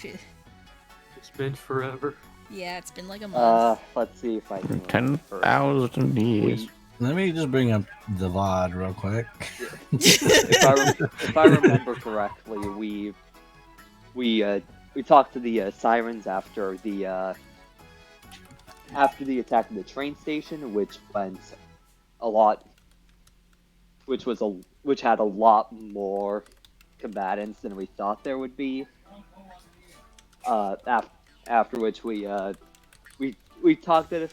It's been forever. Yeah, it's been like a month. Let's see if I can remember. 10,000 years. Let me just bring up the VOD real quick. If I remember correctly, we talked to the Sirens after the attack of the train station, which went a lot, which had a lot more combatants than we thought there would be. After which we talked to the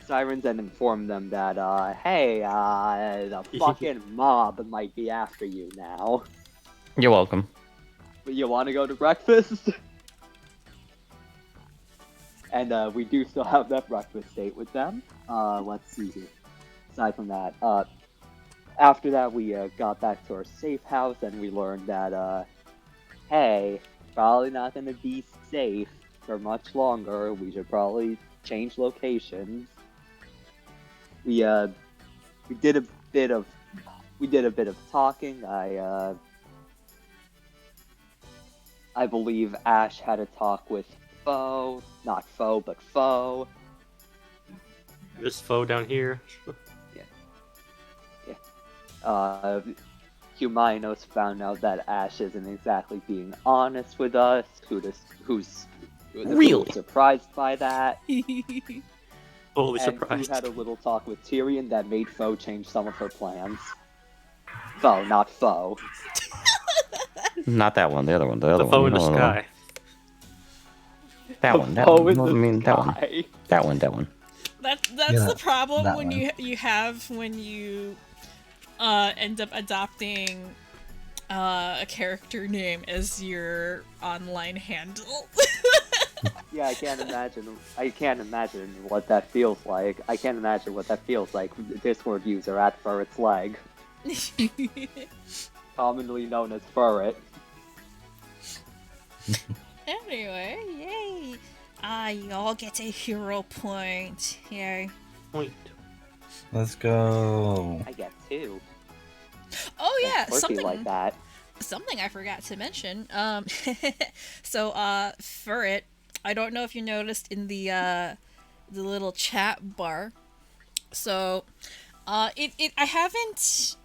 Sirens and informed them that hey, the fucking mob might be after you now. You're welcome. You want to go to breakfast? And we do still have that breakfast date with them. Let's see here. Aside from that, after that we got back to our safe house and we learned that hey, probably not going to be safe for much longer. We should probably change locations. We did a bit of talking. I believe Ash had a talk with Phoe, not Phoe, but Phoe. This Phoe down here. Cumaenos found out that Ash isn't exactly being honest with us. Who's Really surprised by that. Totally And surprised. who had a little talk with Tyrion that made Phoe change some of her plans. Phoe, not Phoe. Not that one. The other one. The other The Phoe one. in the No, no, no. sky. That one. That Phoe one. in I the mean, that one. sky. That one. That one. That's Yeah, the problem that when one. you have when you end up adopting a character name as your online handle. Yeah, I can't imagine what that feels like. I can't imagine what that feels like. Discord user at Furret's leg, commonly known as Furret. Anyway, yay! Y'all get a hero point. Yay. Point. Let's go. I get two. Oh yeah, Quirky something like that. something I forgot to mention. So Furret, I don't know if you noticed in the little chat bar. So I haven't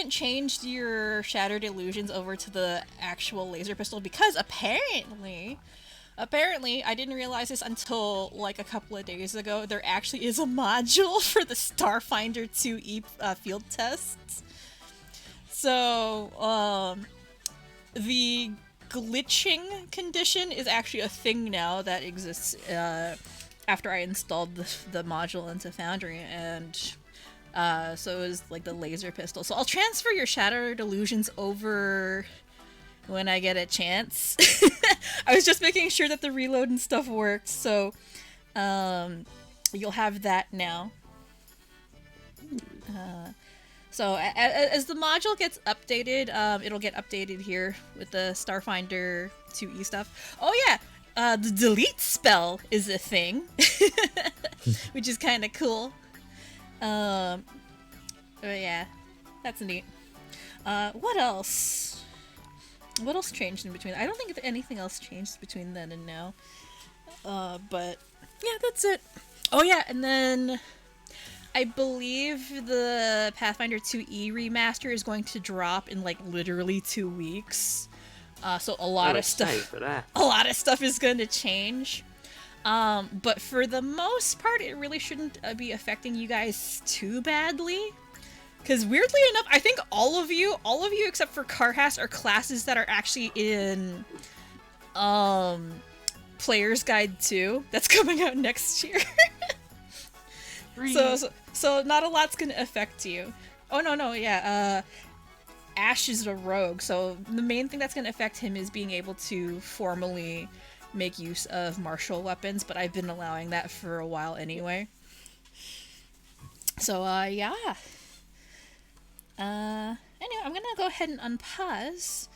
changed your Shattered Illusions over to the actual laser pistol because apparently I didn't realize this until like a couple of days ago. There actually is a module for the Starfinder 2E field tests. So the glitching condition is actually a thing now that exists after I installed the module into Foundry, and so it was like the laser pistol. So I'll transfer your Shattered Illusions over when I get a chance. I was just making sure that the reload and stuff worked, so you'll have that now. So as the module gets updated, it'll get updated here with the Starfinder 2E stuff. Oh yeah, the delete spell is a thing, which is kind of cool. But yeah, that's neat. What else? What else changed in between? I don't think anything else changed between then and now. But yeah, that's it. Oh yeah, and then I believe the Pathfinder 2E remaster is going to drop in like literally 2 weeks. So a lot of stuff is going to change. But for the most part, it really shouldn't be affecting you guys too badly. Because weirdly enough, I think all of you except for Karhas are classes that are actually in Player's Guide 2 that's coming out next year. So not a lot's gonna affect you. Oh no, yeah. Ash is a rogue, so the main thing that's gonna affect him is being able to formally make use of martial weapons, but I've been allowing that for a while anyway. So yeah. Anyway, I'm gonna go ahead and unpause,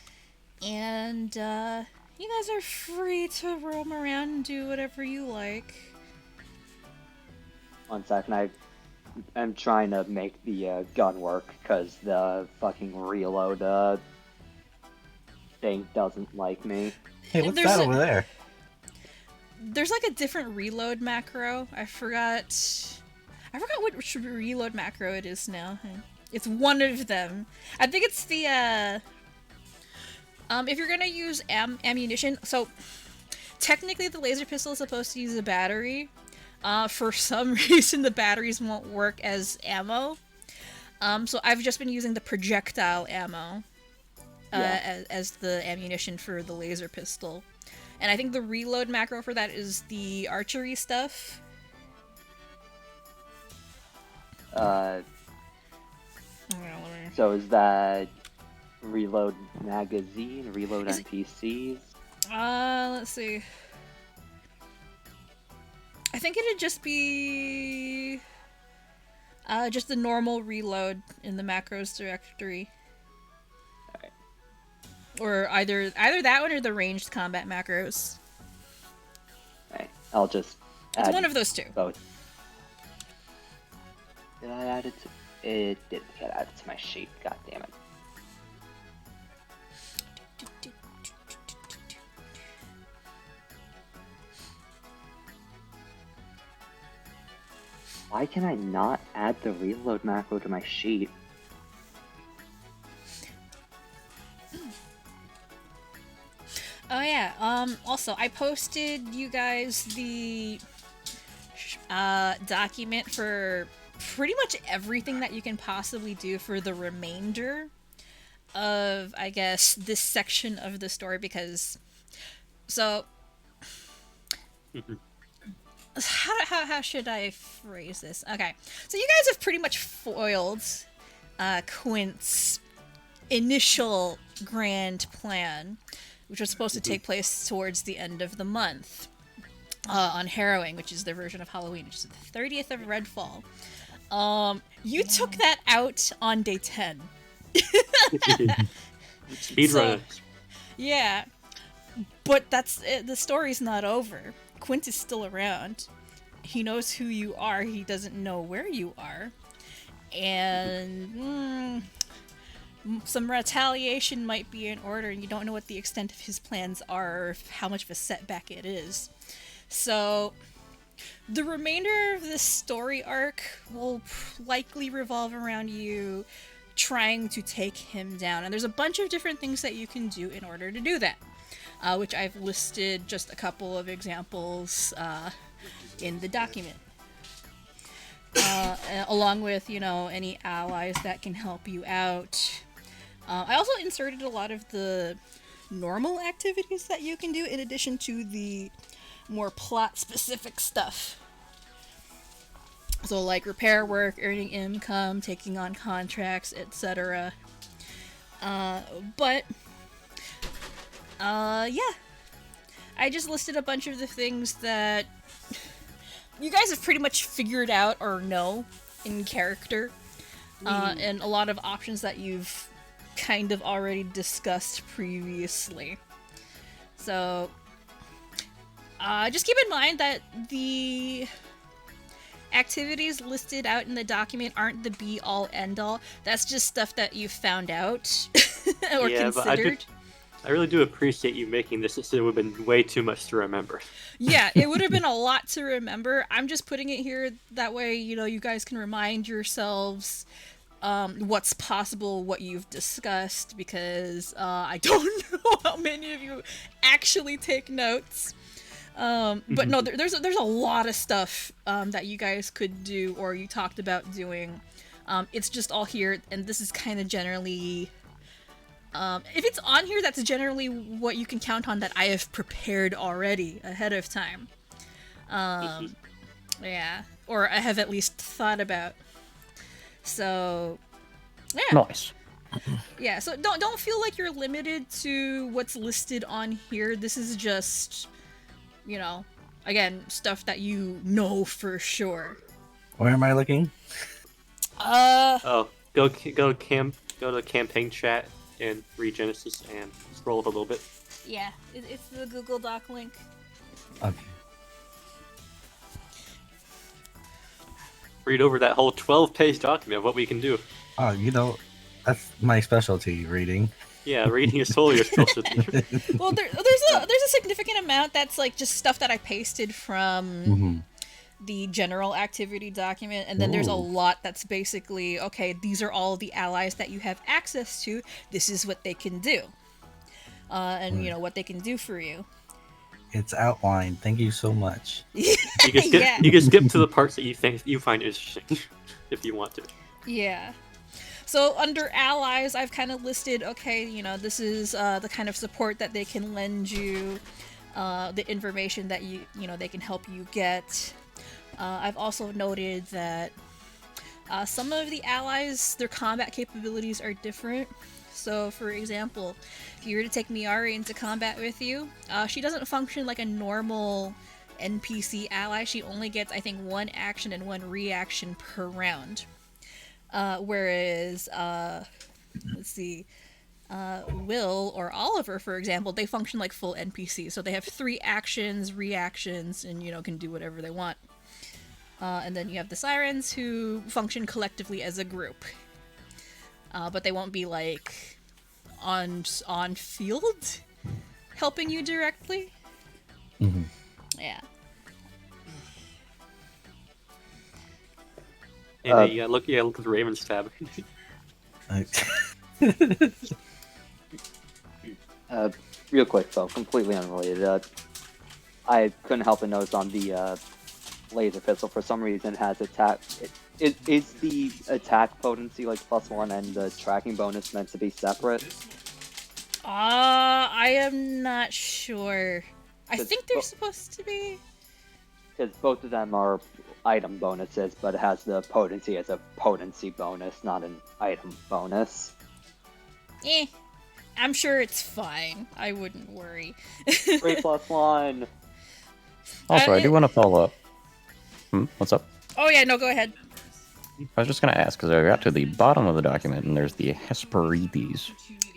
and you guys are free to roam around and do whatever you like. 1 second, I'm trying to make the gun work because the fucking reload thing doesn't like me. Hey, what's There's that a- over there? There's like a different reload macro. I forgot which reload macro it is now. It's one of them. I think it's the if you're gonna use ammunition, so technically the laser pistol is supposed to use a battery. For some reason the batteries won't work as ammo. So I've just been using the projectile ammo as the ammunition for the laser pistol. And I think the reload macro for that is the archery stuff. So is that reload magazine, reload Is it- NPCs? Let's see. I think it'd just be just the normal reload in the macros directory. Alright. Or either that one or the ranged combat macros. Alright, I'll just It's add one of those two. both. Did I add it to... It didn't get added to my sheet, god damn it. Why can I not add the reload macro to my sheet? Oh yeah. Also, I posted you guys the document for pretty much everything that you can possibly do for the remainder of, I guess, this section of the story, because so how should I phrase this? Okay, so you guys have pretty much foiled Quint's initial grand plan, which was supposed to take place towards the end of the month on Harrowing, which is their version of Halloween, which is the 30th of Redfall. You took that out on day 10. Speedrunners. Yeah, but that's the story's not over. Quint is still around. He knows who you are. He doesn't know where you are, and some retaliation might be in order, and you don't know what the extent of his plans are, or how much of a setback it is. So the remainder of this story arc will likely revolve around you trying to take him down, and there's a bunch of different things that you can do in order to do that, which I've listed just a couple of examples in the document, along with, you know, any allies that can help you out. I also inserted a lot of the normal activities that you can do in addition to the more plot-specific stuff. So like repair work, earning income, taking on contracts, etc. Yeah. I just listed a bunch of the things that you guys have pretty much figured out or know in character. And a lot of options that you've kind of already discussed previously. So just keep in mind that the activities listed out in the document aren't the be-all end-all. That's just stuff that you found out or Yeah, but considered. I really do appreciate you making this. It would have been way too much to remember. Yeah, it would have been a lot to remember. I'm just putting it here that way, you know, you guys can remind yourselves what's possible, what you've discussed, because I don't know how many of you actually take notes. But no, there's a lot of stuff that you guys could do or you talked about doing. It's just all here, and this is kind of generally... if it's on here, that's generally what you can count on that I have prepared already ahead of time. Yeah, or I have at least thought about. So, yeah. Nice. Yeah, so don't feel like you're limited to what's listed on here. This is just, you know, again, stuff that you know for sure. Where am I looking? Oh, go to campaign chat and ReGenesis and scroll up a little bit. Yeah, it's the Google Doc link. Okay. Read over that whole 12-page document of what we can do. Oh, you know, that's my specialty, reading. Yeah, reading is totally your specialty. Well, there's a significant amount that's like just stuff that I pasted from the general activity document, and then there's a lot that's basically, okay, these are all the allies that you have access to. This is what they can do, and you know what they can do for you. It's outlined. Thank you so much. You can skip, Yeah. you can skip to the parts that you find interesting, if you want to. Yeah. So under allies, I've kind of listed, okay, you know, this is the kind of support that they can lend you, the information that you know, they can help you get. I've also noted that some of the allies, their combat capabilities are different. So, for example, if you were to take Miari into combat with you, she doesn't function like a normal NPC ally. She only gets, I think, 1 action and 1 reaction per round. Whereas, let's see, Will or Oliver, for example, they function like full NPCs. So they have 3 actions, reactions, and, you know, can do whatever they want. And then you have the Sirens, who function collectively as a group. But they won't be, like, on field helping you directly. Yeah. And you look at the Ravens tab. Real quick though, completely unrelated. I couldn't help but notice on the laser pistol, for some reason, has attack. Is the attack potency like +1 and the tracking bonus meant to be separate? I am not sure. I think they're supposed to be. Because both of them are item bonuses, but it has the potency as a potency bonus, not an item bonus. I'm sure it's fine. I wouldn't worry. 3+1. Also, I do want to follow up. What's up? Oh yeah, no, go ahead. I was just going to ask, because I got to the bottom of the document, and there's the Hesperides.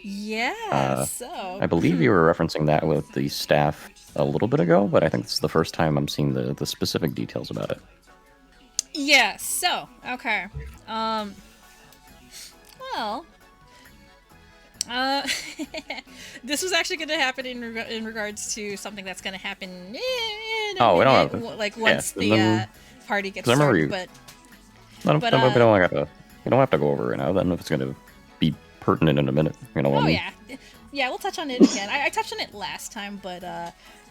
Yeah, so... I believe you were referencing that with the staff a little bit ago, but I think it's the first time I'm seeing the specific details about it. Yeah, so, okay. Well... this was actually going to happen in regards to something that's going to happen in a we don't minute, have to. like once the party gets 'cause I remember started, we don't have to go over it now, then, if it's going to be pertinent in a minute. You know what I mean? yeah, we'll touch on it again. I touched on it last time, but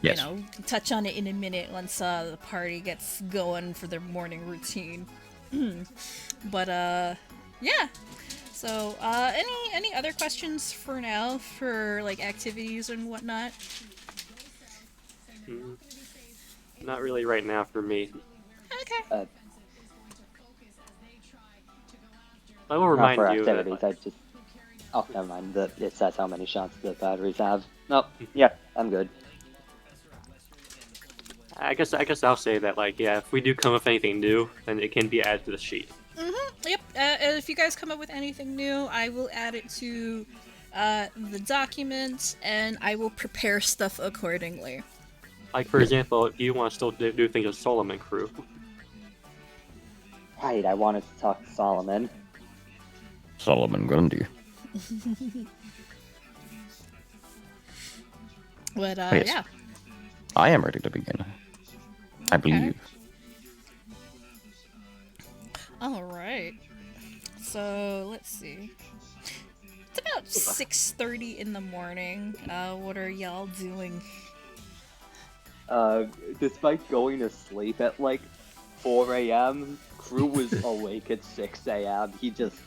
Yes. you know, touch on it in a minute once the party gets going for their morning routine. But yeah. So any other questions for now for like activities and whatnot? Not really right now for me. Okay. I will Not remind for you activities, that, I just... Oh, never mind. It says how many shots the batteries have. Nope. Yeah, I'm good. I guess I'll say that, like, yeah, if we do come up with anything new, then it can be added to the sheet. Yep. If you guys come up with anything new, I will add it to the document, and I will prepare stuff accordingly. Like, for example, if you want to still do things with Solomon Crew. Right, I wanted to talk to Solomon. Solomon Grundy. But Yes. yeah. I am ready to begin. I believe. All right. So let's see. It's about 6:30 in the morning. What are y'all doing? Despite going to sleep at like 4 a.m., Crew was awake at 6 a.m. He just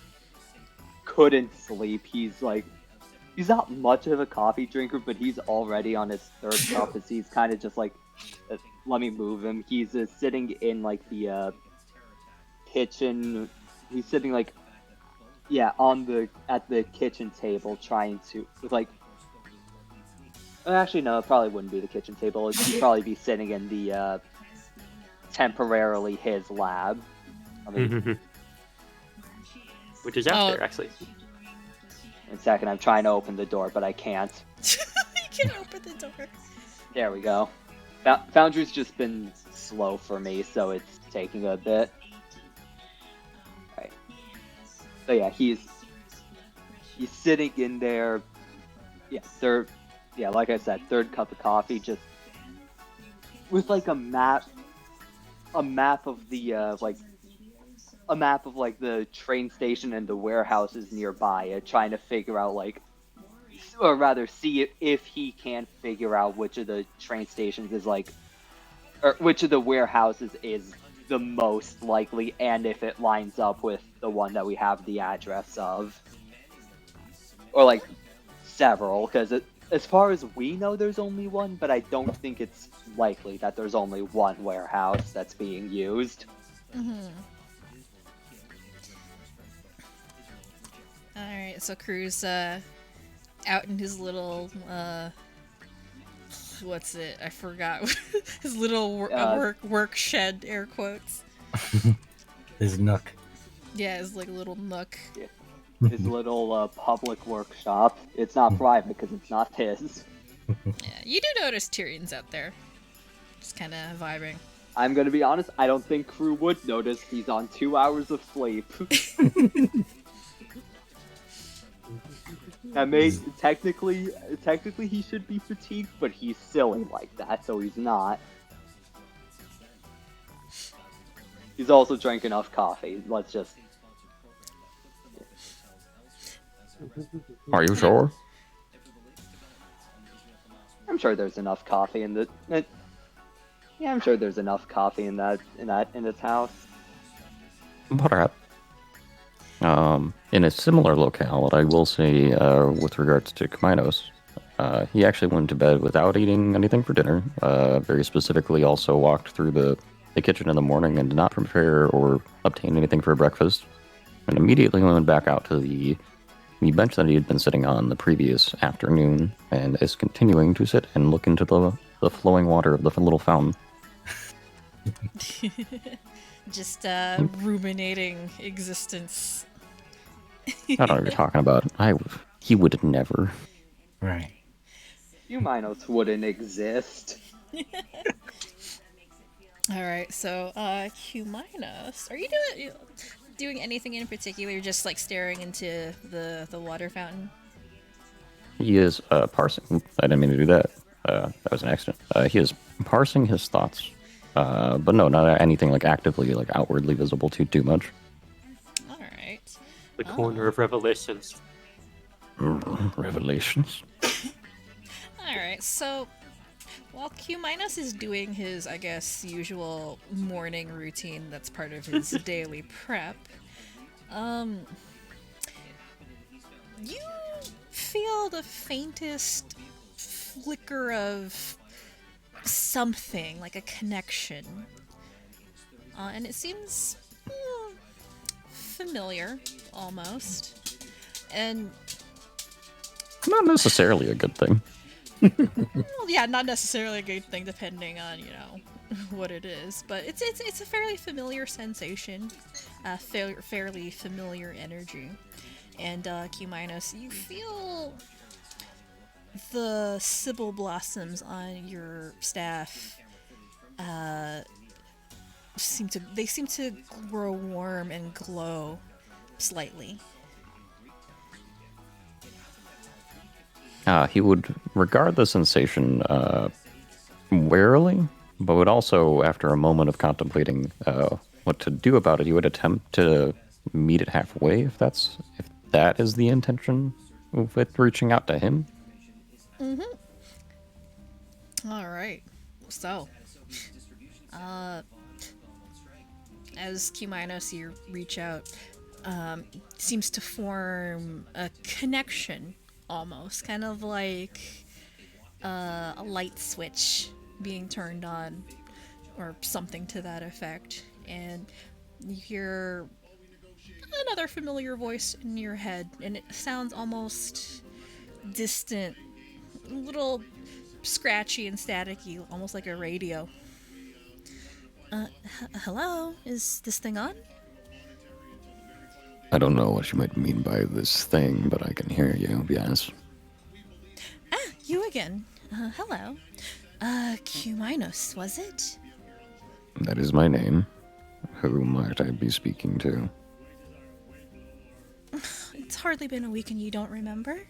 couldn't sleep. He's not much of a coffee drinker, but he's already on his 3rd cup as he's kind of just like, let me move him. He's sitting in like the kitchen. He's sitting like, yeah, at the kitchen table trying to, like, actually no, it probably wouldn't be the kitchen table. He'd probably be sitting in the temporarily his lab. I mean, Which is out there, actually. in a second, I'm trying to open the door, but I can't. You can open the door. There we go. Foundry's just been slow for me, so it's taking a bit. Right. So yeah, he's sitting in there like I said, third cup of coffee, just with like a map of the a map of like the train station and the warehouses nearby, trying to figure out or rather see if he can figure out which of the train stations is or which of the warehouses is the most likely, and if it lines up with the one that we have the address of, or like several, because as far as we know, there's only one, but I don't think it's likely that there's only one warehouse that's being used. Alright, so Crew's out in his little what's it? I forgot. His little work shed, air quotes. His nook. Yeah, his like little nook. Yeah. His little public workshop. It's not private because it's not his. Yeah, you do notice Tyrion's out there. Just kind of vibing. I'm gonna be honest, I don't think Crew would notice. He's on 2 hours of sleep. I mean, technically he should be fatigued, but he's silly like that, so he's not. He's also drank enough coffee. Let's just... Are you sure? I'm sure there's enough coffee in the... Yeah, I'm sure there's enough coffee in this house. Perhaps. In a similar locale, I will say, with regards to Cumaenos, he actually went to bed without eating anything for dinner. Very specifically, also walked through the kitchen in the morning and did not prepare or obtain anything for breakfast, and immediately went back out to the bench that he had been sitting on the previous afternoon, and is continuing to sit and look into the flowing water of the little fountain. Just ruminating existence. I don't know what you're talking about. He would never. Right. Cumaenos wouldn't exist. Alright, so, Cumaenos, are you doing anything in particular, just like staring into the water fountain? He is parsing. Oops, I didn't mean to do that. That was an accident. He is parsing his thoughts. But no, not anything like actively, like outwardly visible too much. Alright. The corner of revelations. Revelations. Alright, so while Cumaenos is doing his, I guess, usual morning routine that's part of his daily prep, you feel the faintest flicker of something, like a connection. And it seems familiar, almost. And Not necessarily a good thing. well, yeah, not necessarily a good thing, depending on what it is. But it's a fairly familiar sensation, fairly familiar energy. And Cumaenos, you feel the Sibyl blossoms on your staff seem to grow warm and glow slightly. He would regard the sensation warily, but would also, after a moment of contemplating what to do about it, he would attempt to meet it halfway, if that is the intention with reaching out to him. Mm-hmm. All right. So, as Cumaenos, you reach out, seems to form a connection, almost, kind of like a light switch being turned on, or something to that effect, and you hear another familiar voice in your head, and it sounds almost distant, a little scratchy and staticky, almost like a radio. Hello? Is this thing on? I don't know what you might mean by this thing, but I can hear you, yes. Ah, you again. Hello. Cumaenos, was it? That is my name. Who might I be speaking to? It's hardly been a week and you don't remember?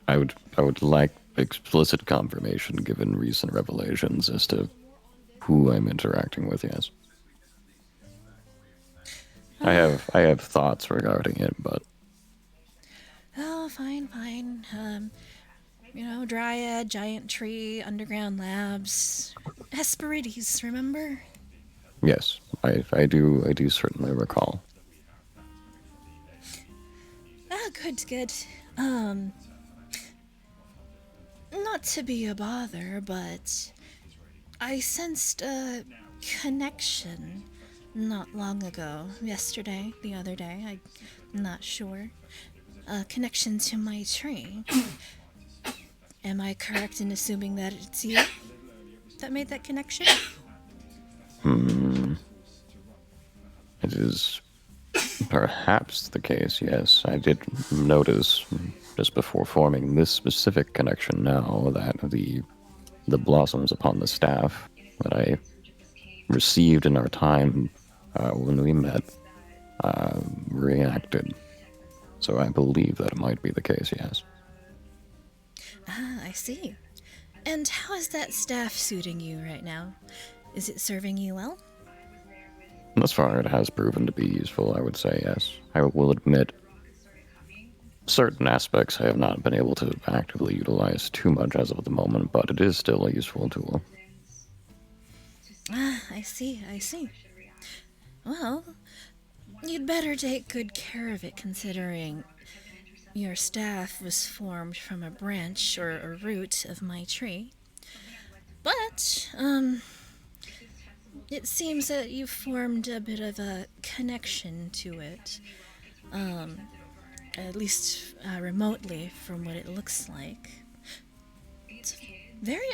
I would like explicit confirmation given recent revelations as to who I'm interacting with, yes. I have thoughts regarding it, but Oh, fine. Dryad, giant tree, underground labs, Hesperides, remember? yes, I do certainly recall. Ah, good. Not to be a bother, but I sensed a connection not long ago, yesterday, the other day, I'm not sure. A connection to my tree. Am I correct in assuming that it's you that made that connection? It is perhaps the case, yes. I did notice just before forming this specific connection now that the blossoms upon the staff that I received in our time when we met reacted. So I believe that it might be the case, yes. Ah, I see. And how is that staff suiting you right now? Is it serving you well? Thus far, it has proven to be useful, I would say, yes. I will admit, certain aspects I have not been able to actively utilize too much as of the moment, but it is still a useful tool. Ah, I see. Well, you'd better take good care of it considering your staff was formed from a branch or a root of my tree. But, it seems that you've formed a bit of a connection to it. At least remotely from what it looks like.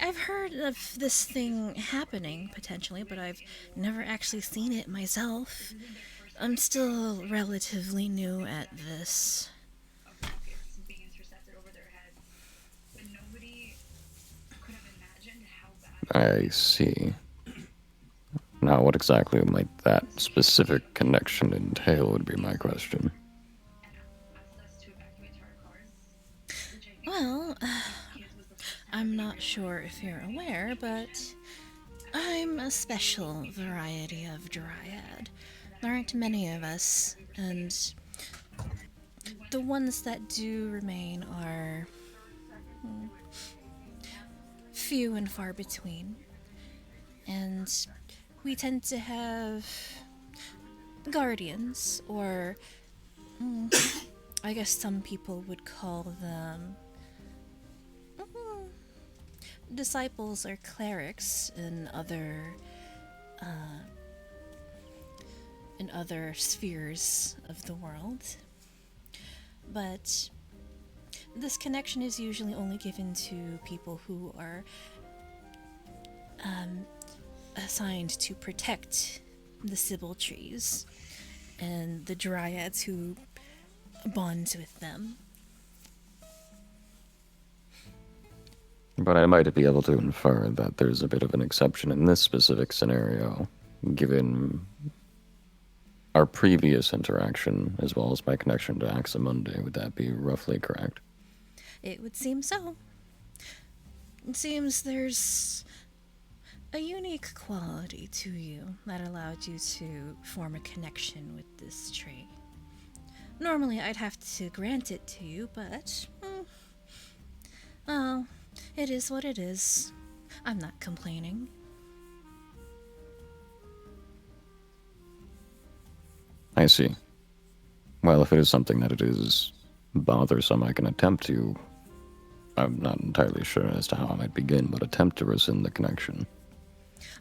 I've heard of this thing happening, potentially, but I've never actually seen it myself. I'm still relatively new at this. I see. Now, what exactly might that specific connection entail would be my question. Well, I'm not sure if you're aware, but I'm a special variety of dryad. There aren't many of us, and the ones that do remain are few and far between. And we tend to have guardians, or I guess some people would call them disciples or clerics in other spheres of the world. But this connection is usually only given to people who are assigned to protect the Sibyl trees and the dryads who bond with them. But I might be able to infer that there's a bit of an exception in this specific scenario, given our previous interaction, as well as my connection to Aximundi. Would that be roughly correct? It would seem so. It seems there's a unique quality to you that allowed you to form a connection with this tree. Normally, I'd have to grant it to you, but well, it is what it is. I'm not complaining. I see. Well, if it is something that it is bothersome, I can attempt to. I'm not entirely sure as to how I might begin, but attempt to rescind the connection.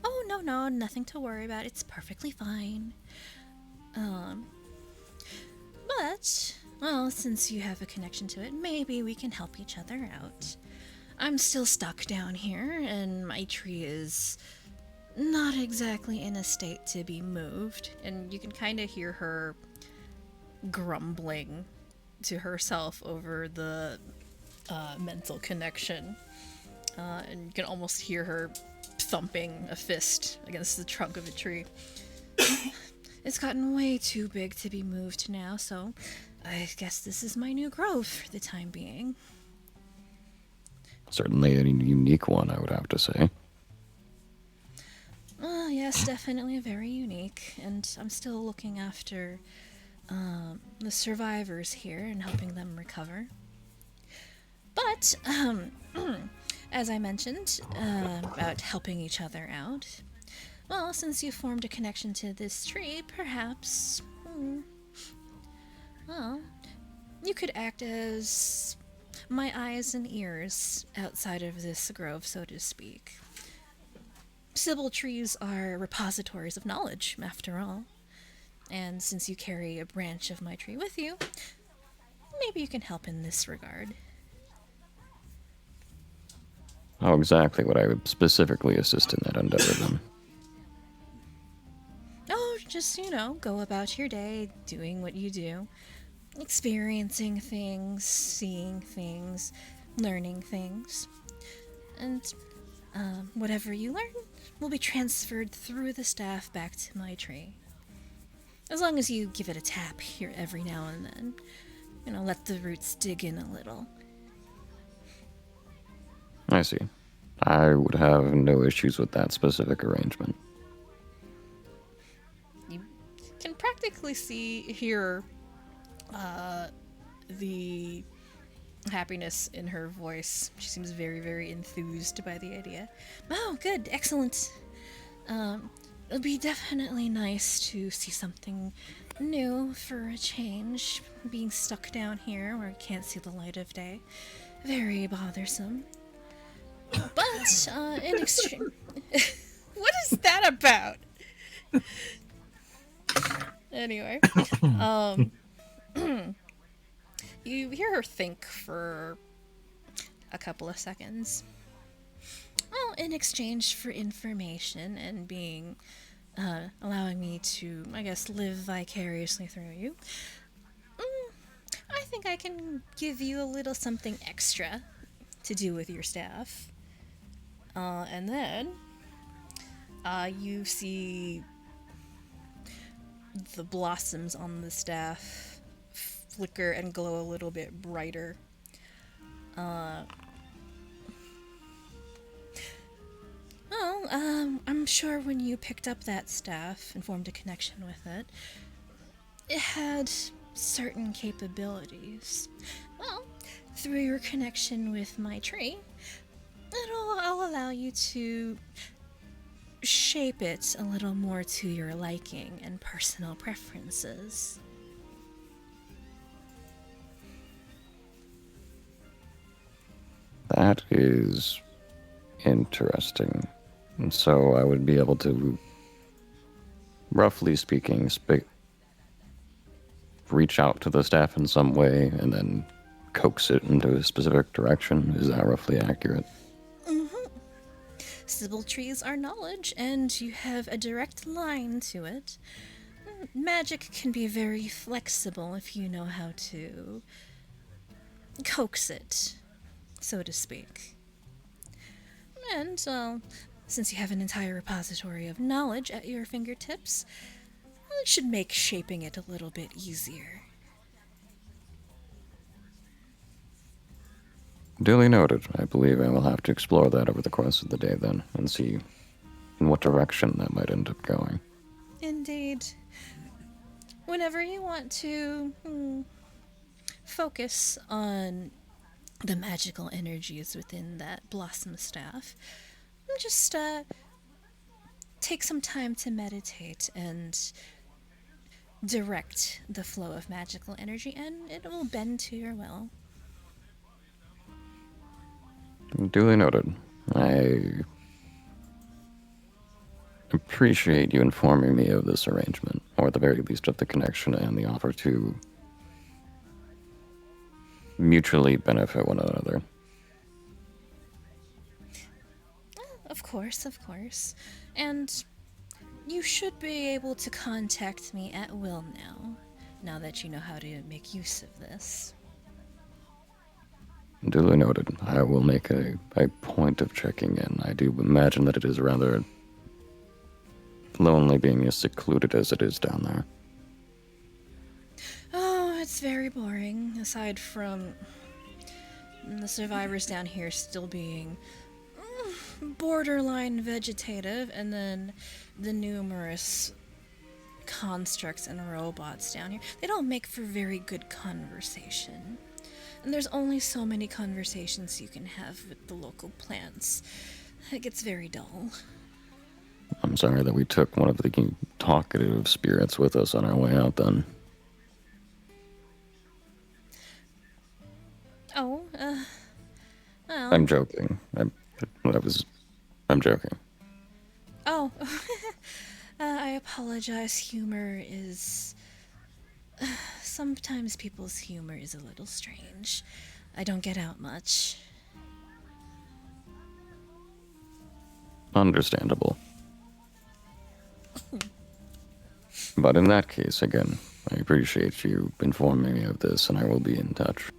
Oh, no, nothing to worry about. It's perfectly fine. But, well, since you have a connection to it, maybe we can help each other out. I'm still stuck down here, and my tree is not exactly in a state to be moved. And you can kind of hear her grumbling to herself over the mental connection. And you can almost hear her thumping a fist against the trunk of a tree. It's gotten way too big to be moved now, so I guess this is my new grove for the time being. Certainly a unique one, I would have to say. Yes, definitely very unique. And I'm still looking after the survivors here and helping them recover. But, as I mentioned, about helping each other out, well, since you formed a connection to this tree, perhaps, well, you could act as my eyes and ears outside of this grove, so to speak. Sibyl trees are repositories of knowledge, after all. And since you carry a branch of my tree with you, maybe you can help in this regard. How exactly would I specifically assist in that endeavor then? Oh, just, go about your day, doing what you do. Experiencing things, seeing things, learning things. And whatever you learn will be transferred through the staff back to my tree. As long as you give it a tap here every now and then. Let the roots dig in a little. I see. I would have no issues with that specific arrangement. You can practically hear the happiness in her voice. She seems very, very enthused by the idea. Oh, good, excellent. It'll be definitely nice to see something new for a change. Being stuck down here where I can't see the light of day. Very bothersome. But, in exchange... What is that about? Anyway, you hear her think for a couple of seconds. Well, in exchange for information and being, allowing me to, I guess, live vicariously through you, I think I can give you a little something extra to do with your staff. And then, you see the blossoms on the staff flicker and glow a little bit brighter. I'm sure when you picked up that staff and formed a connection with it, it had certain capabilities. Well, through your connection with my tree, I'll allow you to shape it a little more to your liking and personal preferences. That is interesting. And so I would be able to, roughly speaking, reach out to the staff in some way and then coax it into a specific direction. Is that roughly accurate? Sibyl trees are knowledge, and you have a direct line to it. Magic can be very flexible if you know how to coax it, so to speak. And, since you have an entire repository of knowledge at your fingertips, it should make shaping it a little bit easier. Duly noted. I believe I will have to explore that over the course of the day then, and see in what direction that might end up going. Indeed. Whenever you want to focus on the magical energies within that blossom staff, just take some time to meditate and direct the flow of magical energy, and it will bend to your will. Duly noted. I appreciate you informing me of this arrangement, or at the very least of the connection and the offer to mutually benefit one another. Of course. And you should be able to contact me at will now that you know how to make use of this. Duly noted. I will make a point of checking in. I do imagine that it is rather lonely being as secluded as it is down there. Oh, it's very boring, aside from And the survivors down here still being borderline vegetative, and then the numerous constructs and robots down here. They don't make for very good conversation. And there's only so many conversations you can have with the local plants. It gets very dull. I'm sorry that we took one of the talkative spirits with us on our way out then. Oh, well. I'm joking. I'm joking. Oh, I apologize. Humor is... Sometimes people's humor is a little strange. I don't get out much. Understandable. But in that case, again, I appreciate you informing me of this, and I will be in touch.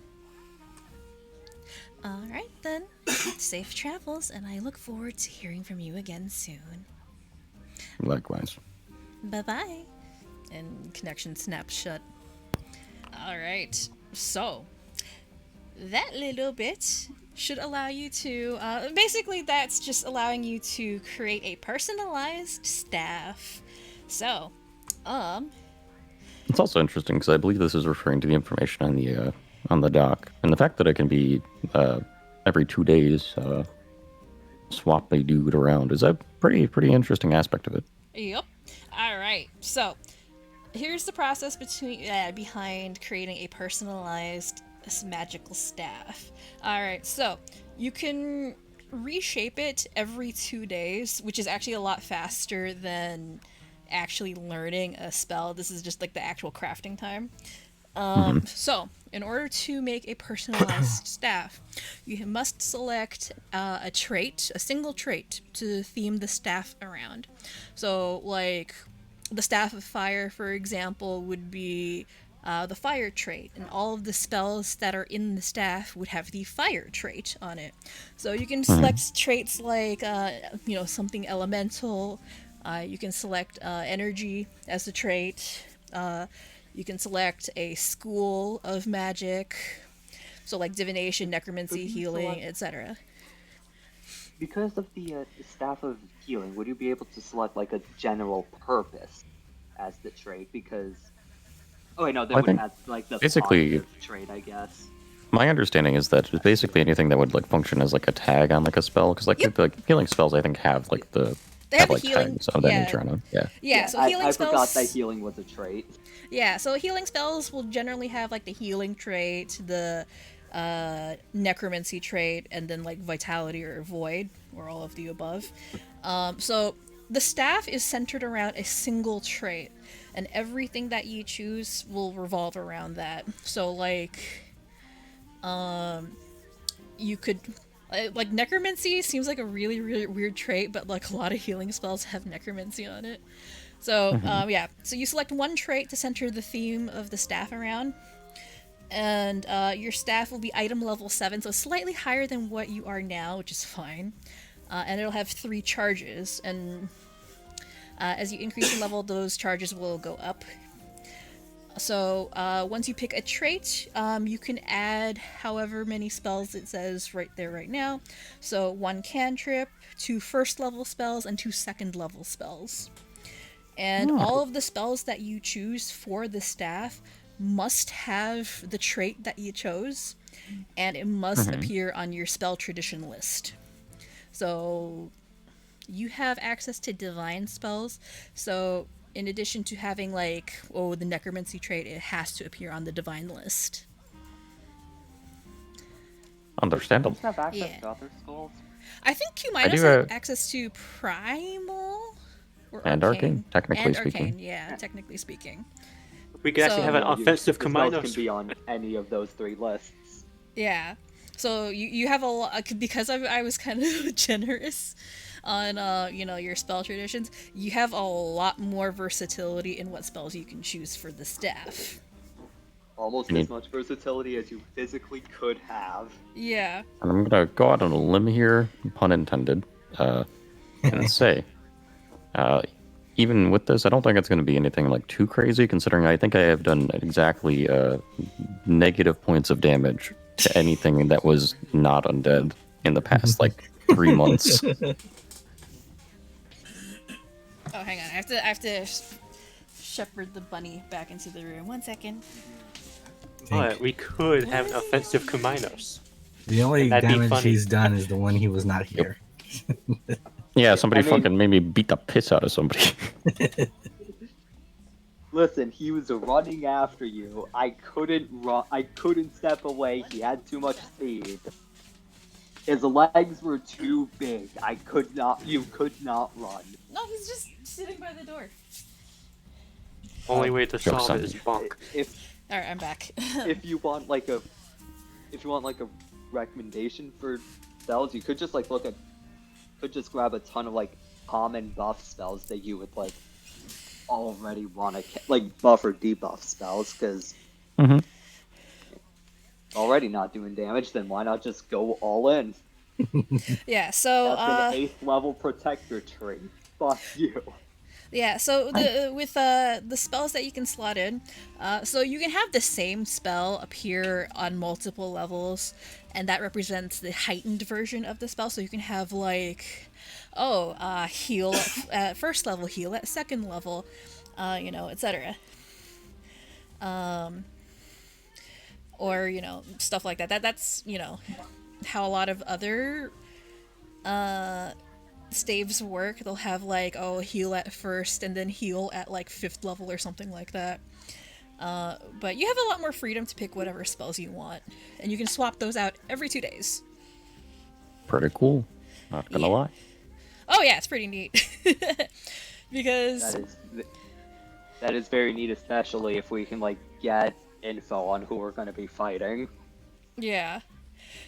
Alright then. Safe travels, and I look forward to hearing from you again soon. Likewise. Bye-bye. And connection snaps shut. Alright, so that little bit should allow you to, basically that's just allowing you to create a personalized staff. So, It's also interesting because I believe this is referring to the information on the dock, and the fact that it can be every 2 days swap a dude around is a pretty interesting aspect of it. Yep. Alright, so here's the process behind creating a personalized magical staff. Alright, so you can reshape it every 2 days, which is actually a lot faster than actually learning a spell. This is just like the actual crafting time. So, in order to make a personalized staff, you must select a single trait to theme the staff around. So, like, the Staff of Fire, for example, would be the fire trait, and all of the spells that are in the staff would have the fire trait on it. So you can select traits like, something elemental. You can select energy as a trait. You can select a school of magic, so like divination, necromancy, healing, etc. Because of the Staff of Healing, would you be able to select like a general purpose as the trait? Because that would have like the basically positive trait, I guess. My understanding is that it's basically anything that would like function as like a tag on like a spell, because the healing spells I think have like They have like healing, tags of that nature on them. Yeah, so healing I spells... forgot that healing was a trait. Yeah, so healing spells will generally have like the healing trait, the necromancy trait, and then like vitality or void, or all of the above. So the staff is centered around a single trait, and everything that you choose will revolve around that. So like, you could... like, necromancy seems like a really, really weird trait, but like a lot of healing spells have necromancy on it. So, so you select one trait to center the theme of the staff around, and your staff will be item level 7, so slightly higher than what you are now, which is fine. And it'll have 3 charges, and as you increase the level, those charges will go up. So, once you pick a trait, you can add however many spells it says right there right now. So, 1 cantrip, 2 first level spells, and 2 second level spells. And all of the spells that you choose for the staff must have the trait that you chose, and it must appear on your spell tradition list. So, you have access to divine spells, so in addition to having, like, the necromancy trait, it has to appear on the divine list. Understandable. Do you have access to other schools? I think Cumaenos has access to primal or and arcane, technically speaking. Arcane, yeah, technically speaking. We could actually have an offensive Cumaenos Cumaenos. can be on any of those 3 lists. Yeah. So you have a lot, because I was kind of generous on your spell traditions. You have a lot more versatility in what spells you can choose for the staff. Almost as much versatility as you physically could have. Yeah. And I'm gonna go out on a limb here, pun intended, and say, even with this, I don't think it's going to be anything like too crazy, considering I think I have done exactly negative points of damage to anything that was not undead in the past, like, 3 months. Oh, hang on. I have to shepherd the bunny back into the room. 1 second. But we could have an offensive Cumaenos. The only That'd be damage funny. he's done is the one he was not here. Yeah, somebody I mean- fucking made me beat the piss out of somebody. Listen, he was running after you. I couldn't run. I couldn't step away. He had too much speed. His legs were too big. I could not. You could not run. No, he's just sitting by the door. Only way to Joke's solve on it is you. bonk. Alright, I'm back. If you want like a recommendation for spells, you could just like grab a ton of like common buff spells that you would like already want to like buff or debuff spells, because Mhm. already not doing damage, then why not just go all in? Yeah, so That's an 8th level protector tree. Fuck you. yeah, so with the spells that you can slot in, so you can have the same spell appear on multiple levels, and that represents the heightened version of the spell. So you can have like, heal at first level, heal at second level, etc. Or stuff like that. That's how a lot of other staves work. They'll have like, heal at first and then heal at like 5th level or something like that. But you have a lot more freedom to pick whatever spells you want, and you can swap those out every 2 days. Pretty cool. Not gonna Yeah. lie. Oh yeah, it's pretty neat. Because That is very neat, especially if we can like get info on who we're going to be fighting. yeah.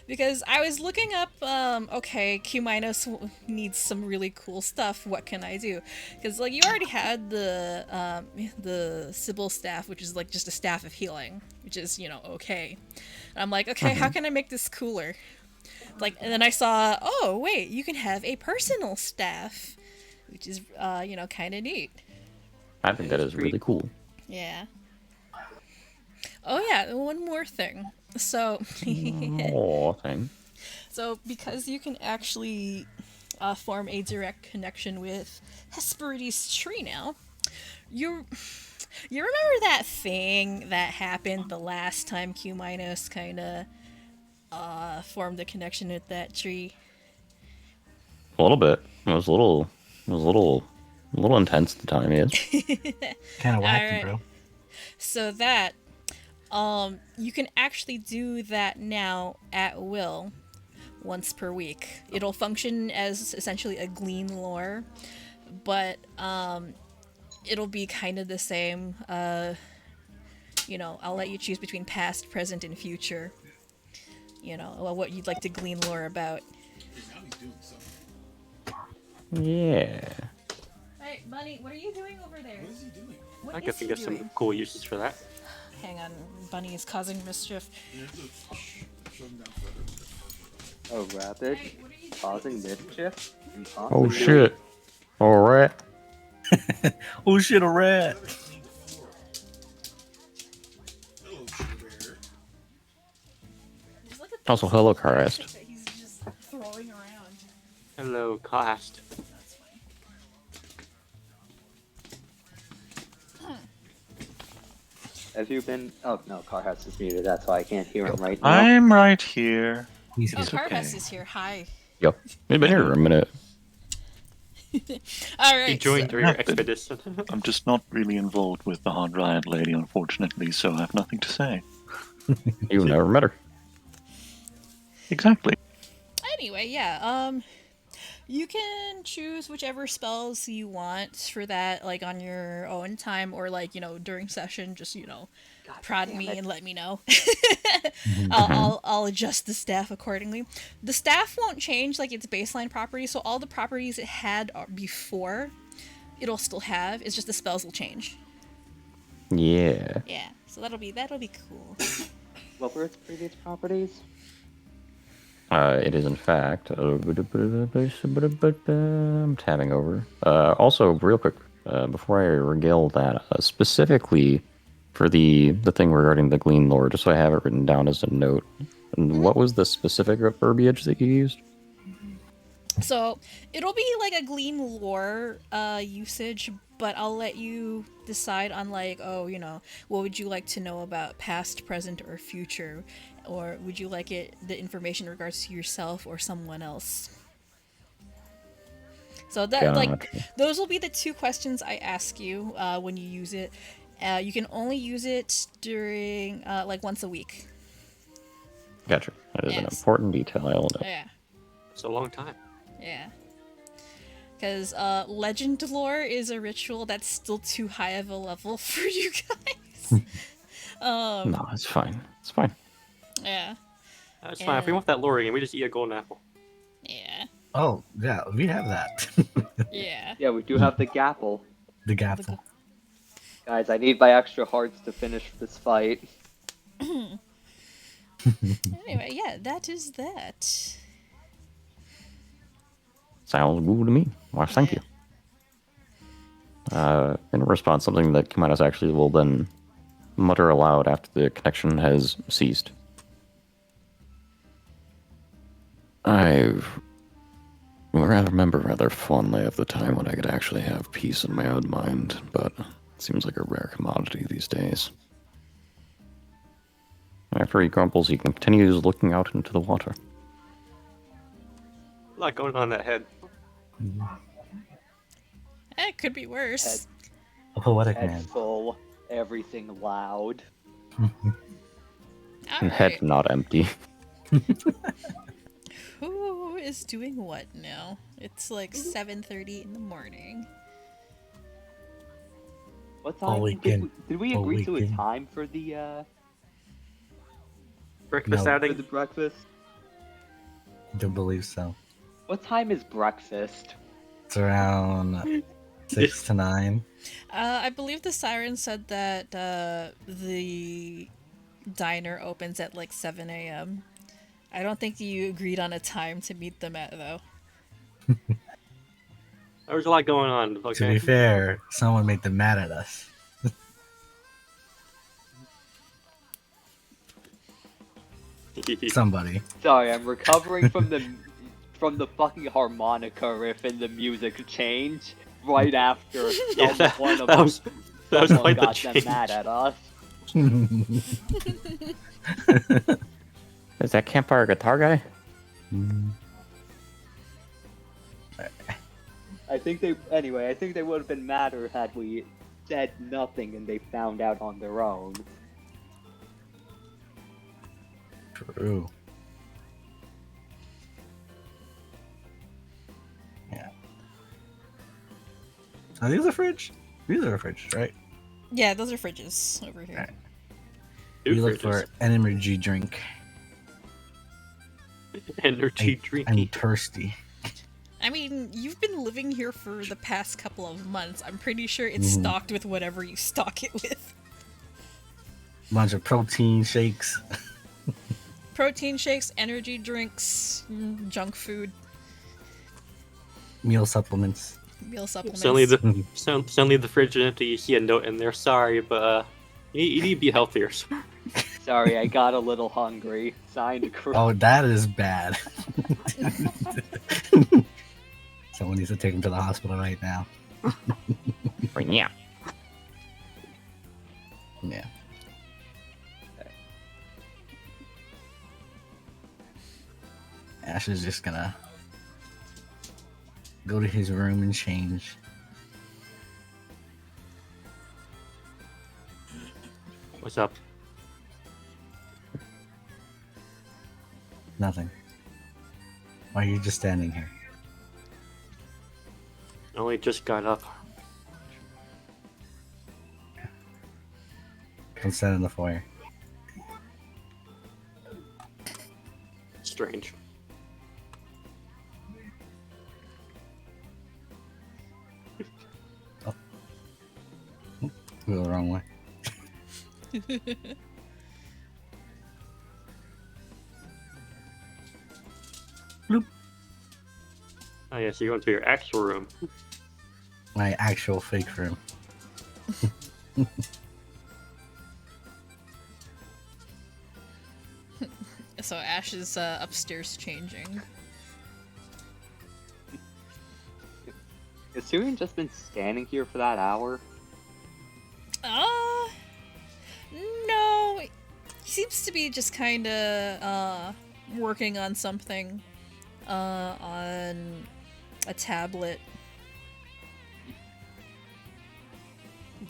Because I was looking up, Cumaenos needs some really cool stuff. What can I do? Because like you already had the Sybil staff, which is like just a staff of healing, which is okay. And I'm like, okay, how can I make this cooler? Like, and then I saw, oh wait, you can have a personal staff, which is kind of neat. I think that is really cool. Yeah. Oh yeah, one more thing. So. Oh, thing. So, because you can actually form a direct connection with Hesperides' tree now, you remember that thing that happened the last time Cumaenos kind of formed a connection with that tree? A little bit. It was a little intense at the time, yes. Kind of wacky, Alright. bro. So that, you can actually do that now at will, once per week. It'll function as essentially a glean lore, but it'll be kind of the same. I'll let you choose between past, present, and future. What you'd like to glean lore about. Yeah. Hey, Bunny, what are you doing over there? What is he doing? I guess we get some cool uses for that. Hang on, Bunny is causing mischief. Oh, rabbit, Hey, what are you doing? causing mischief. Oh shit. Alright. Oh shit, a rat! Just look at Also, hello, Karest. that he's just throwing around. Hello, cast. That's funny. Have you been? Oh no, Carhouse is muted. That's why I can't hear him right now. I'm right here. He's Oh, here. Carvest okay. is here. Hi. Yep. We've been here a minute. Alright. He joined your expedition. I'm just not really involved with the Hard Riot lady, unfortunately, so I have nothing to say. You've never met her. Exactly. Anyway, yeah, you can choose whichever spells you want for that, like on your own time, or like, during session, just, prod damn me it. and let me know. Mm-hmm. I'll adjust the staff accordingly. The staff won't change like its baseline properties, so all the properties it had before, it'll still have. It's just the spells will change. Yeah. Yeah, so that'll be cool. What were its previous properties? It is in fact. I'm tabbing over. Also, real quick, before I regale that, specifically for the thing regarding the Glean lore, just so I have it written down as a note. And what was the specific verbiage that you used? So it'll be like a Glean lore usage, but I'll let you decide on like, oh, you know, what would you like to know about past, present, or future, or would you like the information in regards to yourself or someone else? So that like Gotcha. those will be the two questions I ask you when you use it. You can only use it during like once a week. Gotcha. That is an Yes. important detail. I will know. Yeah. It's a long time. Yeah. Because legend lore is a ritual that's still too high of a level for you guys. No, it's fine. It's fine. Yeah. That's fine. If we want that lore again, we just eat a golden apple. Yeah. Oh, yeah, we have that. Yeah. Yeah, we do have the gapple. The gapple. Guys, I need my extra hearts to finish this fight. Anyway, yeah, that is that. Sounds good to me. Why, thank you. In response, something that Cumaenos actually will then mutter aloud after the connection has ceased. I remember rather fondly of the time when I could actually have peace in my own mind, but it seems like a rare commodity these days. After he grumbles, he continues looking out into the water. A lot going on in that head. It could be worse. A poetic Head man. full, everything loud. And head Alright. not empty. Who is doing what now? It's like 7:30 in the morning. What All time weekend. did we All agree to a weekend. time for the Breakfast No. outing. breakfast? Don't believe so. What time is breakfast? It's around 6 to 9. I believe the Sirens said that the diner opens at like 7 a.m. I don't think you agreed on a time to meet them at, though. There's a lot going on. To be Okay. fair, someone made them mad at us. Somebody. Sorry, I'm recovering from the fucking harmonica riff and the music change right after Yeah, one of that was someone quite the got them change. mad at us. Is that campfire guitar guy? I think they would have been madder had we said nothing and they found out on their own. True. Yeah. Are these a fridge? These are a fridge, right? Yeah, those are fridges over here. Alright. Two We look fridges. for an energy drink. Energy I'm drinky. thirsty. I mean, you've been living here for the past couple of months. I'm pretty sure it's stocked with whatever you stock it with. Bunch of protein shakes. Protein shakes, energy drinks, junk food, Meal supplements. meal supplements. Suddenly the fridge is empty. You see a note in there. Sorry, but you need to be healthier. Sorry, I got a little hungry. Signed crew. Oh, that is bad. Someone needs to take him to the hospital right now. Yeah. Yeah. Ash is just gonna go to his room and change. What's up? Nothing. Why are you just standing here? I only just got up. Come stand in the foyer. Strange. We go the wrong way. Bloop. Oh yeah, so you're going to your actual room. My actual fake room. so Ash is upstairs changing. Has Tyrion just been standing here for that hour? No. He seems to be just kind of working on something on a tablet.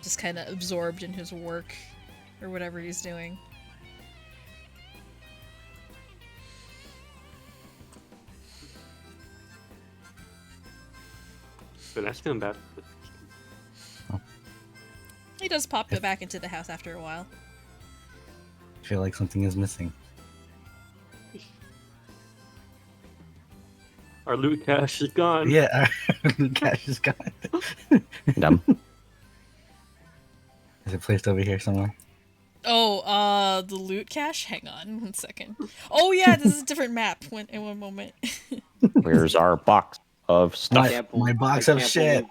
Just kind of absorbed in his work or whatever he's doing. Been asking him about it. He does pop back into the house after a while. I feel like something is missing. Our loot cache is gone. Yeah, the cash is gone. Dumb. Is it placed over here somewhere? Oh, the loot cache? Hang on 1 second. Oh yeah, this is a different map. In one moment. Where's our box of stuff? My box of shit.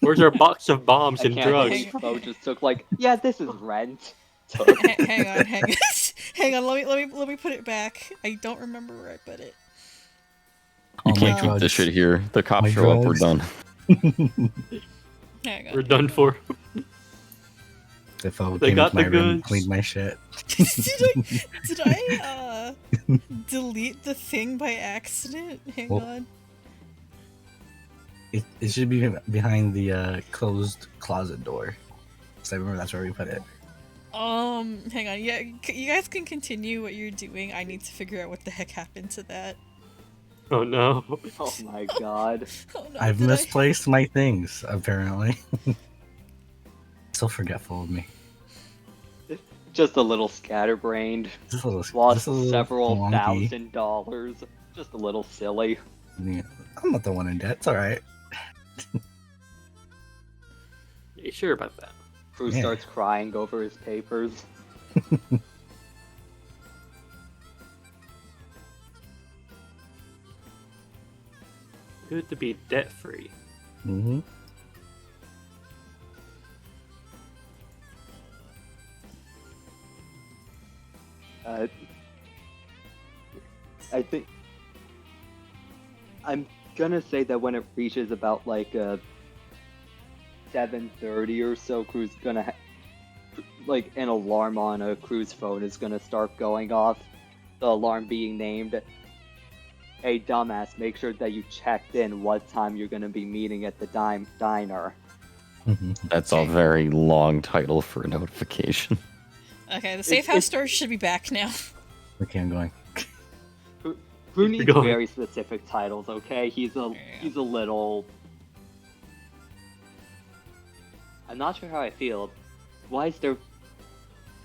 Where's our box of bombs I and can't drugs? believe Phoe just took like, yeah, this is rent. hang on. Hang on, let me put it back. I don't remember where I put it. You Oh, my can't keep drugs. this shit here. The cops My show up, we're drugs. done. Hang on. We're done for. If I They came got into my the room and goods. cleaned my shit. did I delete the thing by accident? Hang Well- on. It should be behind the closed closet door. So I remember that's where we put it. Hang on. Yeah, you guys can continue what you're doing. I need to figure out what the heck happened to that. Oh no. Oh my god. Oh no, I've did I- misplaced my things, apparently. So forgetful of me. Just a little scatterbrained. Just a little, Lost just a little several wonky. $1,000. Just a little silly. Yeah, I'm not the one in debt. It's all right. You sure about that? Phoe Yeah. starts crying over his papers. Good to be debt free. Mm-hmm. I think I'm gonna say that when it reaches about like 7:30 or so, Crew's gonna like an alarm on a Crew's phone is gonna start going off. The alarm being named, "Hey dumbass, make sure that you checked in what time you're gonna be meeting at the diner." Mm-hmm. That's a very long title for a notification. Okay, the safe house store should be back now. Okay, I'm going. Crew needs going. very specific titles, okay? He's a little. I'm not sure how I feel. Why is there?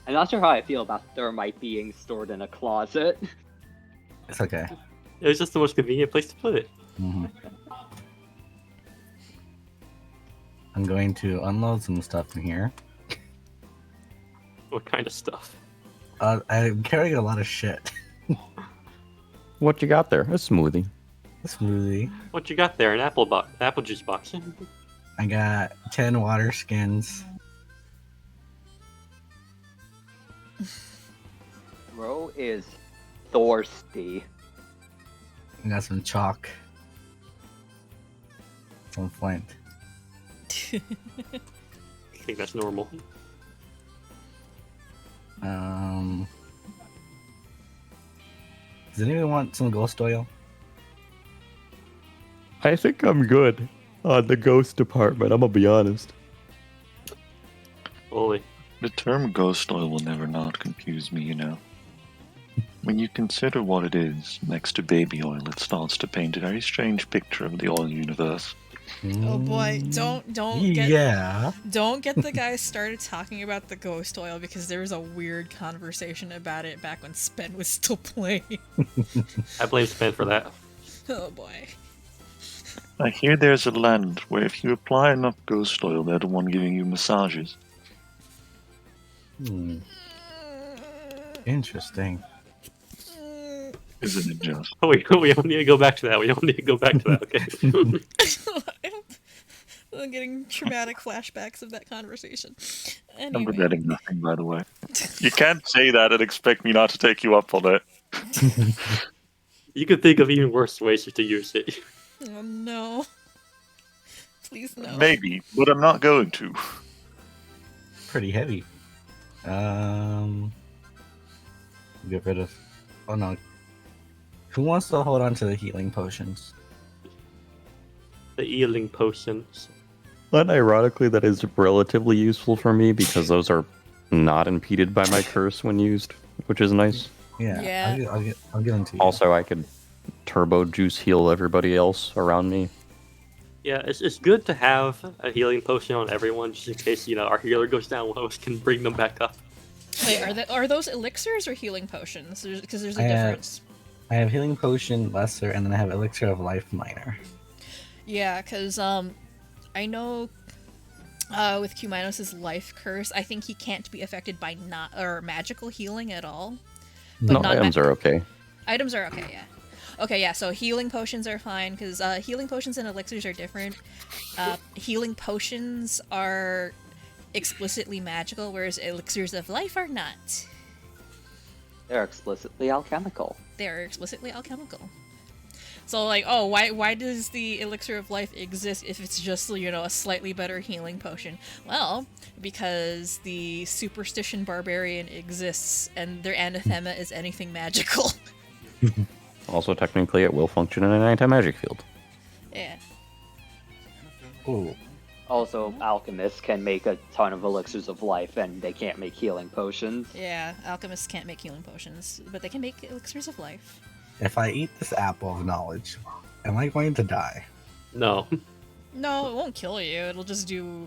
I'm not sure how I feel about thermite being stored in a closet. It's okay. It was just the most convenient place to put it. Mm-hmm. I'm going to unload some stuff in here. What kind of stuff? I'm carrying a lot of shit. What you got there? A smoothie. A smoothie. What you got there? An apple juice box. I got 10 water skins. Bro is thirsty. I got some chalk. Some flint. I think that's normal. Does anyone want some ghost oil? I think I'm good on the ghost department, I'm gonna be honest. Holy. The term ghost oil will never not confuse me, you know. When you consider what it is, next to baby oil, it starts to paint a very strange picture of the oil universe. Oh boy, don't get the guys started talking about the ghost oil because there was a weird conversation about it back when Spen was still playing. I blame Spen for that. Oh boy. I hear there's a land where if you apply enough ghost oil, they're the one giving you massages. Interesting. Isn't it just? Oh, we don't need to go back to that. We don't need to go back to that, okay? I'm getting traumatic flashbacks of that conversation. I'm Anyway. regretting nothing, by the way. You can't say that and expect me not to take you up on it. You could think of even worse ways to use it. Oh no. Please no. Maybe, but I'm not going to. Pretty heavy. Get rid of. Oh no. Who wants to hold on to the healing potions? The healing potions. But ironically, that is relatively useful for me because those are not impeded by my curse when used, which is nice. Yeah. Yeah. I'll get them to you. Also, I could turbo juice heal everybody else around me. Yeah, it's good to have a healing potion on everyone, just in case, our healer goes down, one of us can bring them back up. Wait, are those elixirs or healing potions? Because there's a I have- difference. I have healing potion lesser, and then I have elixir of life minor. Yeah, because I know with Cumaenos' life curse, I think he can't be affected by magical healing at all. But No, items are okay. Items are okay, yeah. Okay, yeah, so healing potions are fine, because healing potions and elixirs are different. Healing potions are explicitly magical, whereas elixirs of life are not. They're explicitly alchemical. They are explicitly alchemical. So, like, oh, why does the elixir of life exist if it's just, a slightly better healing potion? Well, because the superstition barbarian exists, and their anathema is anything magical. Also, technically, it will function in an anti-magic field. Yeah. Ooh. Also, alchemists can make a ton of elixirs of life, and they can't make healing potions. Yeah, alchemists can't make healing potions, but they can make elixirs of life. If I eat this apple of knowledge, am I going to die? No. No, it won't kill you. It'll just do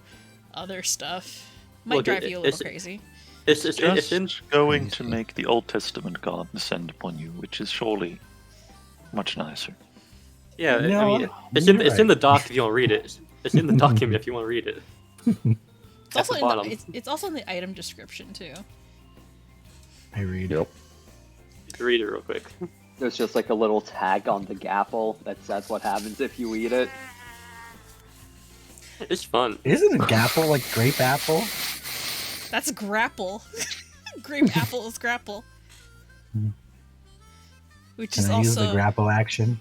other stuff. Might Look, drive you a little it's- crazy. It's Just in... going to make the Old Testament God descend upon you, which is surely much nicer. Yeah, No, I mean, it's you're in the right. doc if you want to read it. It's in the document if you want to read it. It's At also the in bottom. it's also in the item description too. I read. Yep. Read it real quick. There's just like a little tag on the gapple that says what happens if you eat it. It's fun. Isn't a gapple like grape apple? That's grapple. Grape apple is grapple. Which Can is I use the also grapple action?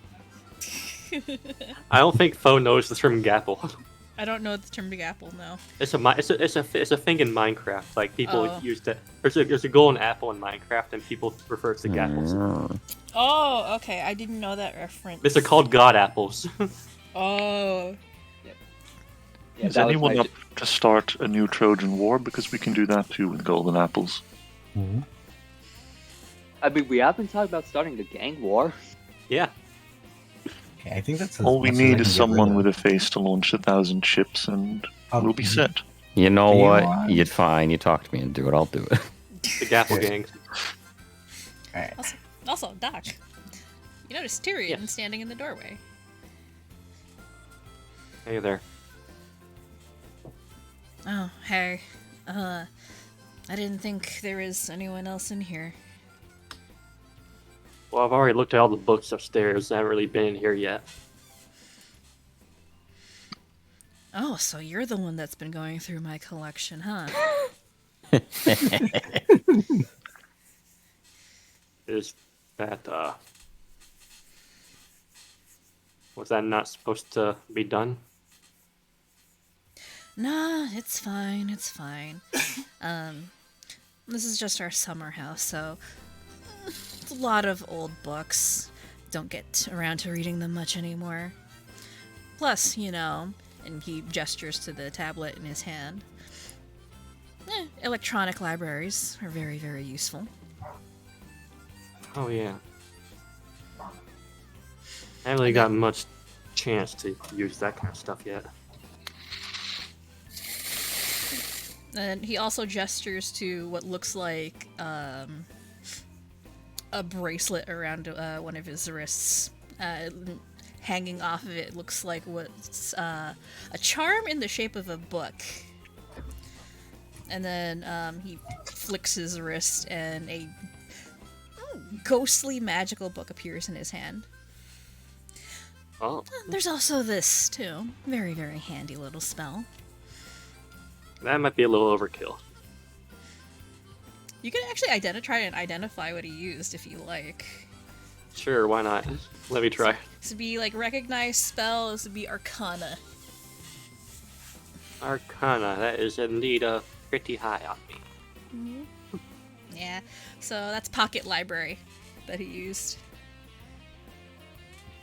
I don't think Phoe knows the term gapple. I don't know the term big apple, no. It's a thing in Minecraft. Like people Oh. use that. There's a golden apple in Minecraft, and people refer to gapples. Oh, okay. I didn't know that reference. They're called god apples. Oh. Yeah, Is that was anyone my up to start a new Trojan War? Because we can do that too with golden apples. Mm-hmm. I mean, we have been talking about starting a gang war. Yeah. Okay, I think that's as All we much as I need can is get someone rid with of. a face to launch 1,000 ships, and Oh, we'll be set. You know Do you what? want- You'd fine. You talk to me and do it. I'll do it. The Gapple Okay. gang. Alright. Also, Doc. You notice Tyrion Yes. standing in the doorway. Hey there. Oh, hey. I didn't think there was anyone else in here. Well, I've already looked at all the books upstairs. I haven't really been in here yet. Oh, so you're the one that's been going through my collection, huh? Is that was that not supposed to be done? Nah, it's fine, it's fine. This is just our summer house, so it's a lot of old books. Don't get around to reading them much anymore. Plus, and he gestures to the tablet in his hand. Electronic libraries are very, very useful. Oh yeah. I haven't really got much chance to use that kind of stuff yet. And he also gestures to what looks like a bracelet around one of his wrists. Hanging off of it looks like what's a charm in the shape of a book. And then he flicks his wrist, and a ghostly magical book appears in his hand. Oh, There's also this, too. Very, very handy little spell. that might be a little overkill. You can actually try and identify what he used if you like. Sure, why not? Let me try. This would be like recognized spell. This would be Arcana. Arcana, that is indeed pretty high on me. Yeah, so that's Pocket Library that he used.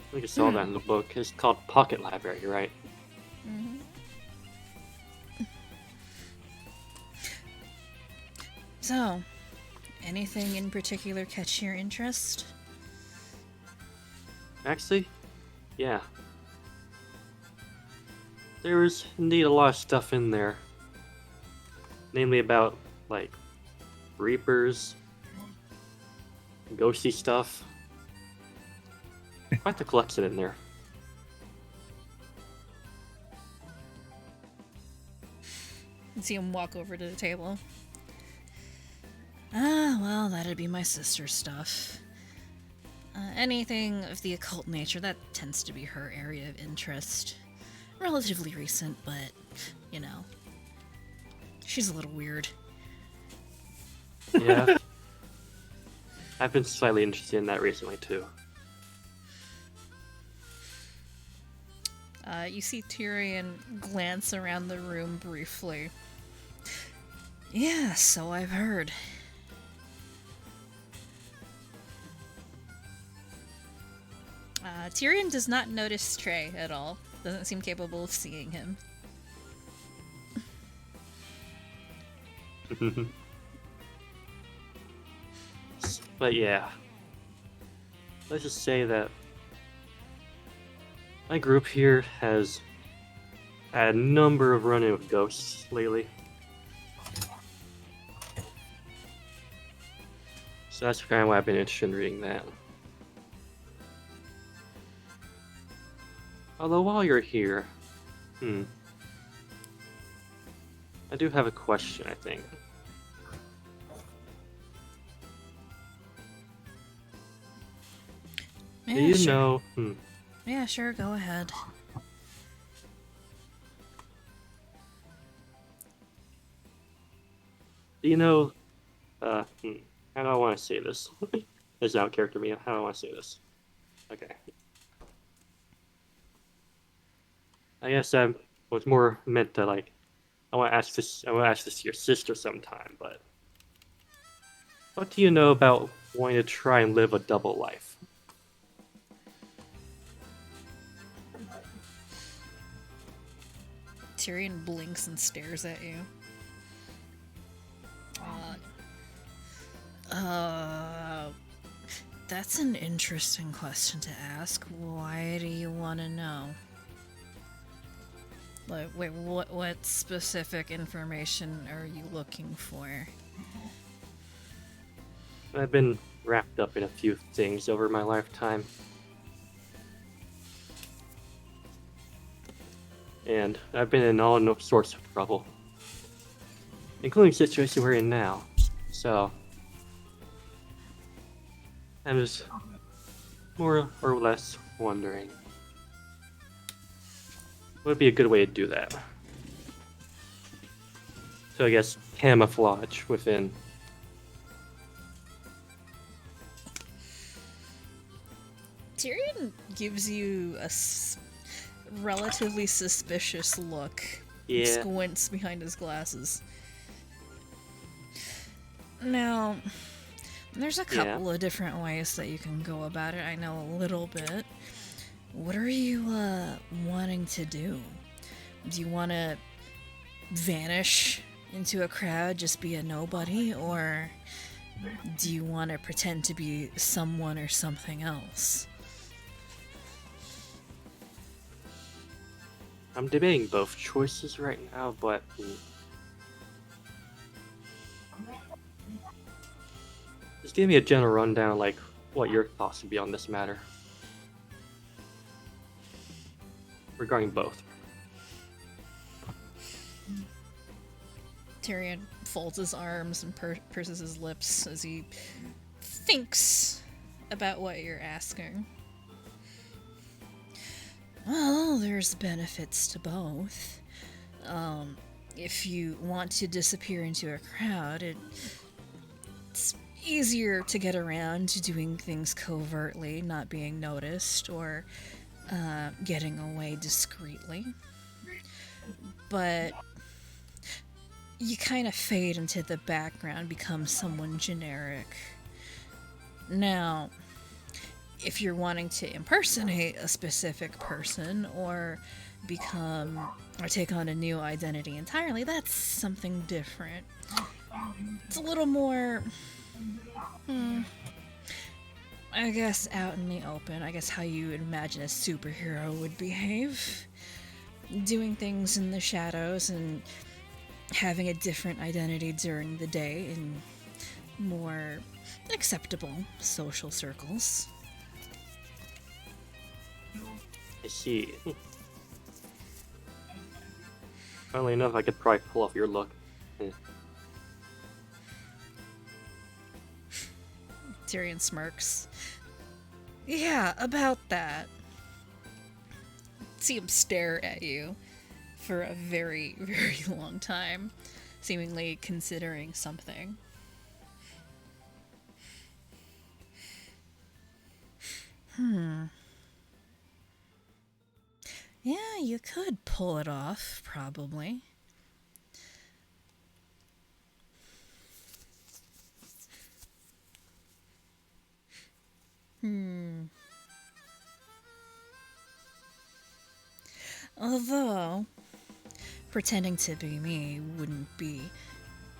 I think I saw that in the book. It's called Pocket Library, right? So, anything in particular catch your interest? Actually, yeah. There was indeed a lot of stuff in there. Namely about, like, Reapers, ghosty stuff. Quite the collection in there. You see him walk over to the table. Ah, well, that'd be my sister's stuff. Anything of the occult nature, that tends to be her area of interest. Relatively recent, but, you know, she's a little weird. Yeah. I've been slightly interested in that recently, too. You see Tyrion glance around the room briefly. Yeah, so I've heard. Tyrion does not notice Trey at all. Doesn't seem capable of seeing him. But yeah. Let's just say that my group here has had a number of run-in with ghosts lately. So that's kind of why I've been interested in reading that. Although while you're here, I do have a question, I think. Yeah, Do you sure. know... Yeah, sure, go ahead. Do you know... how do I want to say this? It's not character me. How do I want to say this? Okay. I guess I was more meant to, like... I want to ask this to your sister sometime, but... What do you know about wanting to try and live a double life? Tyrion blinks and stares at you. That's an interesting question to ask. Why do you want to know? Like, wait, what specific information are you looking for? I've been wrapped up in a few things over my lifetime. And I've been in all sorts of trouble. Including the situation we're in now. So... I'm just more or less wondering. What would be a good way to do that? So I guess camouflage within. Tyrion gives you a relatively suspicious look. Yeah. Squints behind his glasses. Now, there's a couple of different ways that you can go about it. I know a little bit. What are you wanting to do? Do you want to vanish into a crowd, just be a nobody, or do you want to pretend to be someone or something else? I'm debating both choices right now, but... Just give me a general rundown, like, what your thoughts would be on this matter. Regarding both. Tyrion folds his arms and purses his lips as he thinks about what you're asking. Well, there's benefits to both. If you want to disappear into a crowd, it it's easier to get around to doing things covertly, not being noticed, or getting away discreetly. But you kind of fade into the background, become someone generic. Now, if you're wanting to impersonate a specific person or take on a new identity entirely, that's something different. It's a little more, I guess, out in the open. I guess how you would imagine a superhero would behave. Doing things in the shadows and having a different identity during the day in more acceptable social circles. I see. Funnily enough, I could probably pull off your look. Tyrion smirks. Yeah, about that. See him stare at you for a very, very long time, seemingly considering something. Yeah, you could pull it off, probably. Although, pretending to be me wouldn't be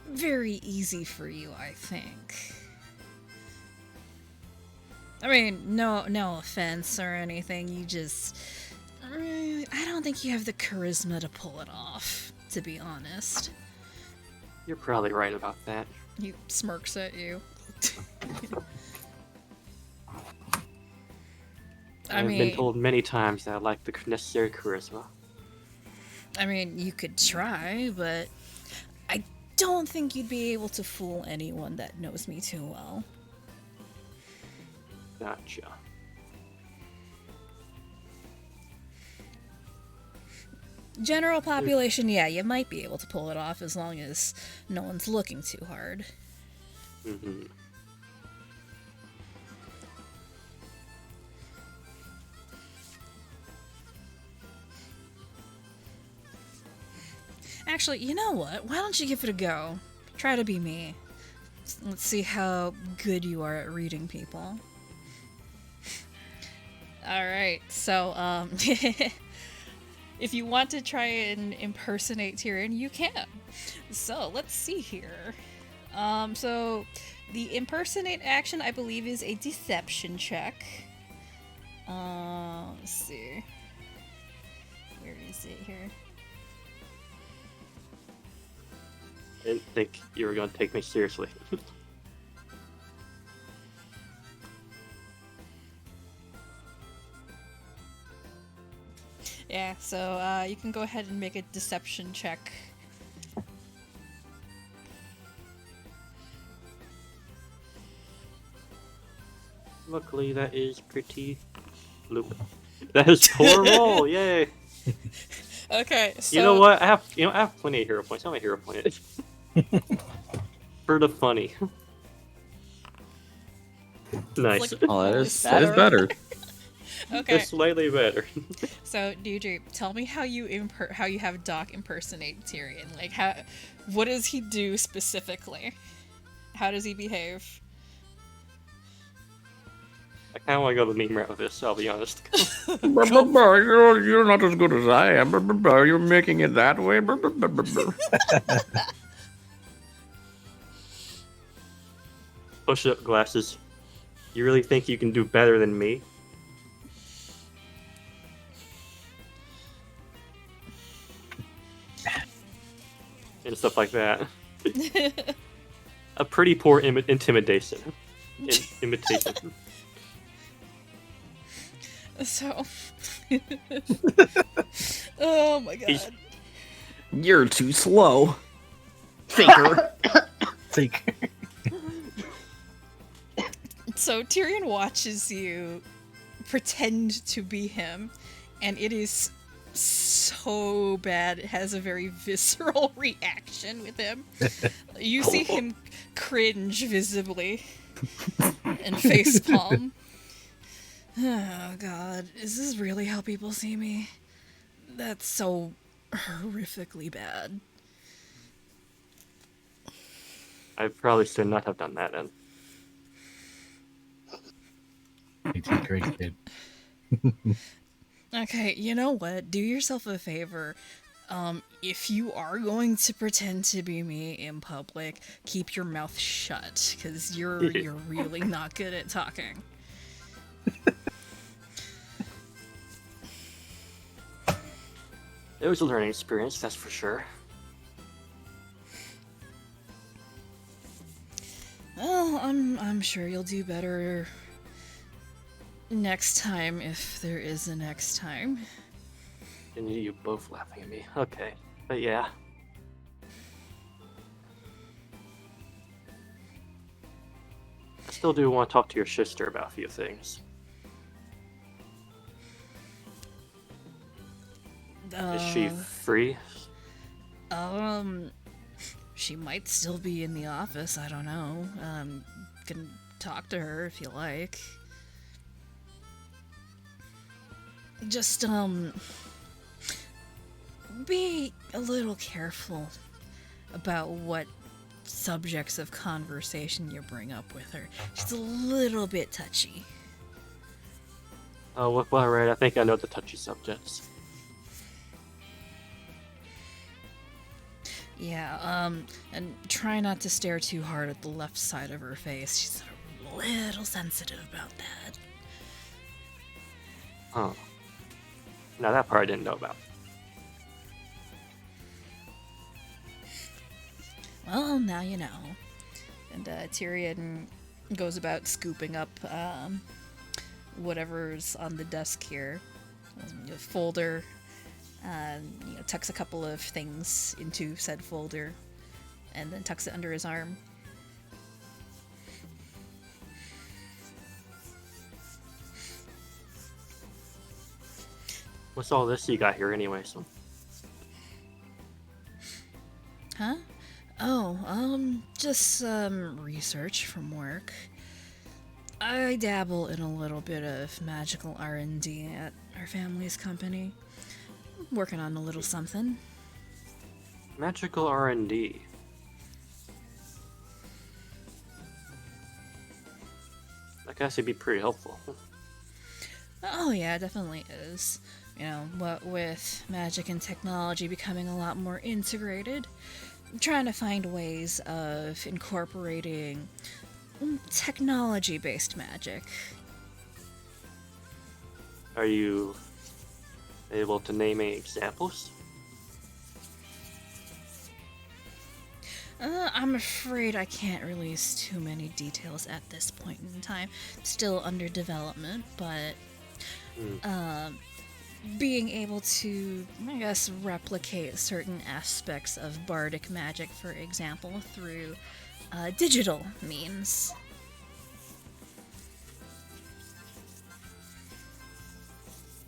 very easy for you, I think. I mean, no offense or anything, you just... I don't think you have the charisma to pull it off, to be honest. You're probably right about that. He smirks at you. I've been told many times that I lack the necessary charisma. I mean, you could try, but I don't think you'd be able to fool anyone that knows me too well. Gotcha. General population, yeah, you might be able to pull it off as long as no one's looking too hard. Mm-hmm. Actually, you know what? Why don't you give it a go? Try to be me. Let's see how good you are at reading people. Alright, so, if you want to try and impersonate Tyrion, you can. So, let's see here. So, the impersonate action, I believe, is a deception check. Let's see. Where is it here? I didn't think you were going to take me seriously. Yeah, so you can go ahead and make a deception check. Luckily, that is pretty... Loop. That is poor roll, yay! Okay, so... You know what? I have plenty of hero points. How many hero points? For the funny. Nice. Like- Oh, that is Better? better. Okay, It's slightly better. so DJ, tell me how you have Doc impersonate Tyrion. Like, what does he do specifically? How does he behave? I kind of want to go the meme route with this, I'll be honest. You're not as good as I am. You're making it that way. Push up glasses. You really think you can do better than me? And stuff like that. A pretty poor intimidation. Imitation. So... oh my god. He's- You're too slow. Faker. Fake. So Tyrion watches you pretend to be him, and it is so bad. It has a very visceral reaction with him. You see him cringe visibly and facepalm. Oh god, is this really how people see me? That's so horrifically bad. I probably should not have done that then. You did great, kid. Okay, you know what? Do yourself a favor. If you are going to pretend to be me in public, keep your mouth shut, because you're really not good at talking. It was a learning experience, that's for sure. Well, I'm sure you'll do better next time, if there is a next time. And you both laughing at me. Okay, but yeah. I still do want to talk to your sister about a few things. Is she free? She might still be in the office, I don't know. Can talk to her if you like. Just, be a little careful about what subjects of conversation you bring up with her. She's a little bit touchy. Oh, well, right, I think I know the touchy subjects. Yeah, and try not to stare too hard at the left side of her face. She's a little sensitive about that. Huh. Now that part I didn't know about. Well, now you know. And Tyrion goes about scooping up whatever's on the desk here. A folder. Tucks a couple of things into said folder, and then tucks it under his arm. What's all this you got here anyway, so? Huh? Oh, just some research from work. I dabble in a little bit of magical R&D at our family's company. Working on a little something. Magical R&D. I guess it'd be pretty helpful. Oh yeah, it definitely is. You know, what with magic and technology becoming a lot more integrated, I'm trying to find ways of incorporating technology-based magic. Are you able to name any examples? I'm afraid I can't release too many details at this point in time. Still under development, but being able to, I guess, replicate certain aspects of bardic magic, for example, through digital means.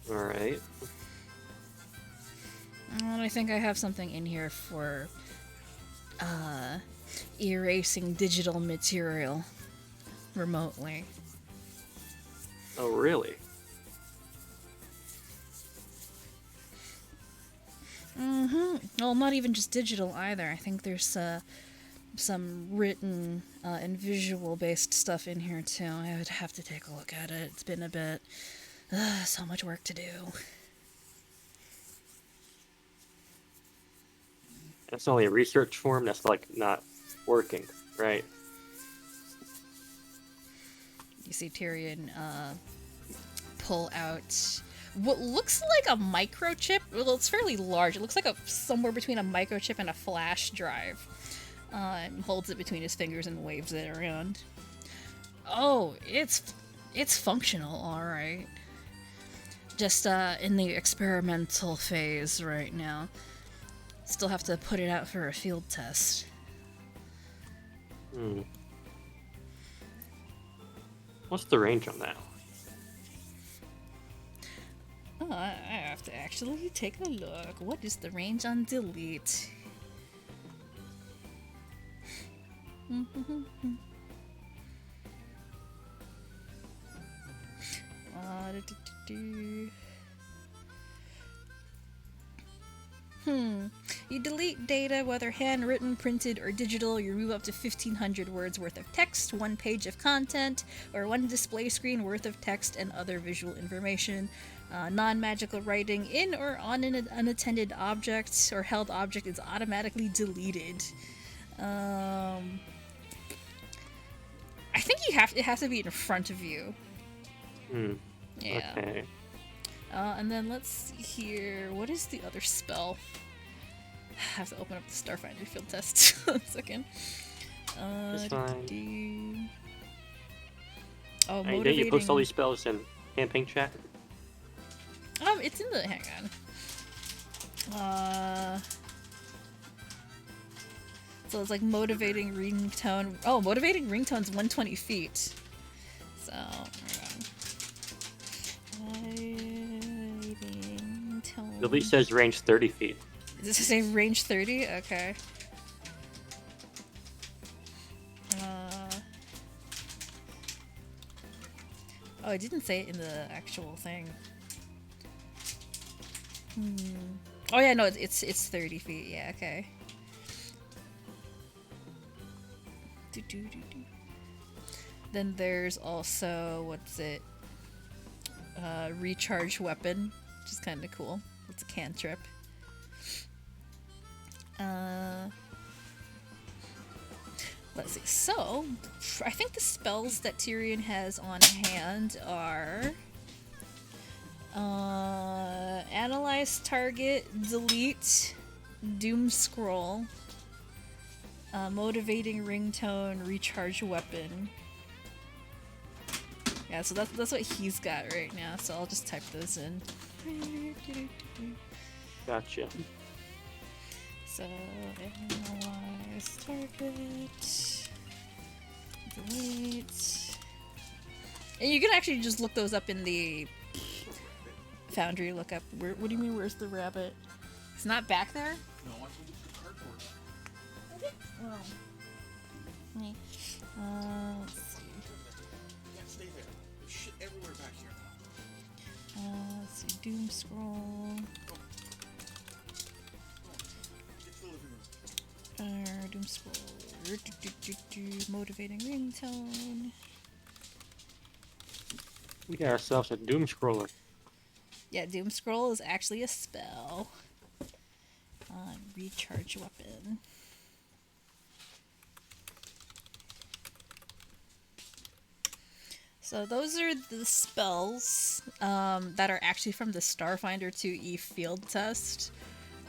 Alright. Well, I think I have something in here for erasing digital material remotely. Oh, really? Well, not even just digital either. I think there's some written and visual-based stuff in here too. I would have to take a look at it. It's been a bit. So much work to do. That's only a research form. That's like not working, right? You see Tyrion pull out what looks like a microchip. Well, it's fairly large. It looks like somewhere between a microchip and a flash drive. And holds it between his fingers and waves it around. Oh, it's functional, all right. Just in the experimental phase right now. Still have to put it out for a field test. What's the range on that? Oh, I have to actually take a look. What is the range on delete? You delete data, whether handwritten, printed, or digital. You remove up to 1,500 words worth of text, 1 page of content, or 1 display screen worth of text and other visual information. Non-magical writing in or on an unattended object or held object is automatically deleted. I think it has to be in front of you. Yeah. Okay. And then let's see here. What is the other spell? I have to open up the Starfinder field test. 1 second. It's fine. Oh, Hey, motivating. didn't you post all these spells in campaign chat? It's in the. Hang on. So it's like motivating ringtone. Oh, motivating ringtone's 120 feet. So, motivating tone. The least says range 30 feet. Does it say range 30? Okay. Oh, I didn't say it in the actual thing. Oh yeah, no, it's 30 feet. Yeah, okay. Then there's also what's it? Recharge weapon, which is kind of cool. It's a cantrip. Let's see. So, I think the spells that Tyrion has on hand are Analyze Target, Delete, Doom Scroll, Motivating Ringtone, Recharge Weapon. Yeah, so that's what he's got right now, so I'll just type those in. Gotcha. So, Analyze Target, Delete. And you can actually just look those up in the Foundry lookup. What do you mean, where's the rabbit? It's not back there? No, I told you to cardboard. Let's see. Can't stay there. There's shit everywhere back here now. Let's see. Doom Scroll. Get to the living room. Doom Scroll. Motivating Ringtone. We got ourselves a doom scroller. Yeah, Doom Scroll is actually a spell. Recharge Weapon. So those are the spells that are actually from the Starfinder 2E field test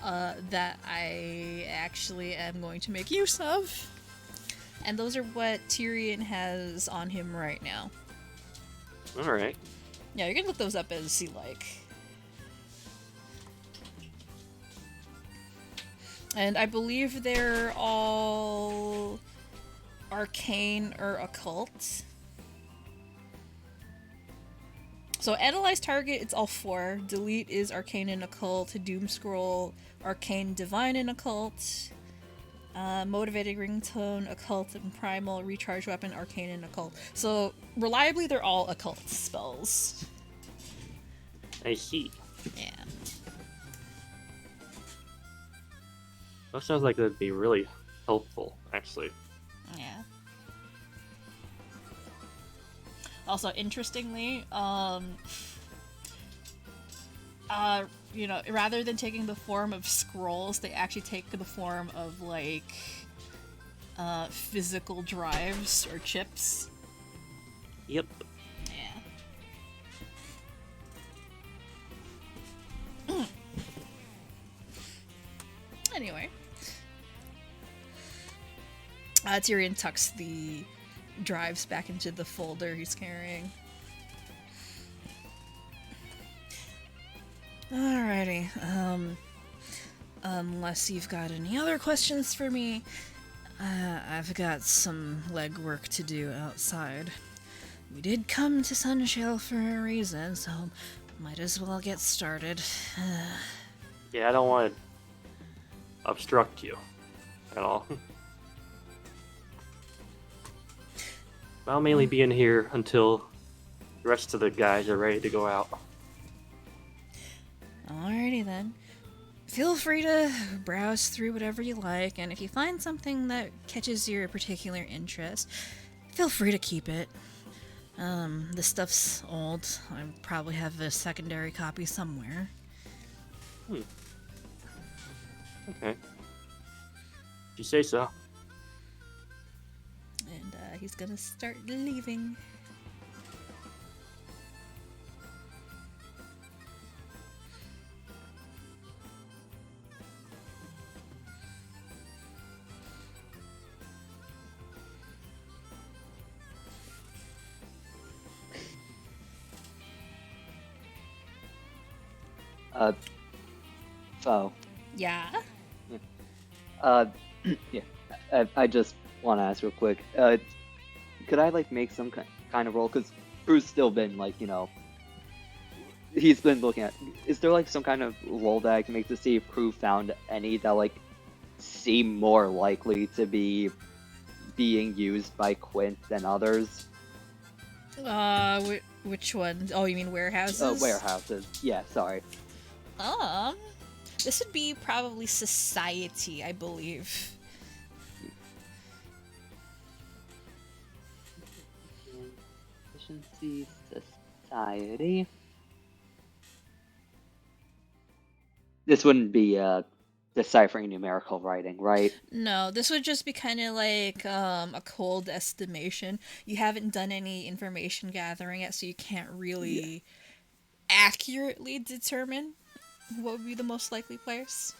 that I actually am going to make use of. And those are what Tyrion has on him right now. Alright. Yeah, you can look those up as you like. And I believe they're all arcane or occult. So Analyze Target, it's all 4. Delete is arcane and occult. Doom Scroll, arcane, divine, and occult. Motivating Ringtone, occult, and primal. Recharge Weapon, arcane, and occult. So reliably, they're all occult spells. I see. Yeah. That sounds like that'd be really helpful, actually. Yeah. Also, interestingly, you know, rather than taking the form of scrolls, they actually take the form of, like, physical drives or chips. Yep. Yeah. Anyway. Tyrion tucks the drives back into the folder he's carrying. Alrighty. Unless you've got any other questions for me, I've got some legwork to do outside. We did come to Sunshell for a reason, so Might as well get started. Yeah, I don't want to obstruct you at all. I'll mainly be in here until the rest of the guys are ready to go out. Alrighty then. Feel free to browse through whatever you like, and if you find something that catches your particular interest, feel free to keep it. This stuff's old. I probably have a secondary copy somewhere. Okay. If you say so. And he's gonna start leaving. Phoe. Yeah? Yeah. I just want to ask real quick. Could I like make some kind of roll? Because Phoe's still been like, he's been looking at. Is there like some kind of roll that I can make to see if Phoe found any that like seem more likely to be being used by Quint than others? Which one? Oh, you mean warehouses? Warehouses. Yeah, sorry. This would be probably society, I believe. Efficiency, society. This wouldn't be deciphering numerical writing, right? No, this would just be kind of like a cold estimation. You haven't done any information gathering yet, so you can't really accurately determine what would be the most likely players.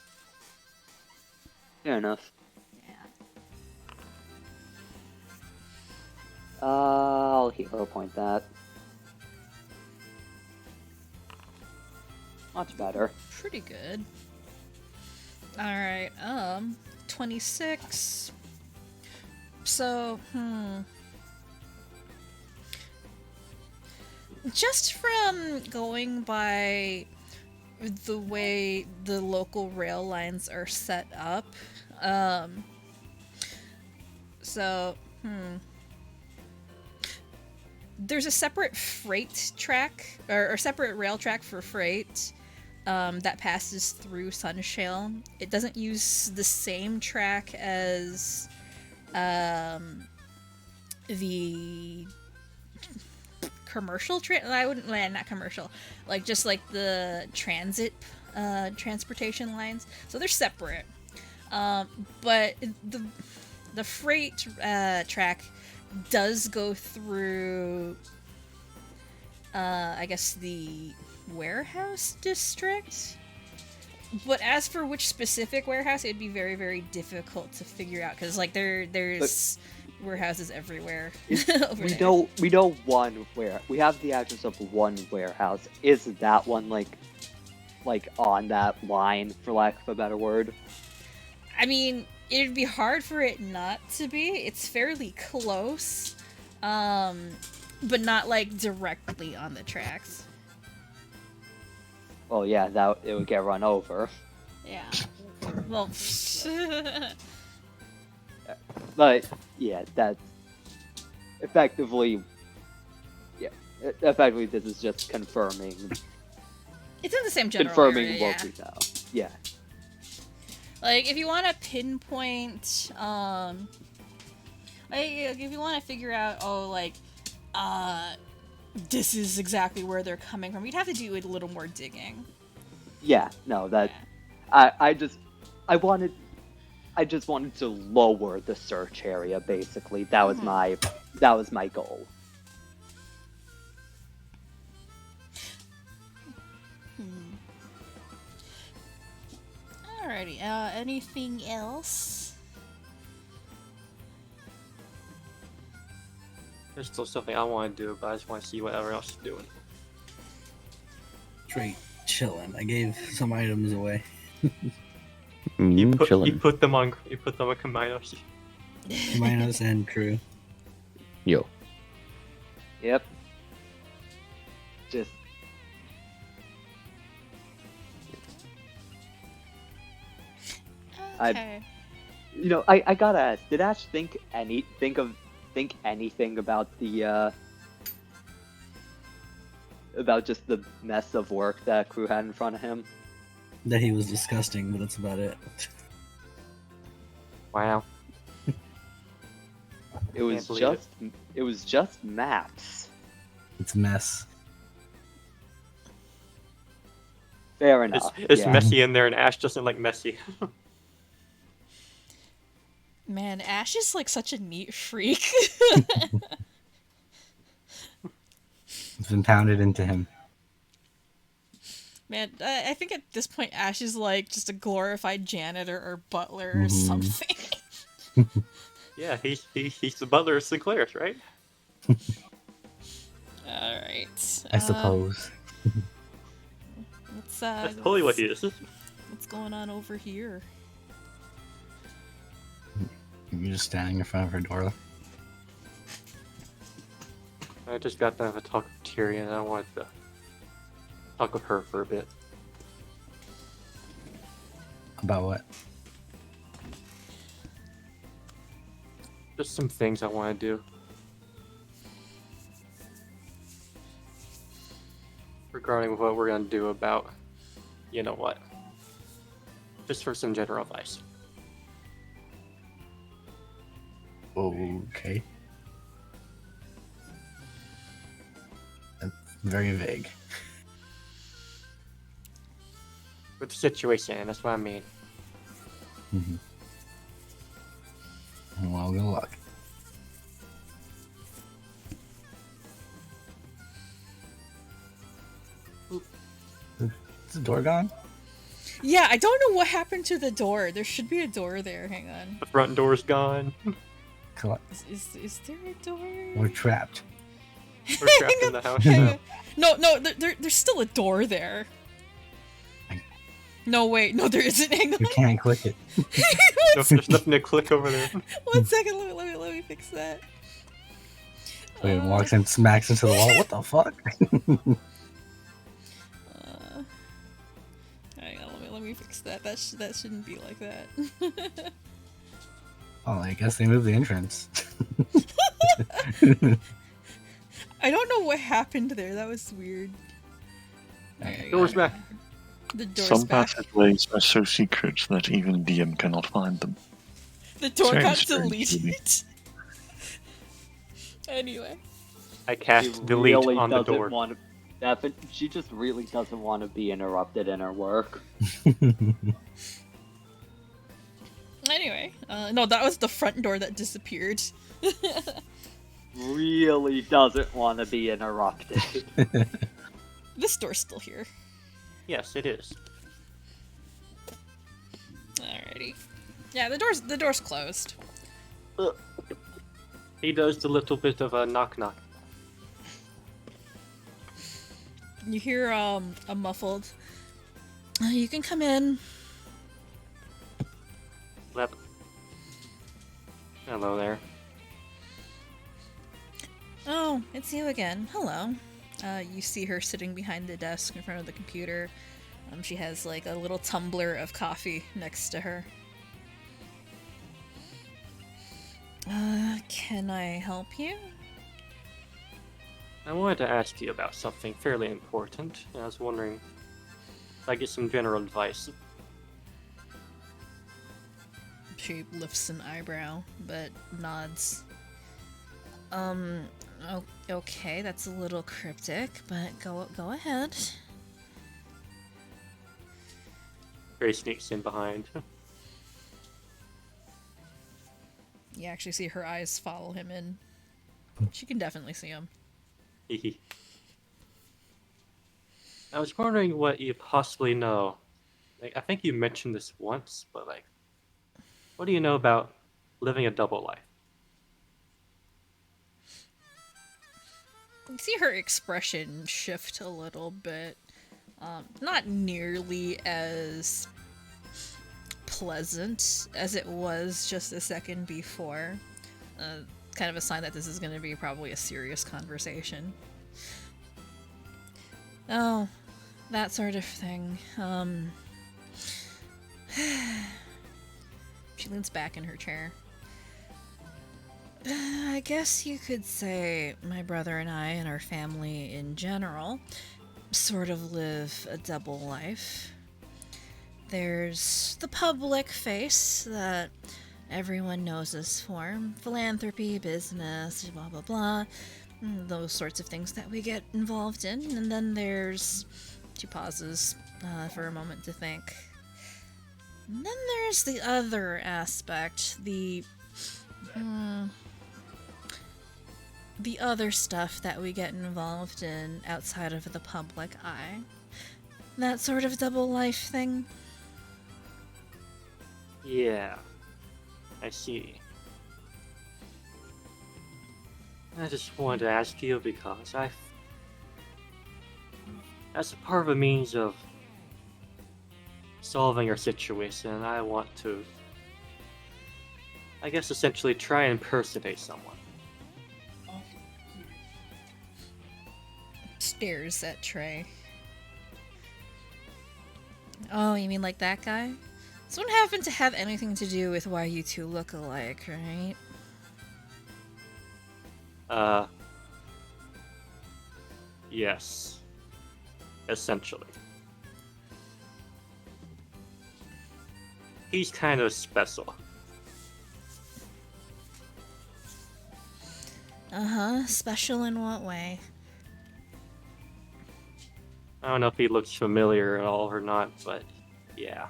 Fair enough. Yeah. I'll hero point that. Much better. Pretty good. Alright, 26. So, just from going by the way the local rail lines are set up, there's a separate freight track, or separate rail track for freight, that passes through Sunshale. It doesn't use the same track as the commercial not commercial, like just like the transit transportation lines. So they're separate. But the freight track does go through I guess the warehouse district. But as for which specific warehouse, it'd be very, very difficult to figure out, because like there's warehouses everywhere. We know one where we have the address of one warehouse. Is that one like on that line, for lack of a better word? I mean, it'd be hard for it not to be. It's fairly close, but not like directly on the tracks. Well, yeah, that it would get run over. Yeah. Well. But yeah, that's effectively. Yeah, effectively, this is just confirming. It's in the same general Confirming area, what we know. Yeah. Like, if you want to pinpoint, like, if you want to figure out, this is exactly where they're coming from, you'd have to do a little more digging. Yeah. No, that. Yeah. I just wanted to lower the search area. Basically, that was my goal. Alrighty. Anything else? There's still something I want to do, but I just want to see what everyone else is doing. Straight chilling. I gave some items away. Chilling. You put them on Cumaenos. Minos and crew. Yo. Yep. Just Okay. I gotta ask, did Ash think anything about about just the mess of work that crew had in front of him? That he was disgusting, but that's about it. Wow. It was believe just maps. It's a mess. Fair It's, enough. it's yeah. messy in there, and Ash doesn't like messy. Man, Ash is like such a neat freak. It's been pounded into him. Man, I think at this point Ash is like just a glorified janitor or butler or Mhm. something. Yeah, he's the butler of Sinclair's, right? All right. I suppose. That's totally what he is. What's going on over here? You're just standing in front of her door. I just got done with a talk with Tyrion, and I wanted to talk with her for a bit. About what? Just some things I want to do. Regarding what we're going to do about, you know what. Just for some general advice. Okay. That's very vague. With the situation, that's what I mean. Mm-hmm. Well, good luck. Is the door gone? Yeah, I don't know what happened to the door. There should be a door there. Hang on. The front door's gone. Is there a door? We're trapped. We're trapped in the house Hang now. on. No, there's still a door there. No, wait, no, there isn't. Hang on. You can't click it. There's nothing to click over there. 1 second, let me fix that. Wait, walks and smacks into the wall. What the fuck? Hang on, let me fix that. That shouldn't be like that. Oh, I guess they moved the entrance. I don't know what happened there. That was weird. There you Door's go. back. The door's Some back. passageways are so secret that even DM cannot find them. The door Very got strange, deleted. really. Anyway. I cast She delete really on the doesn't door. want to. She just really doesn't want to be interrupted in her work. Anyway, no, that was the front door that disappeared. Really doesn't want to be interrupted. This door's still here. Yes, it is. Alrighty. Yeah, the door's closed. He does the little bit of a knock knock. You hear a muffled. You can come in. Lep. Hello there. Oh, it's you again. Hello. You see her sitting behind the desk in front of the computer. She has like a little tumbler of coffee next to her. Can I help you? I wanted to ask you about something fairly important. I was wondering if I get some general advice. She lifts an eyebrow, but nods. Okay, that's a little cryptic, but go ahead. Barry sneaks in behind. You actually see her eyes follow him in. She can definitely see him. I was wondering what you possibly know. Like, I think you mentioned this once, but like, what do you know about living a double life? You see her expression shift a little bit. Not nearly as pleasant as it was just a second before. Kind of a sign that this is going to be probably a serious conversation. Oh, that sort of thing. She leans back in her chair. I guess you could say my brother and I and our family in general sort of live a double life. There's the public face that everyone knows us for, philanthropy, business, blah blah blah, those sorts of things that we get involved in. And then there's... She pauses for a moment to think. And then there's the other aspect, the other stuff that we get involved in outside of the public eye. That sort of double life thing. Yeah, I see. I just wanted to ask you because as a part of a means of solving our situation, I want to, I guess, essentially try and impersonate someone. Stares at Trey. Oh, you mean like that guy? This wouldn't happen to have anything to do with why you two look alike, right? Yes. Essentially. He's kind of special. Uh-huh. Special in what way? I don't know if he looks familiar at all or not, but yeah.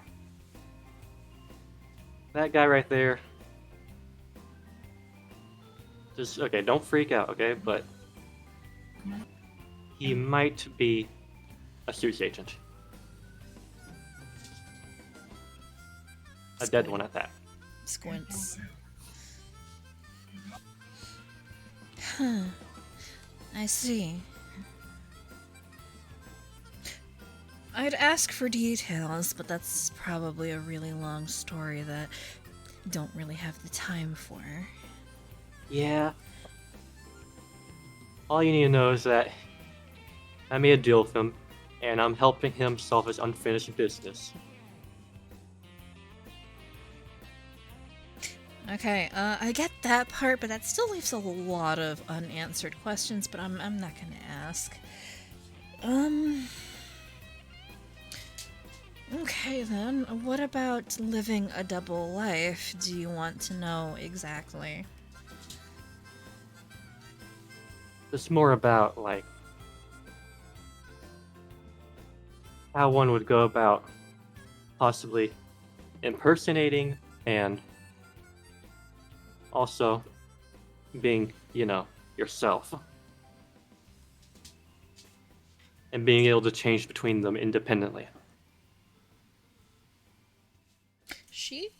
That guy right there. Just, okay, don't freak out, okay? But he might be a SUS agent. A dead one at that. Squints. Huh. I see. I'd ask for details, but that's probably a really long story that I don't really have the time for. Yeah. All you need to know is that I made a deal with him, and I'm helping him solve his unfinished business. Okay, I get that part, but that still leaves a lot of unanswered questions, but I'm not gonna ask. Okay then, what about living a double life? Do you want to know exactly? It's more about, like, how one would go about possibly impersonating and also being, you know, yourself. And being able to change between them independently. She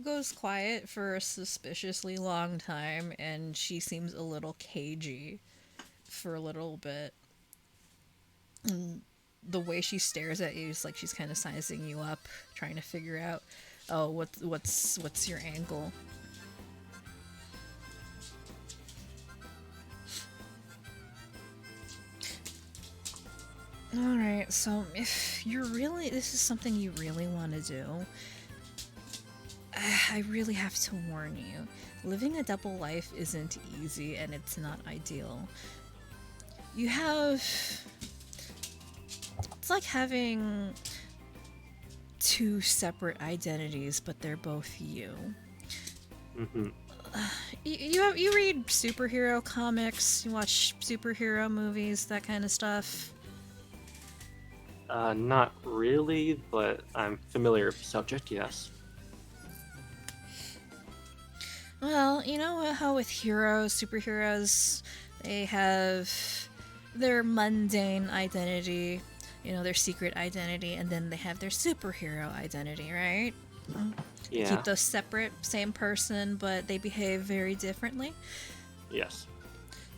goes quiet for a suspiciously long time, and she seems a little cagey for a little bit. And the way she stares at you is like she's kind of sizing you up, trying to figure out, oh, what's your angle? Alright, so if this is something you really want to do, I really have to warn you. Living a double life isn't easy and it's not ideal. You have... It's like having two separate identities, but they're both you. Mm-hmm. You read superhero comics, you watch superhero movies, that kind of stuff? Not really, but I'm familiar with the subject, yes. Well, you know how with superheroes, they have their mundane identity, you know, their secret identity, and then they have their superhero identity, right? Yeah. Keep those separate, same person, but they behave very differently. Yes.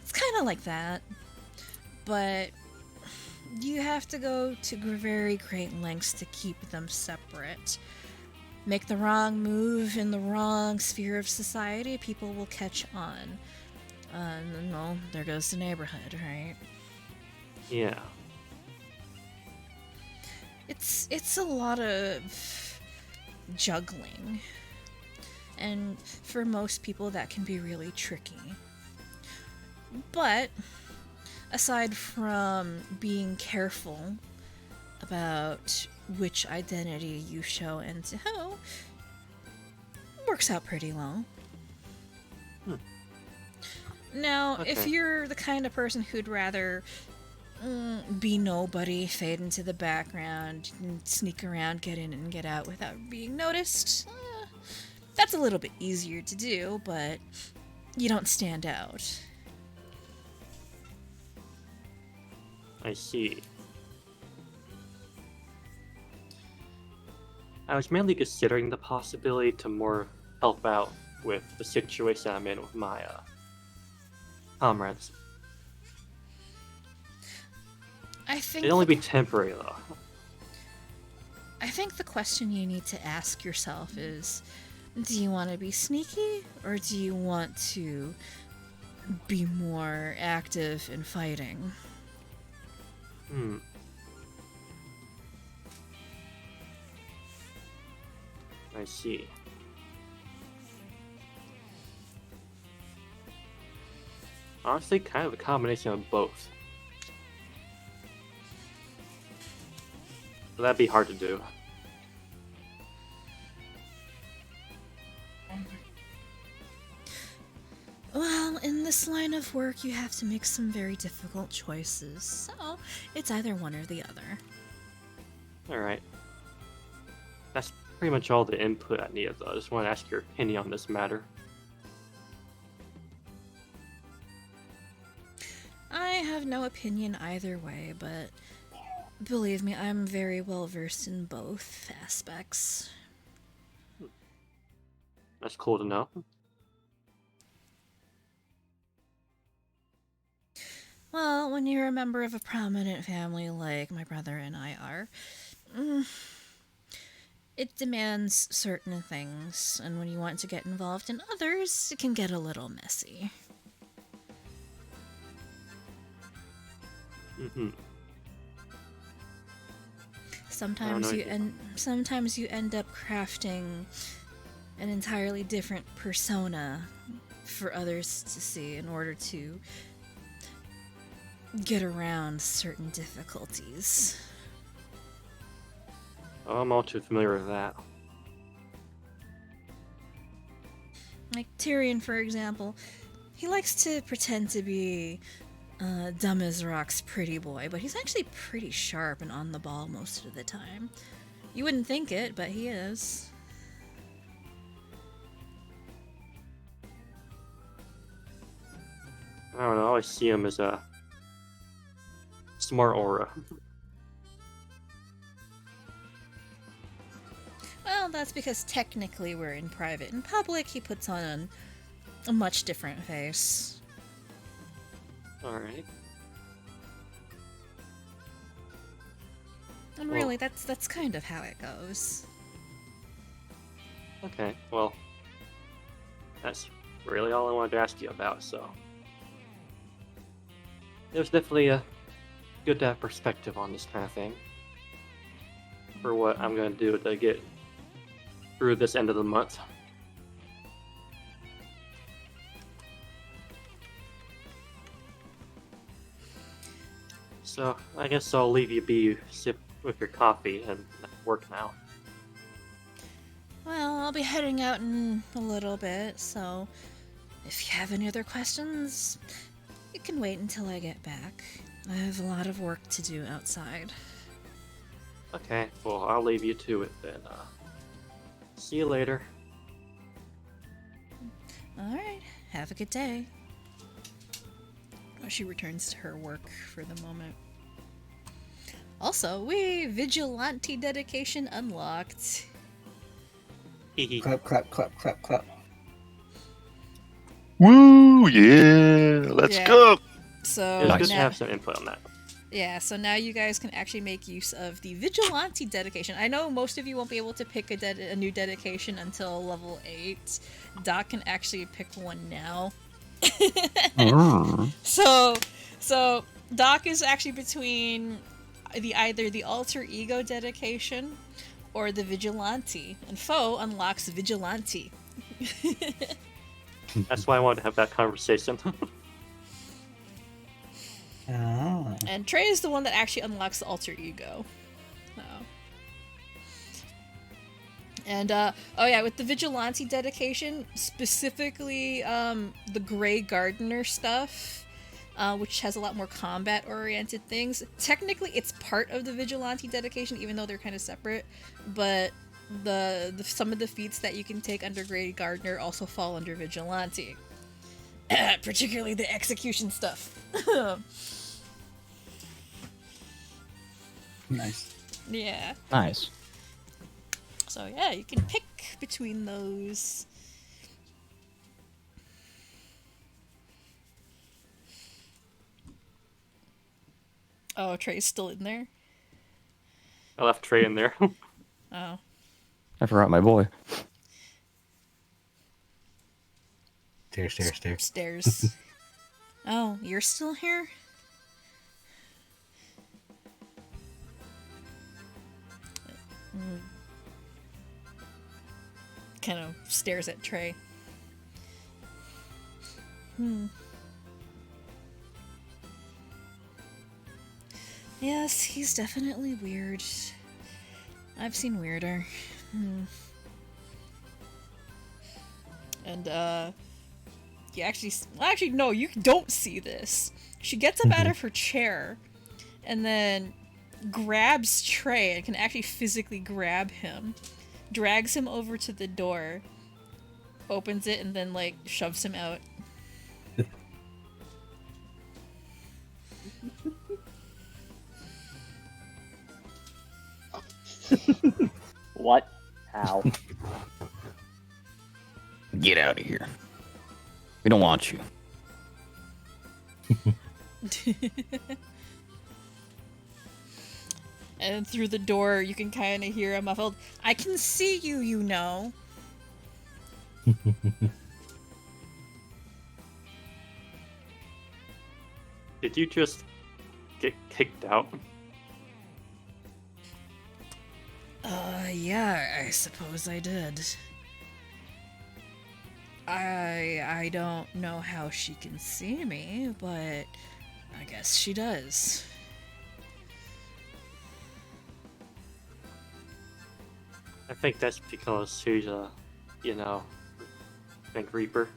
It's kind of like that, but you have to go to very great lengths to keep them separate. Make the wrong move in the wrong sphere of society, people will catch on. And well, there goes the neighborhood, right? Yeah. It's a lot of juggling. and for most people that can be really tricky. But aside from being careful about which identity you show and to who, works out pretty well. Now, if Okay. you're the kind of person who'd rather be nobody, fade into the background, and sneak around, get in and get out without being noticed, that's a little bit easier to do, but you don't stand out. I see. I was mainly considering the possibility to more help out with the situation I'm in with my comrades. I think It'd only be temporary though. I think the question you need to ask yourself is, do you want to be sneaky, or do you want to be more active in fighting? I see. Honestly, kind of a combination of both. But that'd be hard to do. Well, in this line of work, you have to make some very difficult choices, so it's either one or the other. Alright. That's pretty much all the input I needed though. I just want to ask your opinion on this matter. I have no opinion either way, but believe me, I'm very well versed in both aspects. That's cool to know. Well, when you're a member of a prominent family like my brother and I are, it demands certain things, and when you want to get involved in others, it can get a little messy. Sometimes you end up crafting an entirely different persona for others to see in order to get around certain difficulties. Oh, I'm all too familiar with that. Like Tyrion, for example, he likes to pretend to be dumb as rocks pretty boy, but he's actually pretty sharp and on the ball most of the time. You wouldn't think it, but he is. I don't know, I always see him as a smart aura. Well, that's because technically we're in private. In public, he puts on a much different face. Alright. And really, that's kind of how it goes. Okay, well, that's really all I wanted to ask you about, so. It was definitely good to have perspective on this kind of thing. For what I'm going to do to get through this end of the month. So, I guess I'll leave you be, sip with your coffee and work now. Well, I'll be heading out in a little bit, so if you have any other questions, you can wait until I get back. I have a lot of work to do outside. Okay, well, I'll leave you to it then. See you later. Alright, have a good day. She returns to her work for the moment. Also, vigilante dedication unlocked. Clap, clap, clap, clap, clap. Woo! Yeah! Let's Yeah. go! So It was good to now, have some input on that. yeah, so now you guys can actually make use of the vigilante dedication. I know most of you won't be able to pick a new dedication until level 8. Doc can actually pick one now. So Doc is actually between either the alter ego dedication or the vigilante, and Phoe unlocks vigilante. That's why I wanted to have that conversation. Oh. And Trey is the one that actually unlocks the alter ego. So. And oh yeah, with the vigilante dedication, specifically the Grey Gardener stuff, which has a lot more combat-oriented things. Technically, it's part of the vigilante dedication, even though they're kind of separate. But the some of the feats that you can take under Grey Gardener also fall under vigilante, particularly the execution stuff. Nice. Yeah. Nice. So yeah, you can pick between those. Oh, Trey's still in there? I left Trey in there. Oh. I forgot my boy. Stare. Stairs. Oh, you're still here? Kind of stares at Trey. Yes, he's definitely weird. I've seen weirder. And, you actually, no, you don't see this. She gets up out of her chair and then grabs Trey and can actually physically grab him, drags him over to the door, opens it, and then, like, shoves him out. What? How? Get out of here. We don't want you. And through the door, you can kind of hear a muffled, "I can see you, you know." Did you just get kicked out? Yeah, I suppose I did. I don't know how she can see me, but I guess she does. I think that's because she's a, Bank Reaper.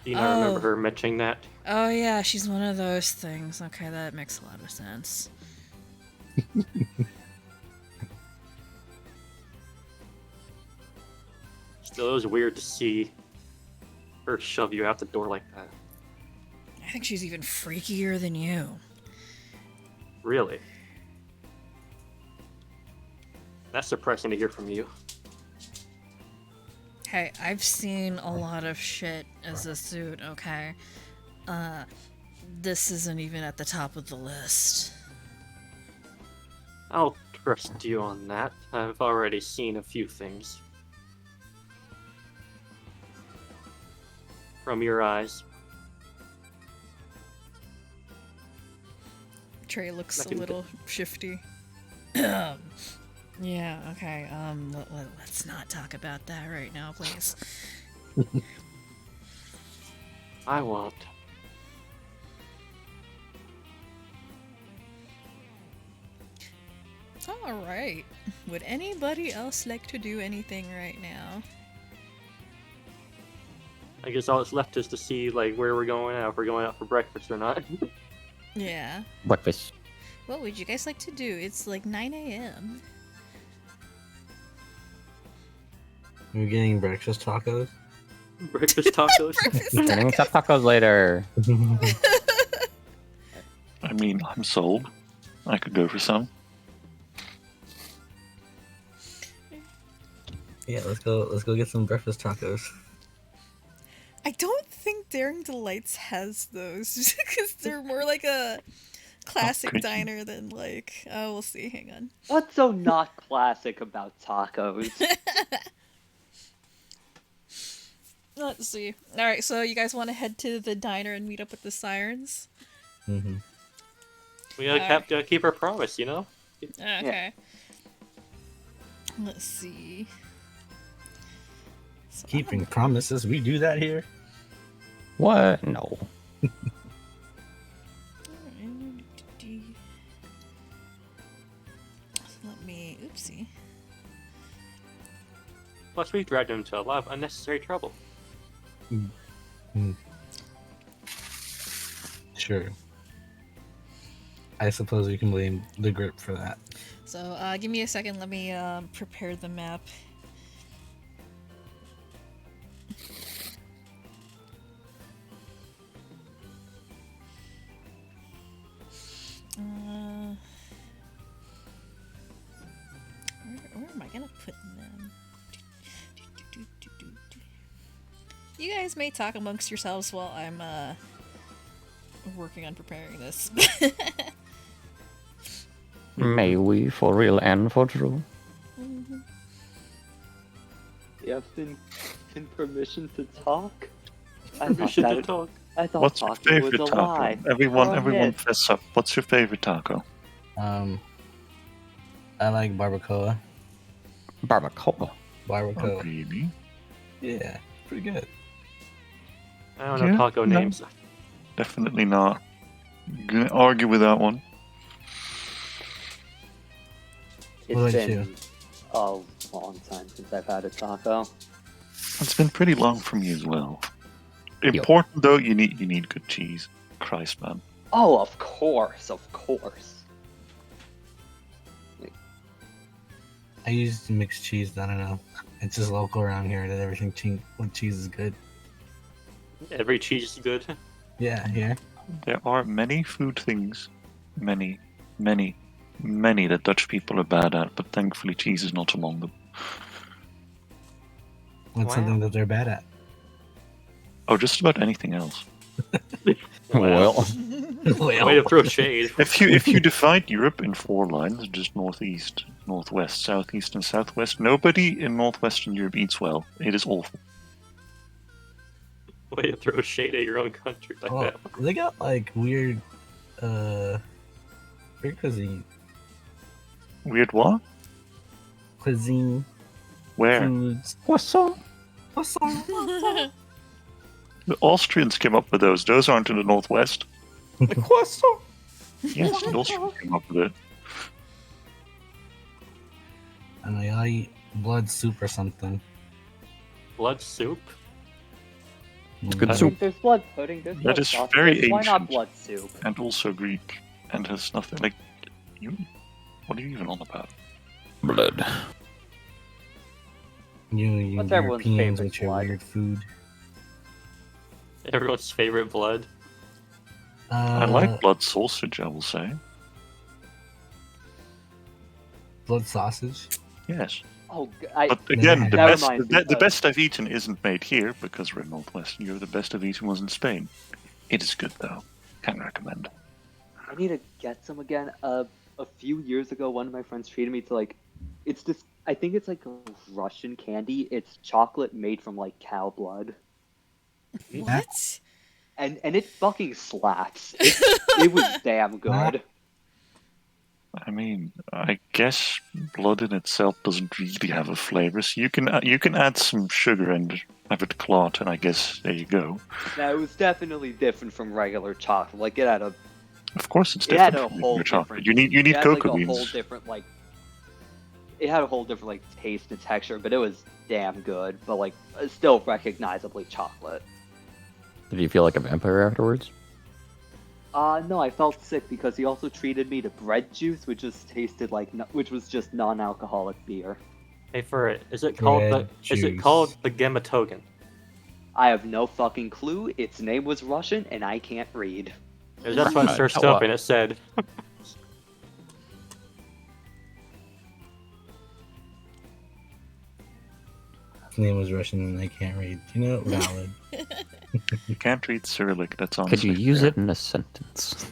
Do you not remember her mentioning that? Oh yeah, she's one of those things. Okay, that makes a lot of sense. Still, it was weird to see her shove you out the door like that. I think she's even freakier than you. Really? That's surprising to hear from you. Hey, I've seen a lot of shit as a suit, okay? This isn't even at the top of the list. I'll trust you on that. I've already seen a few things. From your eyes. Trey looks I a can little shifty. Yeah, okay, let's not talk about that right now, please. I won't. Alright. Would anybody else like to do anything right now? I guess all that's left is to see like where we're going out, if we're going out for breakfast or not. Yeah. Breakfast. What would you guys like to do? It's like 9 a.m. We're getting breakfast tacos. Breakfast tacos. Getting some tacos later. I mean, I'm sold. I could go for some. Yeah, let's go get some breakfast tacos. I don't think Daring Delights has those because they're more like a classic Okay. diner than like. Oh, we'll see. Hang on. What's so not classic about tacos? Let's see. All right, so you guys want to head to the diner and meet up with the Sirens? Mm-hmm. We gotta keep our promise, you know? Okay. Let's see. So Keeping promises, we do that here. What? No. Let me. Oopsie. Plus, we dragged him into a lot of unnecessary trouble. Sure. I suppose we can blame the group for that. So, give me a second. Let me prepare the map. Where am I gonna put them? You guys may talk amongst yourselves while I'm working on preparing this. May we, for real and for true? You have been permission to talk? Permission to talk. I thought What's your talking was favorite a lie. taco? Everyone Or a myth. fess up. What's your favorite taco? I like barbacoa. Barbacoa. Barbacoa. Oh, really? Yeah, pretty good. I don't know Yeah, taco no. names. Definitely not. Gonna argue with that one. It's What about been you? a long time since I've had a taco. It's been pretty long for me as well. Yep. Important though, you need good cheese. Christ, man. Oh, of course, of course. I use mixed cheese. I don't know. It's just local around here that everything with cheese is good. Every cheese is good. Yeah, here. There are many food things, many that Dutch people are bad at, but thankfully cheese is not among them. What's Wow. something that they're bad at? Oh, just about anything else. Well, Way to throw shade. If you divide Europe in 4 lines, just northeast, northwest, southeast, and southwest, nobody in northwestern Europe eats well. It is awful. Way to throw shade at your own country like Oh, that. they got like weird cuisine. Weird what? Cuisine, Where? foods. croissant. The Austrians came up with those. Those aren't in the northwest. Croissant. Yes, the Austrians came up with it. And I eat blood soup or something. Blood soup? It's good I I soup. mean, there's blood pudding, there's That blood is sausages. very Why not ancient. blood soup? And also Greek. And has nothing like you. What are you even on about? Blood. You What's everyone's Europeans favorite with your blood? weird food. Everyone's favorite blood. I like blood sausage, I will say. blood sausage. Yes. Oh, But again, the That best, reminds me the of- best I've eaten isn't made here because we're in northwestern Europe. The best I've eaten was in Spain. It is good though. Can recommend. I need to get some again. A few years ago, one of my friends treated me to like, it's this. I think it's like a Russian candy. It's chocolate made from like cow blood, What? and it fucking slaps. It was damn good. I mean, I guess blood in itself doesn't really have a flavor, so you can add some sugar and have it clot, and I guess there you go. Now it was definitely different from regular chocolate. Like it had a Of course, it's it had different a from whole your chocolate. different. You need it had, cocoa like, a beans. whole different like. It had a whole different like taste and texture, but it was damn good. But like still recognizably chocolate. Did you feel like a vampire afterwards? No, I felt sick because he also treated me to bread juice, which just tasted like which was just non-alcoholic beer. Hey, for it, is it called Bread is it juice. called the Gematogen? I have no fucking clue. Its name was Russian, and I can't read. That's what I searched Tell up, what? and it said. His name was Russian and I can't read. You know, valid. You can't read Cyrillic. That's Could honestly you use fair. it in a sentence?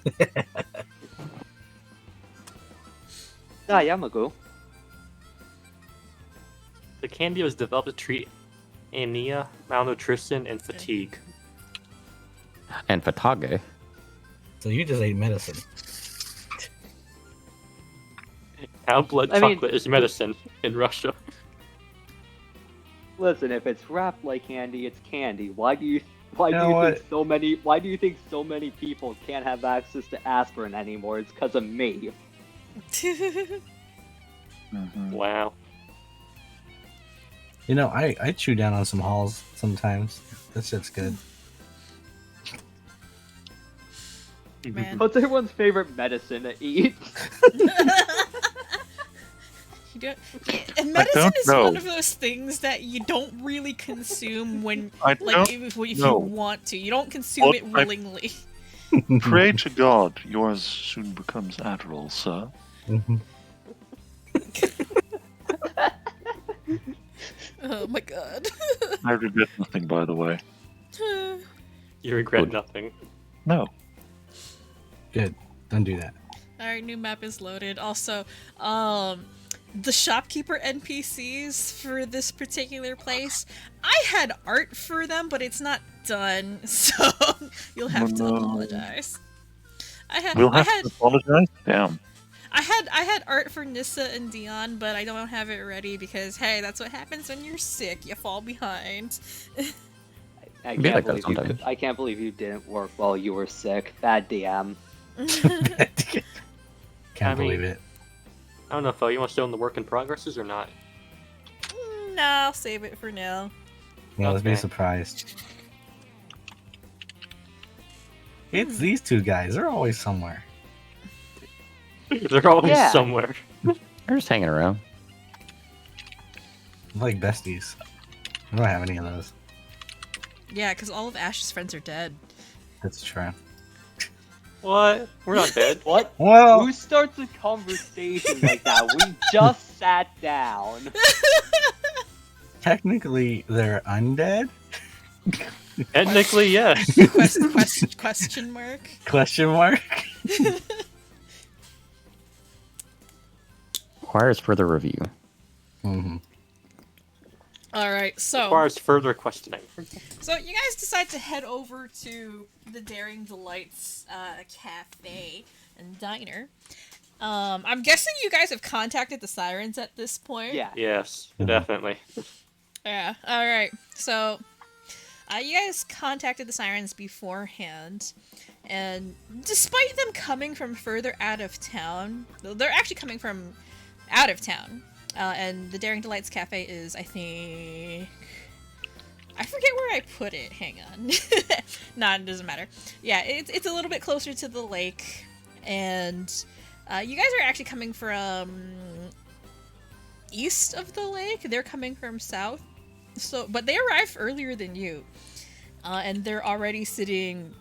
Ah, Yamagu. The candy was developed to treat anemia, malnutrition, and fatigue. And fatage. So you just ate medicine. Cow blood I mean- chocolate is medicine in Russia. Listen, if it's wrapped like candy, it's candy. Why do you know think so many people can't have access to aspirin anymore? It's because of me. Mhm. Wow. You know, I chew down on some halls sometimes. That shit's good. Man. What's everyone's favorite medicine to eat? You don't, and medicine don't is know. one of those things that you don't really consume when, I like, don't if you know. want to. You don't consume What it I- willingly. Pray to God yours soon becomes Adderall, sir. Mhm. Oh my god. I regret nothing, by the way. You regret Good. nothing. No. Good. Don't do that. Alright, new map is loaded. Also, the shopkeeper NPCs for this particular place, I had art for them, but it's not done, so you'll have to Oh, no. apologize. We'll have to apologize? Damn. I had art for Nyssa and Dion, but I don't have it ready because hey, that's what happens when you're sick. You fall behind. I Be can't like that believe you. sometimes. I can't believe you didn't work while you were sick. Bad DM. Can't I mean- believe it. I don't know, Phoe, you want to stay on the work in progresses or not? No, I'll save it for now. Yeah, let's be Okay. surprised. It's these two guys. They're always somewhere. They're always Yeah. somewhere. They're just hanging around. Like besties. I don't have any of those. Yeah, because all of Ash's friends are dead. That's true. What? We're not dead. What? Well, Who starts a conversation like that? We just sat down. technically, they're undead? Technically, yes. Question mark. Question mark? Requires further review. Mm-hmm. All right, so Requires further questioning. you guys decide to head over to the Daring Delights cafe and diner. I'm guessing you guys have contacted the Sirens at this point. Yeah. Yes, Mhm. definitely. Yeah. All right. So, you guys contacted the Sirens beforehand, and despite them coming from further out of town, they're actually coming from out of town. And the Daring Delights Cafe is, I think, I forget where I put it. Hang on. Nah, it doesn't matter. Yeah, it's a little bit closer to the lake, and you guys are actually coming from east of the lake. They're coming from south. So, but they arrived earlier than you, and they're already sitting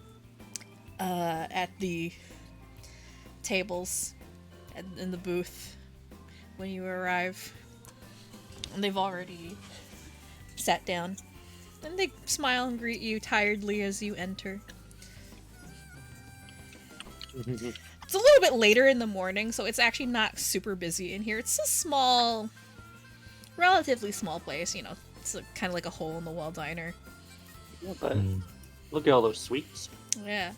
at the tables in the booth when you arrive. And they've already sat down, and they smile and greet you tiredly as you enter. It's a little bit later in the morning, so it's actually not super busy in here. It's a small, relatively small place, you know. It's kind of like a hole-in-the-wall diner. Yeah, but Mm. look at all those sweets. Yeah.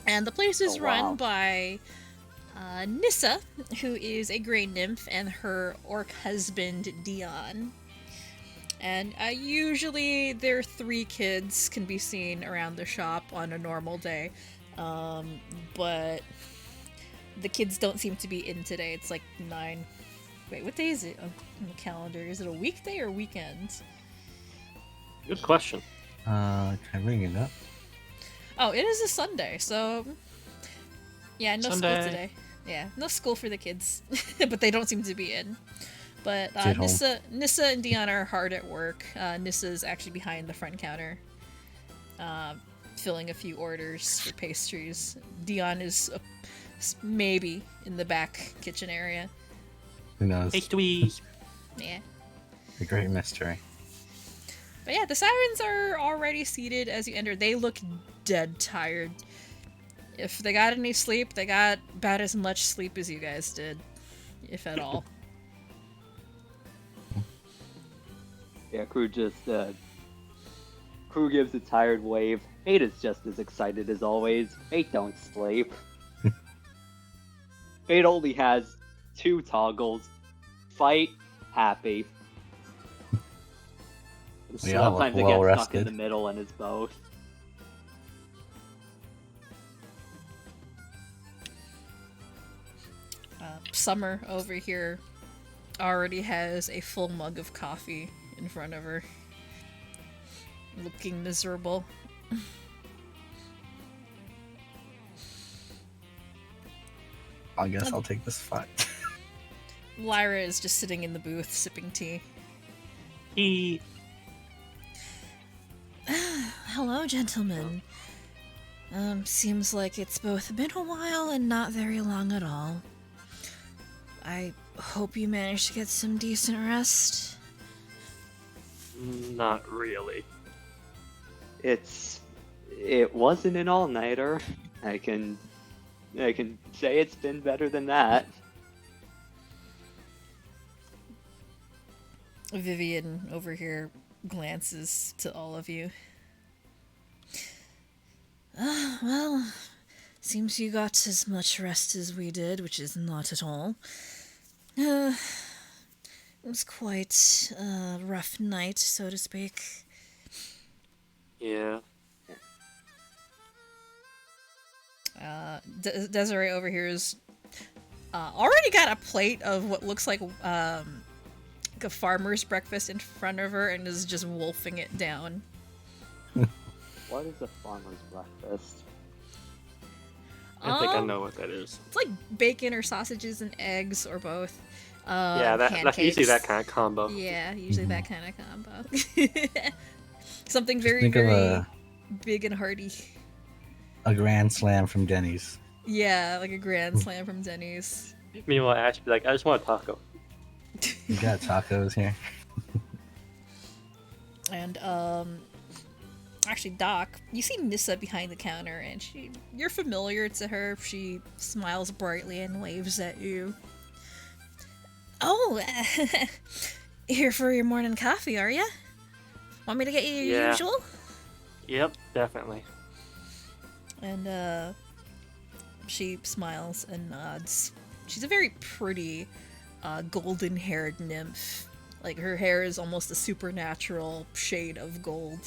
And the place is Oh, run wow. by Nyssa, who is a gray nymph, and her orc husband, Dion. And usually their 3 kids can be seen around the shop on a normal day. But the kids don't seem to be in today. It's like 9. Wait, what day is it on the calendar? Is it a weekday or weekend? Good question. Can I bring it up? Oh, it is a Sunday, so yeah, no Sunday. school today. Yeah, no school for the kids, but they don't seem to be in. But Stay at home. Nyssa and Dion are hard at work. Nyssa's actually behind the front counter, filling a few orders for pastries. Dion is maybe in the back kitchen area. Who knows? H2Es. Yeah. The great mystery. But yeah, the Sirens are already seated as you enter. They look dead tired. If they got any sleep, they got about as much sleep as you guys did, if at all. Yeah, Crew gives a tired wave. Fate is just as excited as always. Fate don't sleep. Fate only has 2 toggles. Fight, happy. We all look Sometimes it well gets stuck in rested. the middle and it's both. Summer over here already has a full mug of coffee in front of her, looking miserable. I guess I'll take this fight. Lyra is just sitting in the booth sipping tea. He Hello, gentlemen. Seems like it's both been a while and not very long at all. I hope you managed to get some decent rest. not really. It wasn't an all-nighter. I can say it's been better than that. Vivian over here glances to all of you. Well, seems you got as much rest as we did, which is not at all. It was quite a rough night, so to speak. Yeah. Desiree over here is already got a plate of what looks like a farmer's breakfast in front of her and is just wolfing it down. What is a farmer's breakfast? I think I know what that is. It's like bacon or sausages and eggs or both. Yeah, that's usually that kind of combo. Yeah, usually that kind of combo. Something very, Think of very big and hearty. a grand slam from Denny's. Yeah, like a grand slam from Denny's. Meanwhile, Ash be like, I just want a taco. You got tacos here. And actually, Doc, you see Nyssa behind the counter, and you're familiar to her. She smiles brightly and waves at you. Oh, here for your morning coffee, are you? Want me to get you your Yeah. usual? Yep, definitely. And she smiles and nods. She's a very pretty, golden-haired nymph. Like, her hair is almost a supernatural shade of gold.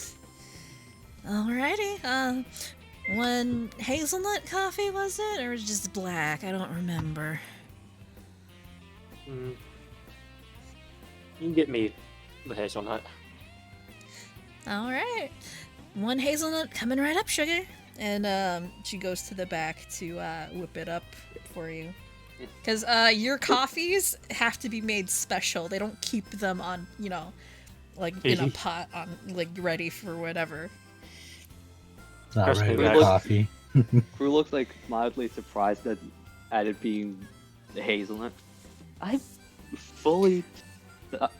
Alrighty, one hazelnut coffee, was it? Or just black? I don't remember. You can get me the hazelnut. Alright. One hazelnut coming right up, sugar. And she goes to the back to whip it up for you. Because your coffees have to be made special. They don't keep them on, like in a pot, on like ready for whatever. It's not Trust me, regular guys. coffee. Crew looks like mildly surprised at it being the hazelnut. I fully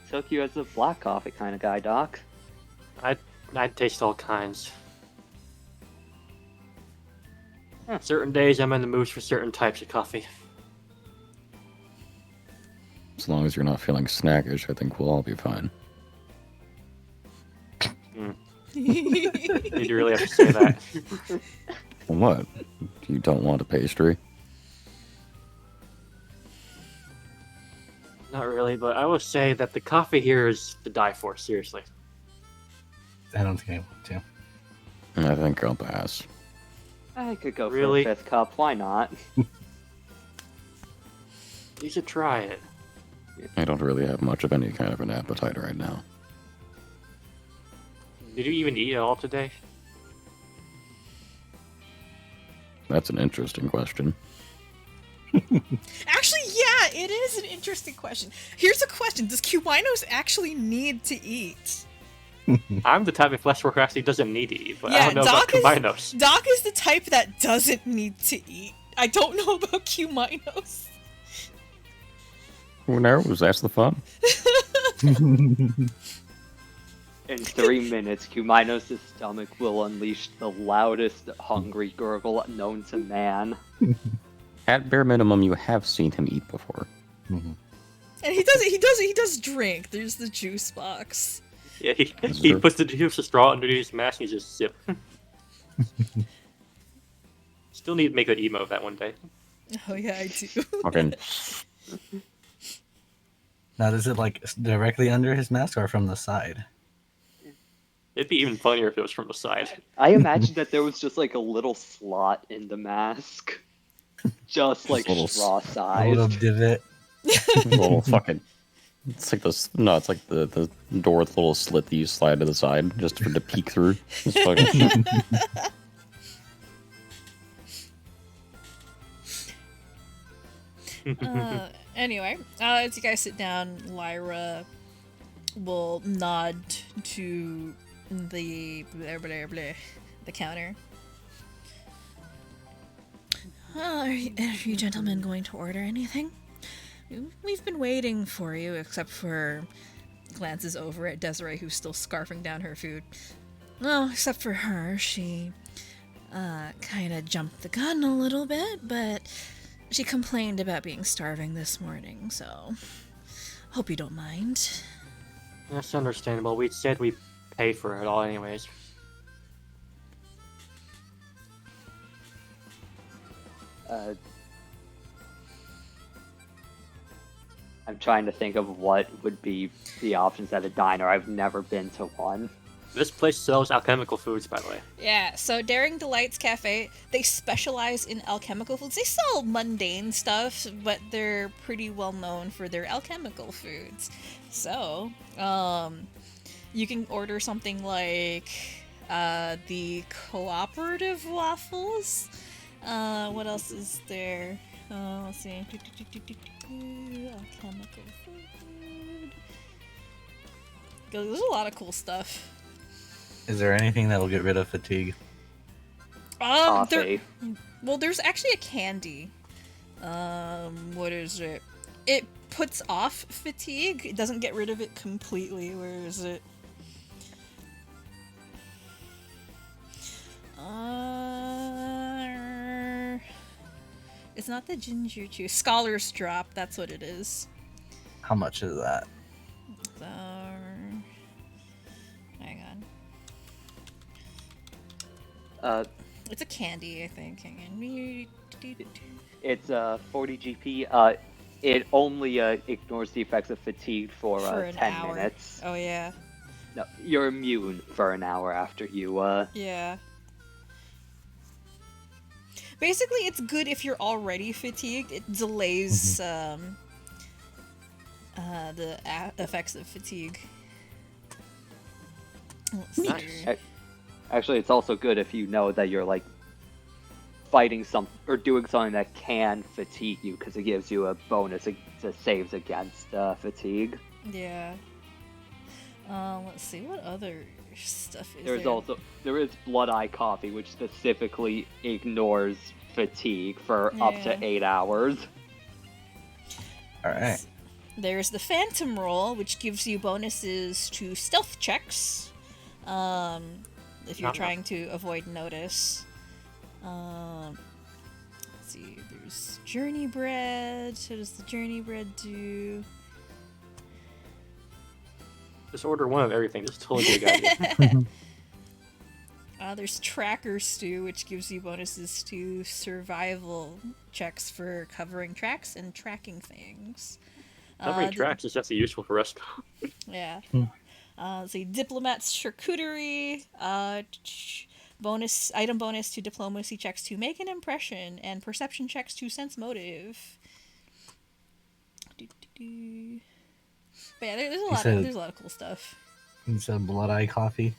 took you as a black coffee kind of guy, Doc. I taste all kinds. Certain days I'm in the mood for certain types of coffee. As long as you're not feeling snackish, I think we'll all be fine. Did you really have to say that? What? You don't want a pastry? Not really, but I will say that the coffee here is to die for, seriously. I don't think I want to. I think I'll pass. I could go Really? for a fifth cup. Why not? You should try it. I don't really have much of any kind of an appetite right now. Did you even eat at all today? That's an interesting question. Actually, yeah, it is an interesting question. Here's a question. Does Cumaenos actually need to eat? I'm the type of flesh worker who actually doesn't need to eat, but I Yeah, don't know about Doc is- Cumaenos. Doc is the type that doesn't need to eat. I don't know about Cumaenos. Who knows? That's the fun. In 3 minutes, Cumaenos' stomach will unleash the loudest hungry gurgle known to man. At bare minimum, you have seen him eat before. And he does drink. There's the juice box. Yeah, he true. puts the juice of straw underneath his mask and he just sip. Still need to make an emo of that one day. Oh yeah, I do. Okay. Now, is it like directly under his mask or from the side? It'd be even funnier if it was from the side. I imagine that there was just like a little slot in the mask, just like little straw A little sized. divot. Little fucking. It's like this. No, it's like the door with a little slit that you slide to the side just for to peek through. Just fucking. Anyway, as you guys sit down, Lyra will nod to the the counter. Are you gentlemen going to order anything? We've been waiting for you, except for glances over at Desiree, who's still scarfing down her food. Well, except for her, she kind of jumped the gun a little bit, but she complained about being starving this morning, so hope you don't mind. That's understandable. We said we pay for it all anyways. I'm trying to think of what would be the options at a diner. I've never been to one. This place sells alchemical foods, by the way. Yeah, so Daring Delights Cafe, they specialize in alchemical foods. They sell mundane stuff, but they're pretty well known for their alchemical foods. So, you can order something like the cooperative waffles. What else is there? Let's see. Alchemical food. There's a lot of cool stuff. Is there anything that will get rid of fatigue? Coffee. There's actually a candy. What is it? It puts off fatigue. It doesn't get rid of it completely. Where is it? It's not the ginger chew. Scholar's Drop. That's what it is. How much is that? So, hang on. It's a candy, I think. Hang on. It's 40 GP. It only ignores the effects of fatigue for an 10 hour. minutes. Oh yeah. No, you're immune for an hour after you. Yeah. Basically, it's good if you're already fatigued. It delays the effects of fatigue. Let's see. Nice. Actually, it's also good if you know that you're like fighting some or doing something that can fatigue you, because it gives you a bonus to saves against fatigue. Yeah. Let's see, what other stuff is There is Blood Eye Coffee, which specifically ignores fatigue for up Yeah. to 8 hours. Alright. There's the Phantom Roll, which gives you bonuses to stealth checks. If you're Not trying to avoid notice. Let's see, there's Journey Bread. What does the Journey Bread do? Just order one of everything. Just totally good idea. There's Tracker Stew, which gives you bonuses to survival checks for covering tracks and tracking things. Covering tracks is definitely useful for us. Yeah. Let's see, Diplomat's Charcuterie. Item bonus to diplomacy checks to make an impression and perception checks to sense motive. But yeah, there's a lot of cool stuff. It's a Blood Eye Coffee.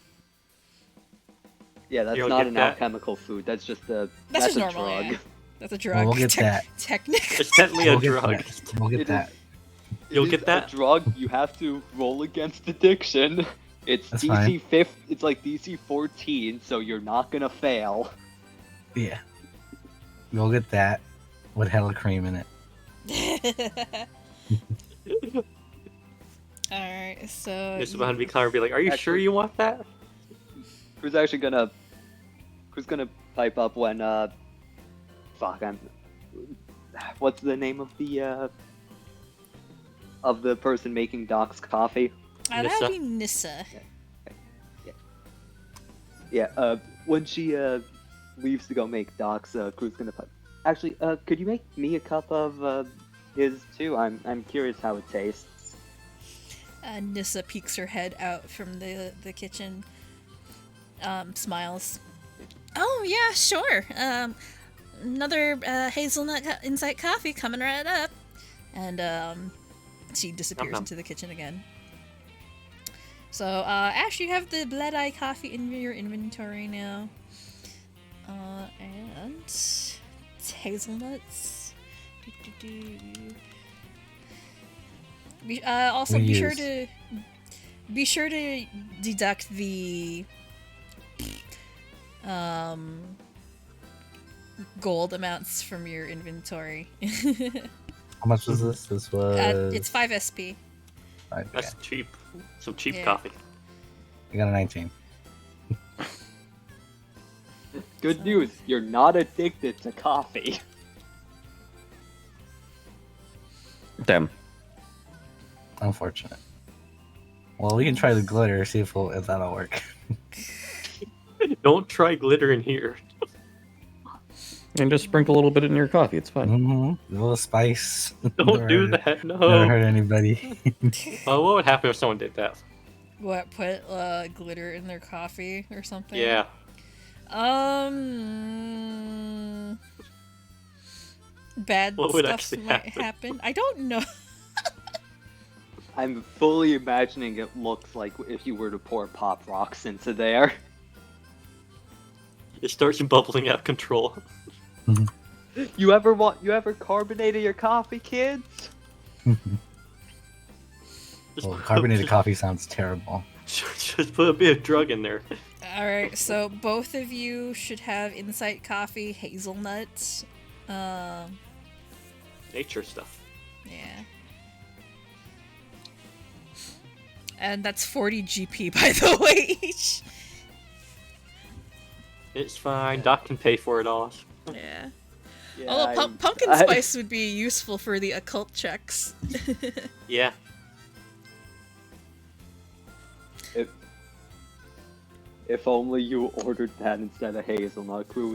Yeah, that's You'll not get an that. alchemical food. That's just a That's just a normal, drug. yeah. That's a drug. Well, we'll get that. Technically. It's technically a We'll get drug. that. We'll get It that. You'll It get is that? a drug. You have to roll against addiction. It's That's DC fine. 5. It's like DC 14, so you're not gonna fail. Yeah. We'll get that with hella cream in it. Alright, so. Just behind me, Connor, be like, "Are you sure Actually- you want that?" Who's actually gonna? Who's gonna pipe up when? Fuck, what's the name of the person making Doc's coffee? That Nyssa. would be Nyssa. Yeah. When she leaves to go make Doc's, who's gonna pipe? Actually, could you make me a cup of his too? I'm curious how it tastes. Nyssa peeks her head out from the kitchen. Smiles. Oh yeah, sure. Another hazelnut insight coffee coming right up, and she disappears Nom nom. into the kitchen again. So Ash, you have the Blood Eye coffee in your inventory now, and it's hazelnuts. Also, be sure to deduct the gold amounts from your inventory. How much was this? This was. It's 5 SP. Okay. That's cheap. Some cheap Yeah. coffee. I got a 19. Good news, you're not addicted to coffee. Damn. Unfortunate. Well, we can try the glitter, see if that'll work. Don't try glitter in here. And just sprinkle a little bit in your coffee. It's fine. Mm-hmm. A little spice. Don't do hurt- that. Never No. hurt anybody. Oh, what would happen if someone did that? What, put glitter in their coffee or something? Yeah. Bad What would stuff actually might happen? happen. I don't know. I'm fully imagining it looks like if you were to pour Pop Rocks into there. It starts bubbling out of control. You ever carbonated your coffee, kids? Just Well, put- carbonated coffee sounds terrible. Just put a bit of drug in there. Alright, so both of you should have Insight Coffee hazelnuts. Nature stuff. Yeah. And that's 40 GP, by the way, each. It's fine. Doc can pay for it all. Yeah. Yeah, Although pumpkin I- spice would be useful for the occult checks. Yeah. If only you ordered that instead of hazelnut. Phoe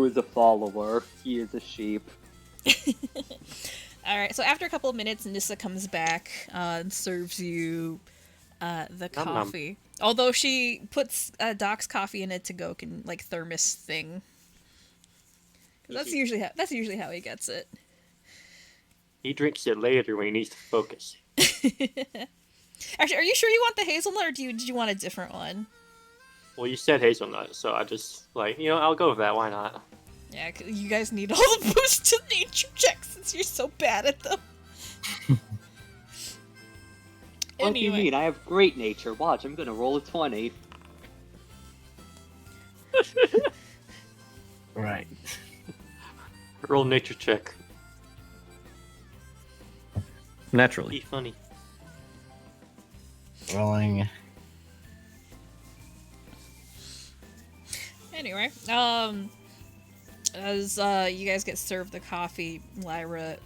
is a follower. He is a sheep. Alright, so after a couple of minutes, Nyssa comes back and serves you the Nom nom. coffee. Although she puts Doc's coffee in a to-go like thermos thing. 'Cause that's usually how he gets it. He drinks it later when he needs to focus. Actually, are you sure you want the hazelnut, or did you want a different one? Well, you said hazelnut, so I just, I'll go with that. Why not? Yeah, 'cause you guys need all the boosts to nature checks since you're so bad at them. What do you mean? I have great nature. Watch, I'm gonna roll a 20. Right. Roll nature check. Be Naturally. funny. Rolling. Anyway, as you guys get served the coffee, Lyra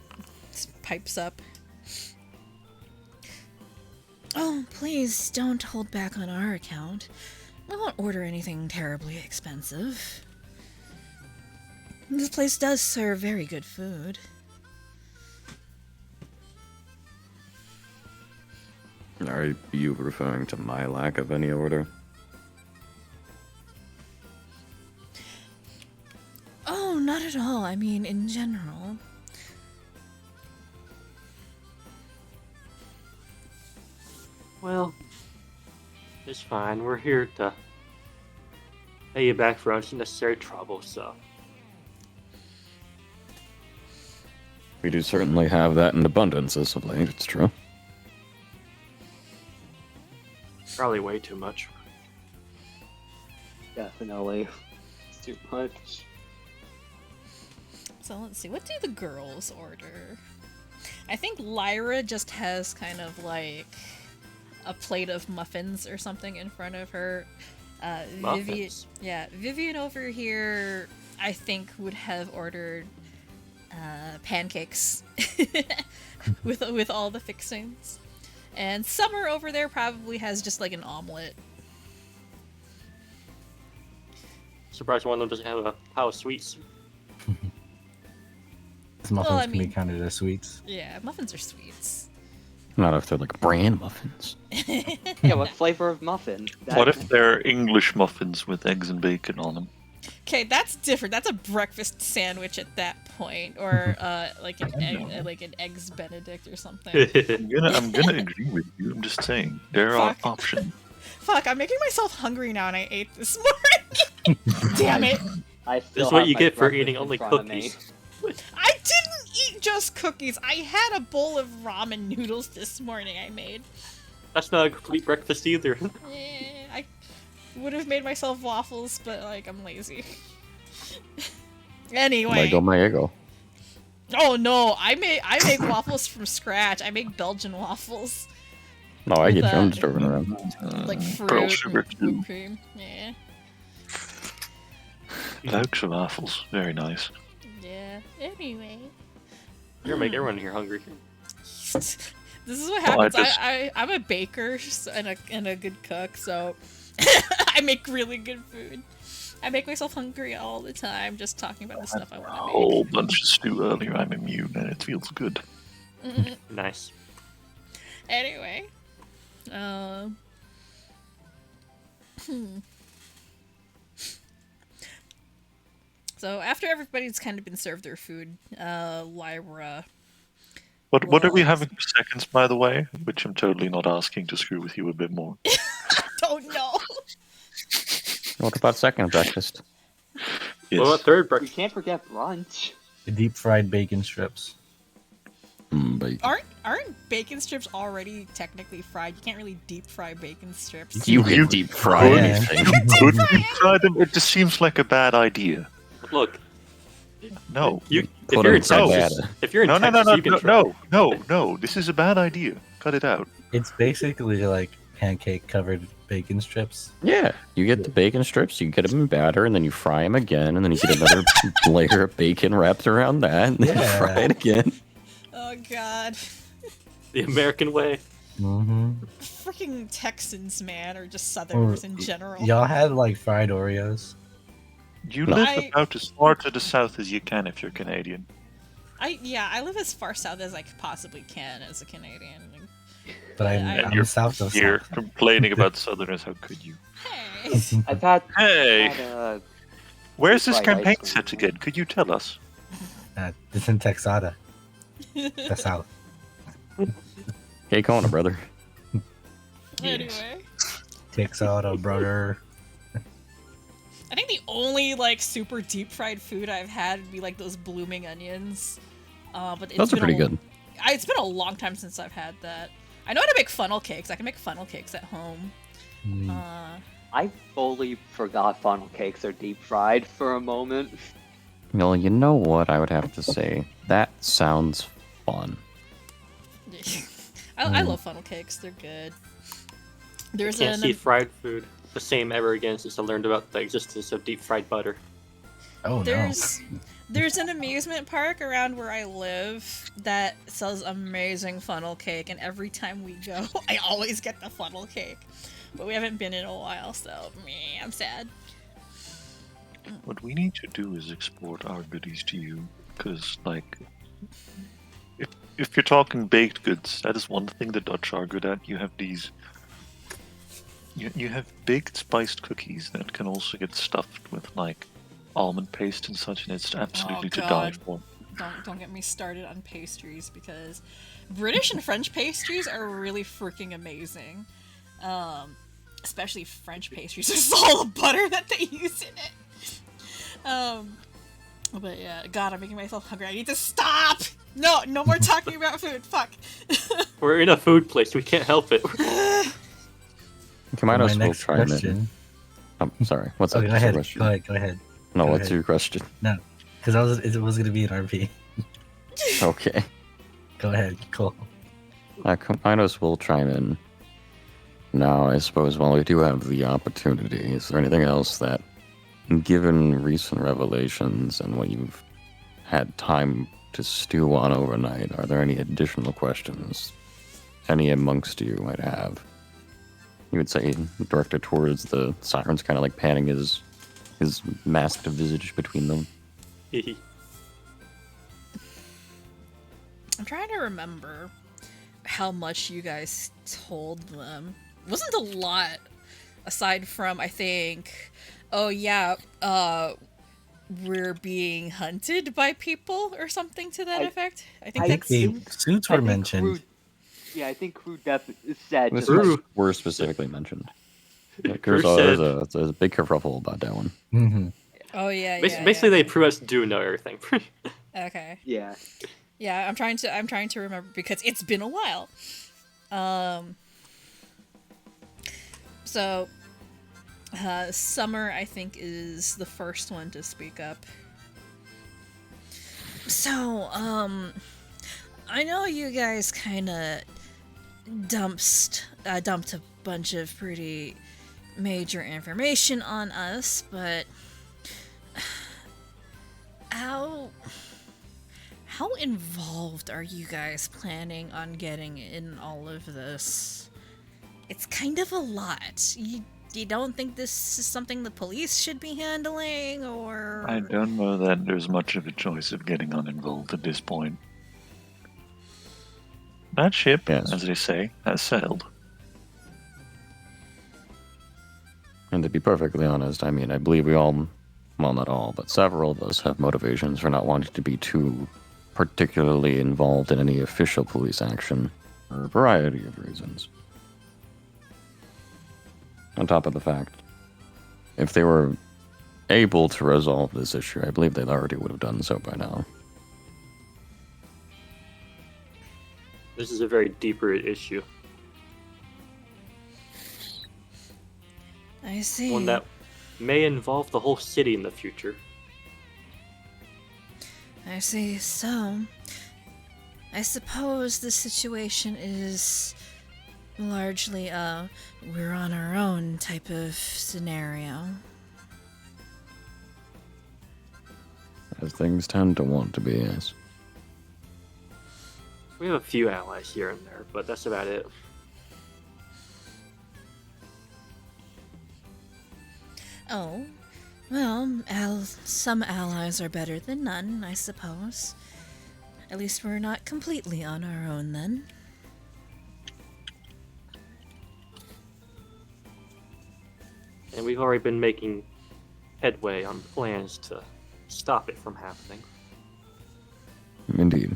pipes up. Oh, please don't hold back on our account. I won't order anything terribly expensive. This place does serve very good food. Are you referring to my lack of any order? Oh, not at all. I mean, in general. Well, it's fine. We're here to pay you back for unnecessary trouble, so. We do certainly have that in abundance as of late, it's true. Probably way too much. Definitely. It's too much. So let's see, what do the girls order? I think Lyra just has kind of like a plate of muffins or something in front of her. Vivian, Muffins? Vivian over here, I think would have ordered pancakes with all the fixings. And Summer over there probably has just like an omelet. Surprised one of them doesn't have a pile of sweets. These muffins Well, I can be mean- counted as sweets. Yeah, muffins are sweets. Not if they're like bran muffins. Yeah, what flavor of muffin? What if they're English muffins with eggs and bacon on them? Okay, that's different. That's a breakfast sandwich at that point, or like an eggs Benedict or something. I'm gonna agree with you. I'm just saying there are Fuck. options. Fuck, I'm making myself hungry now, and I ate this morning. Damn it! I This still is what have you my get for breakfast eating in only front of me. cookies. I didn't eat just cookies. I had a bowl of ramen noodles this morning. I made. That's not a complete breakfast either. I would have made myself waffles, but like I'm lazy. Anyway. Lego my ego. Oh no, I make waffles from scratch. I make Belgian waffles. No, I get you. I'm With, just joking around. Like pearl fruit sugar and too. whipped cream. Yeah. Loads of waffles. Very nice. Yeah. Anyway. You're gonna make everyone here hungry. This is what Well, I happens. just- I'm a baker and a good cook, so I make really good food. I make myself hungry all the time just talking about the stuff I A want whole bunch of stew earlier. I'm immune, and it feels good. to make. Nice. Anyway. So after everybody's kind of been served their food, Lyra. What are we Well, having for seconds, by the way? Which I'm totally not asking to screw with you a bit more. Don't know. What about second breakfast? Yes. What about third We breakfast? can't forget brunch. The deep fried bacon strips. But Aren't bacon strips already technically fried? You can't really deep fry bacon strips. you can deep fry Yeah. anything. Could you try them? It just seems like a bad idea. Look, No. if Put you're it in Texas, inside. if you're in No, no, no, Texas, no, you can no, try. no. This is a bad idea. Cut it out. It's basically like pancake covered bacon strips. Yeah, you get the bacon strips, you get them in batter, and then you fry them again, and then you get another layer of bacon wrapped around that, and then you Yeah. fry it again. Oh god. The American way. Mm-hmm. Freaking Texans, man, or just Southerners in general. Y'all had like fried Oreos. You No. live I- about as far to the south as you can if you're Canadian. I live as far south as I possibly can as a Canadian. But I'm, And I'm you're south of You're south. complaining about Southerners. How could you? Hey. I've had, Hey, had where's this fried ice campaign cream. set again? Could you tell us? It's in Texada, the south. Hey, Kona, brother. Anyway. Texada, brother. I think the only like super deep fried food I've had would be like those blooming onions. But it's Those are been pretty a- good. It's been a long time since I've had that. I know how to make funnel cakes. I can make funnel cakes at home. Mm. I fully forgot funnel cakes are deep fried for a moment. Well, you know what I would have to say? That sounds fun. I love funnel cakes. They're good. There's Can't an see fried food the same ever again since I learned about the existence of deep fried butter. Oh there's an amusement park around where I live that sells amazing funnel cake, and every time we go, I always get the funnel cake. But we haven't been in a while, so meh, I'm sad. What we need to do is export our goodies to you, because like, if you're talking baked goods, that is one thing the Dutch are good at. You have these. You have baked spiced cookies that can also get stuffed with like almond paste and such, and it's absolutely to die God. for. Don't get me started on pastries, because British and French pastries are really freaking amazing. Especially French pastries. There's all the butter that they use in it. But yeah, God, I'm making myself hungry. I need to stop. No more talking about food. Fuck. We're in a food place. We can't help it. Cumaenos My will next try and... question. I'm sorry. What's Oh, up? go What's your ahead. question? Go ahead. No, Go what's ahead. your question? Because it was gonna be an RP. Okay. Go ahead. Cool. Cumaenos will chime in. Now, I suppose while we do have the opportunity, is there anything else that, given recent revelations and what you've had time to stew on overnight, are there any additional questions any amongst you might have? You would say directed towards the Sirens, kind of like panning his masked visage between them. I'm trying to remember. how much you guys told them. It wasn't a lot, aside from, I think, oh yeah, we're being hunted by people or something to that effect. I think I that's... The suits were I think mentioned. I think Crew said The just like, suits were specifically mentioned. Like, Crew there's said- a big kerfuffle about that one. Mm-hmm. Oh yeah, Basically, they prove us do know everything. Okay. yeah. Yeah, I'm trying to remember because it's been a while. So Summer, I think, is the first one to speak up. So, I know you guys kind of dumped a bunch of pretty major information on us, but how involved are you guys planning on getting in all of this? It's kind of a lot. You don't think this is something the police should be handling, or... I don't know that there's much of a choice of getting uninvolved at this point. That ship, Yes. as they say, has sailed. And to be perfectly honest, I mean, I believe we all, well, not all, but several of us have motivations for not wanting to be too particularly involved in any official police action for a variety of reasons. On top of the fact, if they were able to resolve this issue, I believe they already would have done so by now. This is a very deeper issue. I see. One that may involve the whole city in the future. I see. So, I suppose the situation is largely we're on our own type of scenario. As things tend to want to be, yes. We have a few allies here and there, but that's about it. Oh, well, some allies are better than none, I suppose. At least we're not completely on our own then. And we've already been making headway on plans to stop it from happening. Indeed.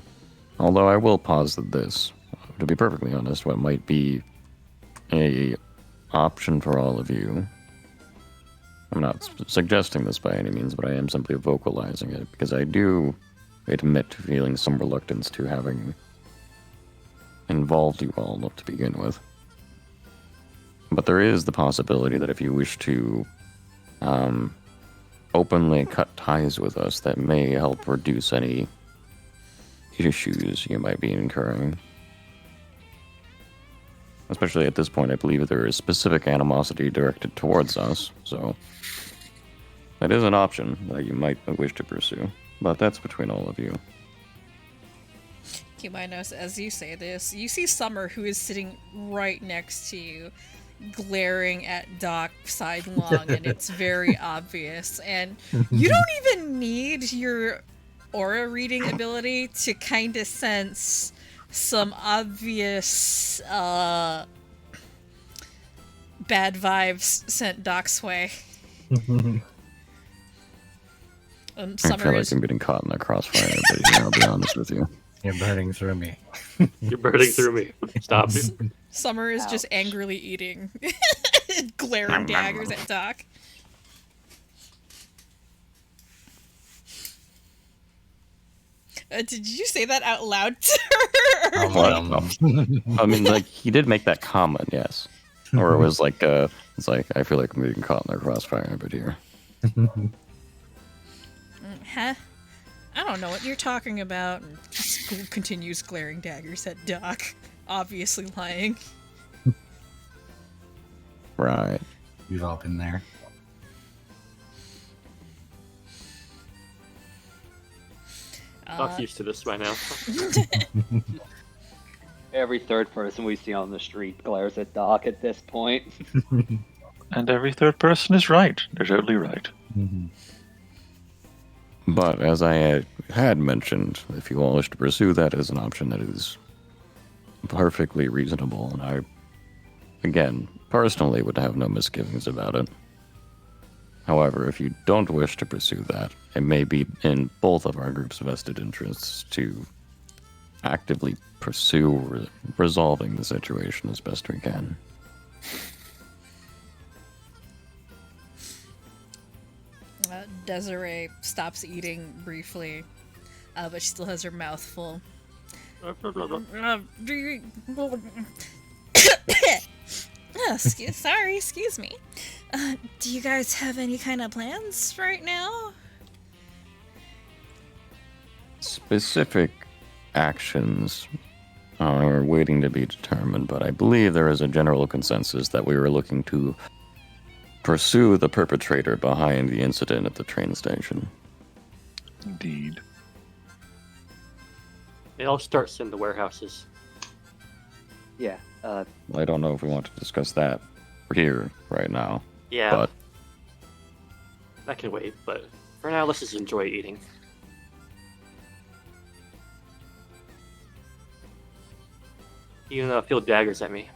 Although I will posit this, to be perfectly honest, what might be a option for all of you. I'm not suggesting this by any means, but I am simply vocalizing it, because I do admit to feeling some reluctance to having involved you all to begin with. But there is the possibility that if you wish to openly cut ties with us, that may help reduce any issues you might be incurring. Especially at this point, I believe there is specific animosity directed towards us, so that is an option that you might wish to pursue, but that's between all of you. Cumaenos, as you say this, you see Summer, who is sitting right next to you, glaring at Doc sidelong, and it's very obvious. And you don't even need your aura reading ability to kind of sense some obvious bad vibes sent Doc's way. I Summer feel like is... I'm getting caught in that crossfire, but I'll be honest with you. You're burning through me. You're burning through me. Stop it. Summer is just angrily eating, glaring daggers at Doc. Did you say that out loud to her? I mean, like, he did make that comment, yes. Or it was like, it's like, I feel like I'm getting caught in the crossfire, but here. Huh? I don't know what you're talking about. And just continues glaring daggers at Doc, obviously lying. Right. We've all been there. Doc's used to this by now. Every third person we see on the street glares at Doc at this point. And every third person is right. They're totally right. Mm-hmm. But as I had mentioned, if you all wish to pursue that as an option that is perfectly reasonable, and I, again, personally would have no misgivings about it. However, if you don't wish to pursue that, it may be in both of our group's vested interests to actively pursue resolving the situation as best we can. Desiree stops eating briefly, but she still has her mouth full. Do you... excuse me. Do you guys have any kind of plans right now? Specific actions are waiting to be determined, but I believe there is a general consensus that we were looking to pursue the perpetrator behind the incident at the train station. Indeed. It all starts in the warehouses. Yeah. I don't know if we want to discuss that here right now, Yeah, but that can wait, but for now, let's just enjoy eating. Even though I feel daggers at me.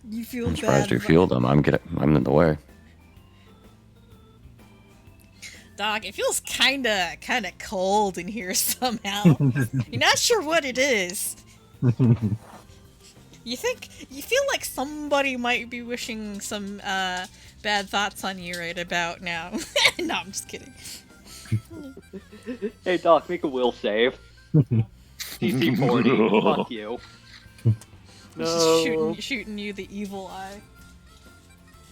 You feel I'm surprised bad. you feel them. I'm in the way. Doc, it feels kinda cold in here somehow. You're not sure what it is. You feel like somebody might be wishing some bad thoughts on you right about now. No, I'm just kidding. Hey, Doc, make a will save. DC 40. Fuck you. No. Shooting you the evil eye.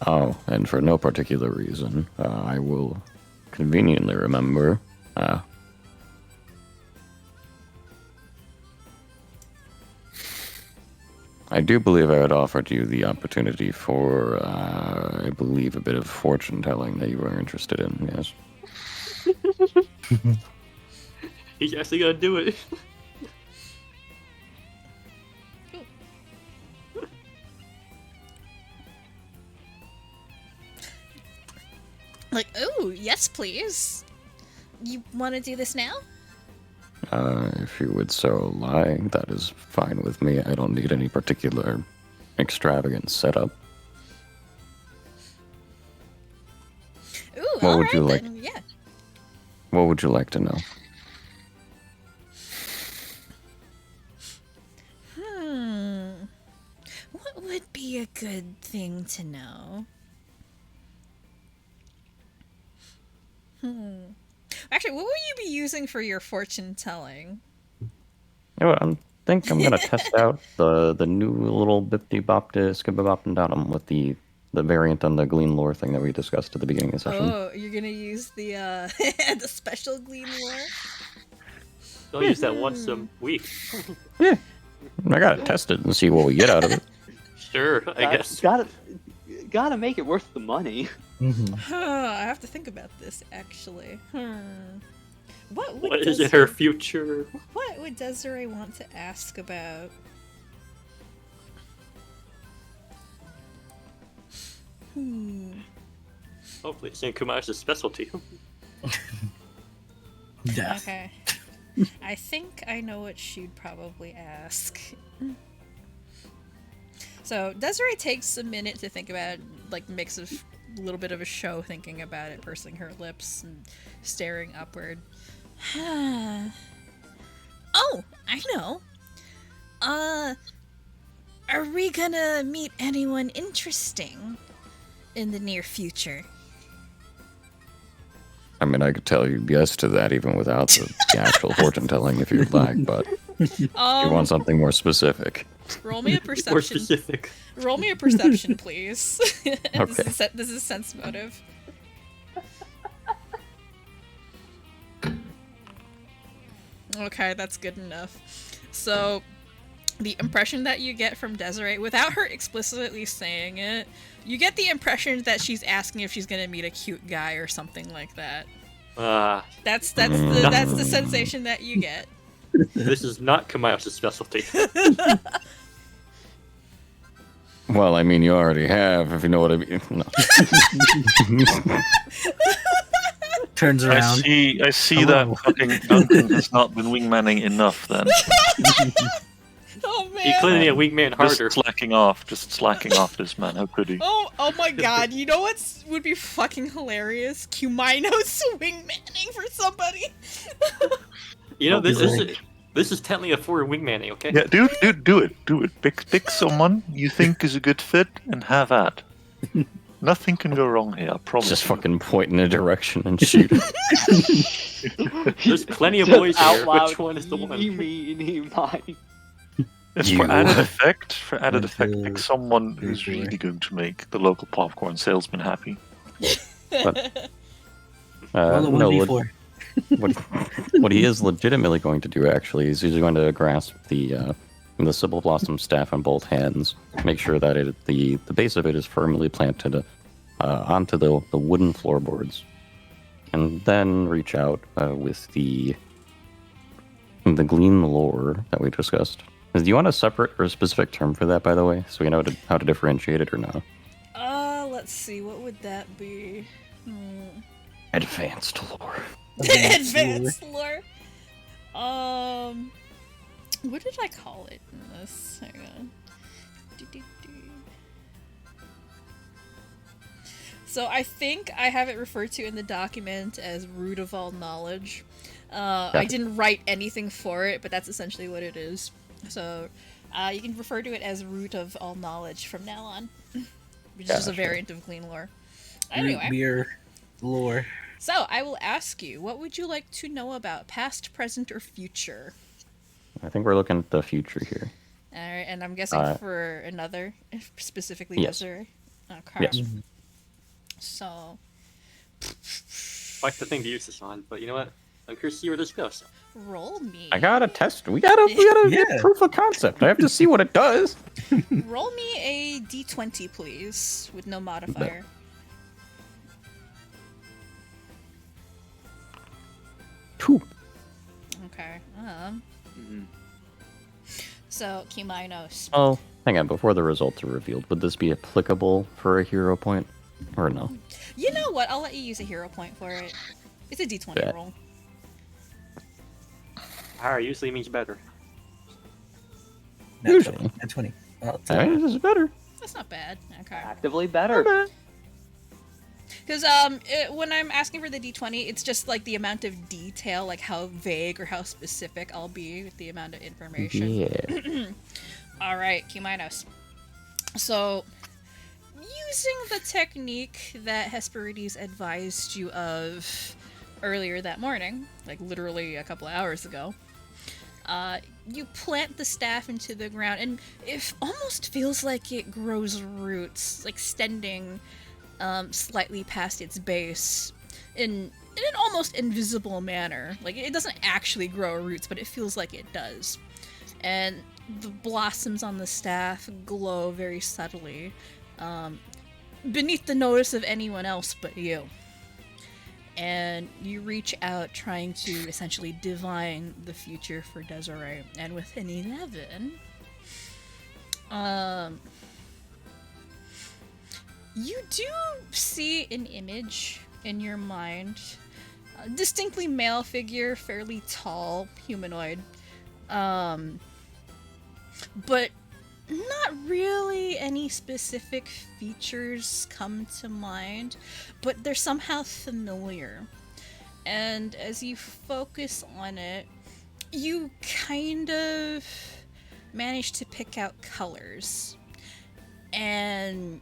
Oh, and for no particular reason, I will conveniently remember. I do believe I had offered you the opportunity for, I believe, a bit of fortune telling that you were interested in, yes. He's actually gonna do it. Like, oh, yes, please. You want to do this now? If you would so like, that is fine with me. I don't need any particular extravagant setup. Ooh, What all would right you like? then. Yeah. What would you like to know? What would be a good thing to know? Actually, what will you be using for your fortune telling? You know what, I think I'm gonna test out the new little Bipty-Bopty-Skibba-Bop-and-Downum with the variant on the Glean lore thing that we discussed at the beginning of the session. Oh, you're gonna use the the special glean lore? They'll use that once a week. Yeah, I gotta test it and see what we get out of it. Sure, I guess. Gotta make it worth the money. I have to think about this actually. What is in her future? What would Desiree want to ask about? Hopefully it's in Cumaenos' specialty. Yeah. Okay. I think I know what she'd probably ask. So Desiree takes a minute to think about it, like makes a little bit of a show thinking about it, pursing her lips and staring upward. Oh, I know. Are we gonna meet anyone interesting in the near future? I mean, I could tell you yes to that even without the actual fortune telling if you'd like, but you want something more specific. Roll me a perception. More specific. Roll me a perception, please. Okay. This is sense motive. Okay, that's good enough. So, the impression that you get from Desiree, without her explicitly saying it, you get the impression that she's asking if she's gonna meet a cute guy or something like that. That's the sensation that you get. This is not Cumaenos' specialty. Well, I mean, you already have, if you know what I mean. No. turns I around. see Hello. that fucking Duncan has not been wingmanning enough then. Oh He man. clearly a wingman harder. Just slacking off this man. How could he? Oh my god, you know what would be fucking hilarious? Cumaenos wingmanning for somebody. You know, this Like- is technically a forward wingmanning, okay? Yeah, dude, do it. Pick someone you think is a good fit and have at. Nothing can go wrong here, I promise. Just you. fucking point in a direction and shoot. There's plenty of Just boys out here. loud, Which one is the one? me, mine. It's You. for added effect. Pick Two, someone who's three, four. really going to make the local popcorn salesman happy. Roll a No, 1d4. what he is legitimately going to do actually is he's going to grasp the Sybil Blossom staff in both hands, make sure that the base of it is firmly planted onto the wooden floorboards, and then reach out with the glean lore that we discussed. Do you want a separate or a specific term for that, by the way, so we know how to differentiate it or not? Let's see, what would that be? Advanced lore. Advanced lore. What did I call it in this? Hang on. So I think I have it referred to in the document as root of all knowledge. I didn't write anything for it, but that's essentially what it is. So you can refer to it as root of all knowledge from now on, which is just a variant of clean lore. Anyway. Root beer lore. So, I will ask you, what would you like to know about past, present, or future? I think we're looking at the future here. Alright, and I'm guessing for another, specifically Yes. Desiree? Okay. Yes. So, Like the thing to use this on, but you know what? I'm curious to see where this goes. roll me. I gotta test. We gotta Yeah. get proof of concept. I have to see what it does. Roll me a d20, please, with no modifier. 2. Okay. Mhm. So, Cumaenos. Oh, hang on. Before the results are revealed, would this be applicable for a hero point, or no? You know what? I'll let you use a hero point for it. It's a d20 Yeah. roll. Higher usually means better. Nat Usually. 20. Nat 20. Well, it's I mean, this is better. That's not bad. Okay. Actively better. Because when I'm asking for the d20, it's just like the amount of detail, like how vague or how specific I'll be with the amount of information. Yeah. All right, Cumaenos. So, using the technique that Hesperides advised you of earlier that morning, like literally a couple of hours ago, you plant the staff into the ground, and it almost feels like it grows roots, like extending slightly past its base in an almost invisible manner. Like, it doesn't actually grow roots, but it feels like it does. And the blossoms on the staff glow very subtly, beneath the notice of anyone else but you. And you reach out trying to essentially divine the future for Desiree. And with an 11, you do see an image in your mind. A distinctly male figure, fairly tall, humanoid. But not really any specific features come to mind, but they're somehow familiar. And as you focus on it, you kind of manage to pick out colors. And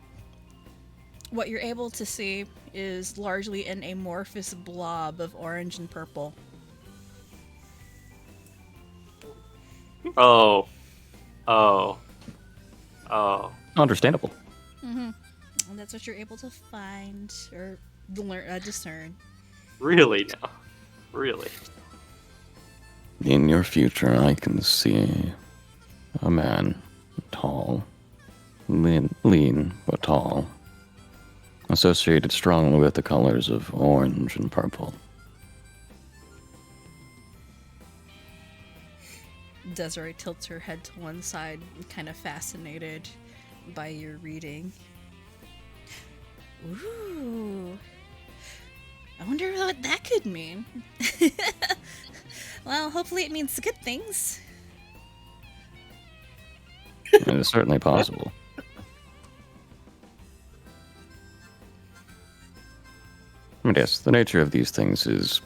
what you're able to see is largely an amorphous blob of orange and purple. Oh. Understandable. And that's what you're able to find or discern. Really now? Really? In your future, I can see a man, tall, lean but tall, associated strongly with the colors of orange and purple. Desiree tilts her head to one side, kind of fascinated by your reading. Ooh. I wonder what that could mean. Well, hopefully it means good things. It is certainly possible. But yes, the nature of these things is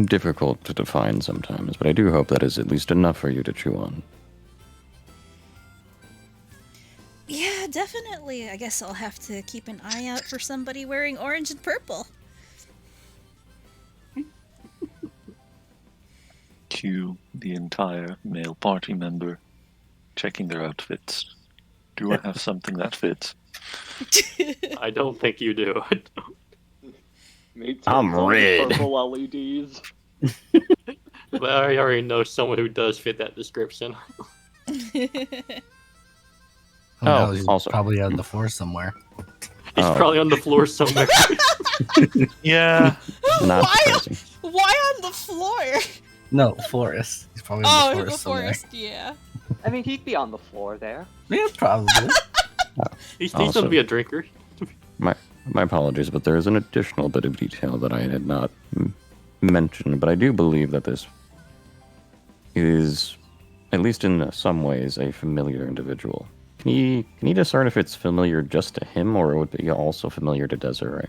difficult to define sometimes, but I do hope that is at least enough for you to chew on. Yeah, definitely. I guess I'll have to keep an eye out for somebody wearing orange and purple. Cue the entire male party member checking their outfits. Do I have something that fits? I don't think you do. Me I'm too, red. Purple LEDs. But I already know someone who does fit that description. Who knows? He's also- probably on the floor somewhere. He's Oh. probably on the floor somewhere. Yeah. Not Why? surprising. Why on the floor? No, forest. He's probably on Oh, the the forest somewhere. forest, yeah. I mean, he'd be on the floor there. Yeah, probably. He's Also- gonna be a drinker. My apologies, but there is an additional bit of detail that I had not mentioned, but I do believe that this is, at least in some ways, a familiar individual. Can you discern if it's familiar just to him, or it would be also familiar to Desiree?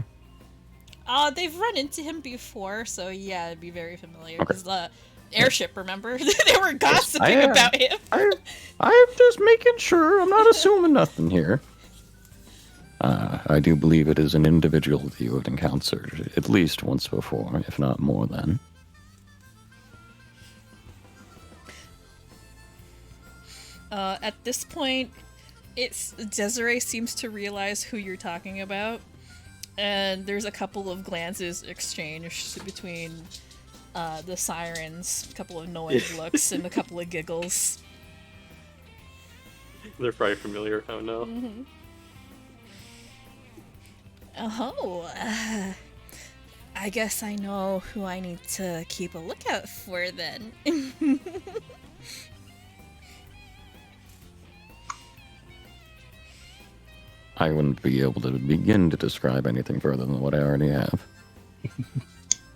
They've run into him before, so yeah, it'd be very familiar. Okay. Because the airship, remember? They were gossiping I, about him. I'm just making sure. I'm not assuming nothing here. I do believe it is an individual that you have encountered at least once before, if not more than. At this point, Desiree seems to realize who you're talking about, and there's a couple of glances exchanged between the Sirens, a couple of knowing looks, and a couple of giggles. They're probably familiar. Oh no. Mm-hmm. Oh, I guess I know who I need to keep a lookout for then. I wouldn't be able to begin to describe anything further than what I already have.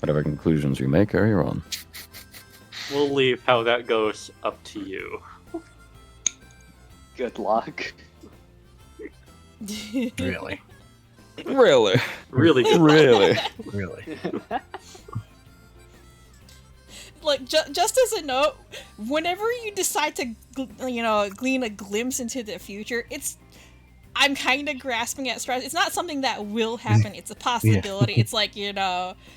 Whatever conclusions you make are your own. We'll leave how that goes up to you. Good luck. Really? Really? Really good. Really? Really? Like, just as a note, whenever you decide to, glean a glimpse into the future, I'm kind of grasping at straws. It's not something that will happen. It's a possibility. It's like,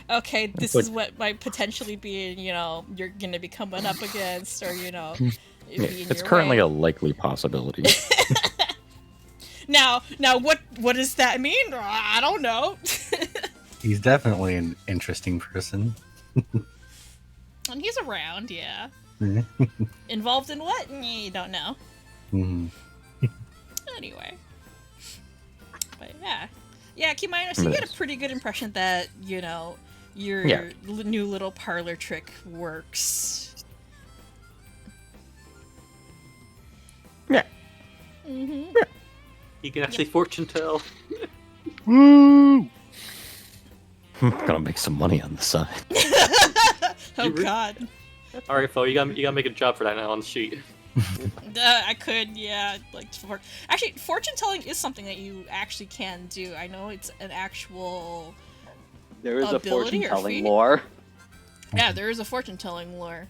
okay, this is what might potentially be, you're going to be coming up against, or, be in It's your currently way. a likely possibility. Now, what does that mean? I don't know. He's definitely an interesting person. And he's around, yeah. Mhm. Involved in what? You don't know. Mhm. Anyway. But yeah. Yeah, Cumaenos, you get a pretty good impression that, your Yeah. new little parlor trick works. Yeah. Mm-hmm. You can actually fortune tell. Woo! Gonna make some money on the side. Oh You re- god. All right, Phoe, you gotta make a job for that now on the sheet. I could, yeah. Actually, fortune telling is something that you actually can do. I know it's an actual. There is a Ability or fortune-telling feat? lore. Yeah, there is a fortune telling lore.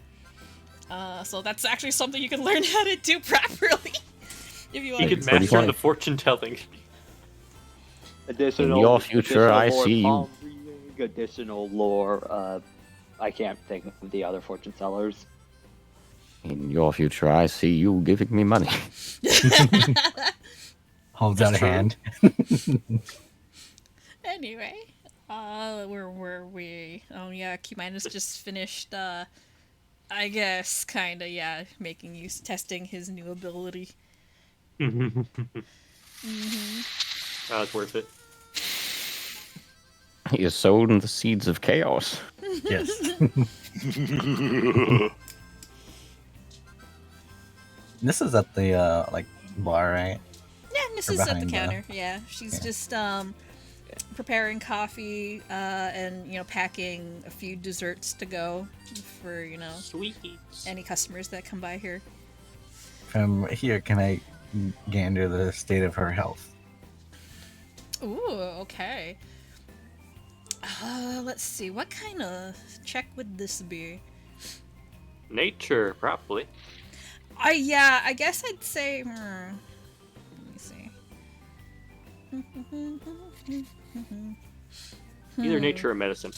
So that's actually something you can learn how to do properly. If you You want can to. pretty master funny. the fortune telling. Additional. In your future, additional I lore see you. palm reading, additional lore. I can't think of the other fortune tellers. In your future, I see you giving me money. Holds That's out a true. hand. Anyway, where were we? Oh yeah, Cumaenos just finished. I guess kinda, yeah, testing his new ability. That Mm-hmm. was worth it. He has sown the seeds of chaos. Yes. This is at the bar, right? Yeah, Nissa's at the behind, counter. Yeah, she's just preparing coffee, and packing a few desserts to go for Sweets. any customers that come by here. From here, can I gander the state of her health? Ooh, okay. Let's see. What kind of check would this be? Nature, probably. Yeah, I guess I'd say. Let me see. Either nature or medicine.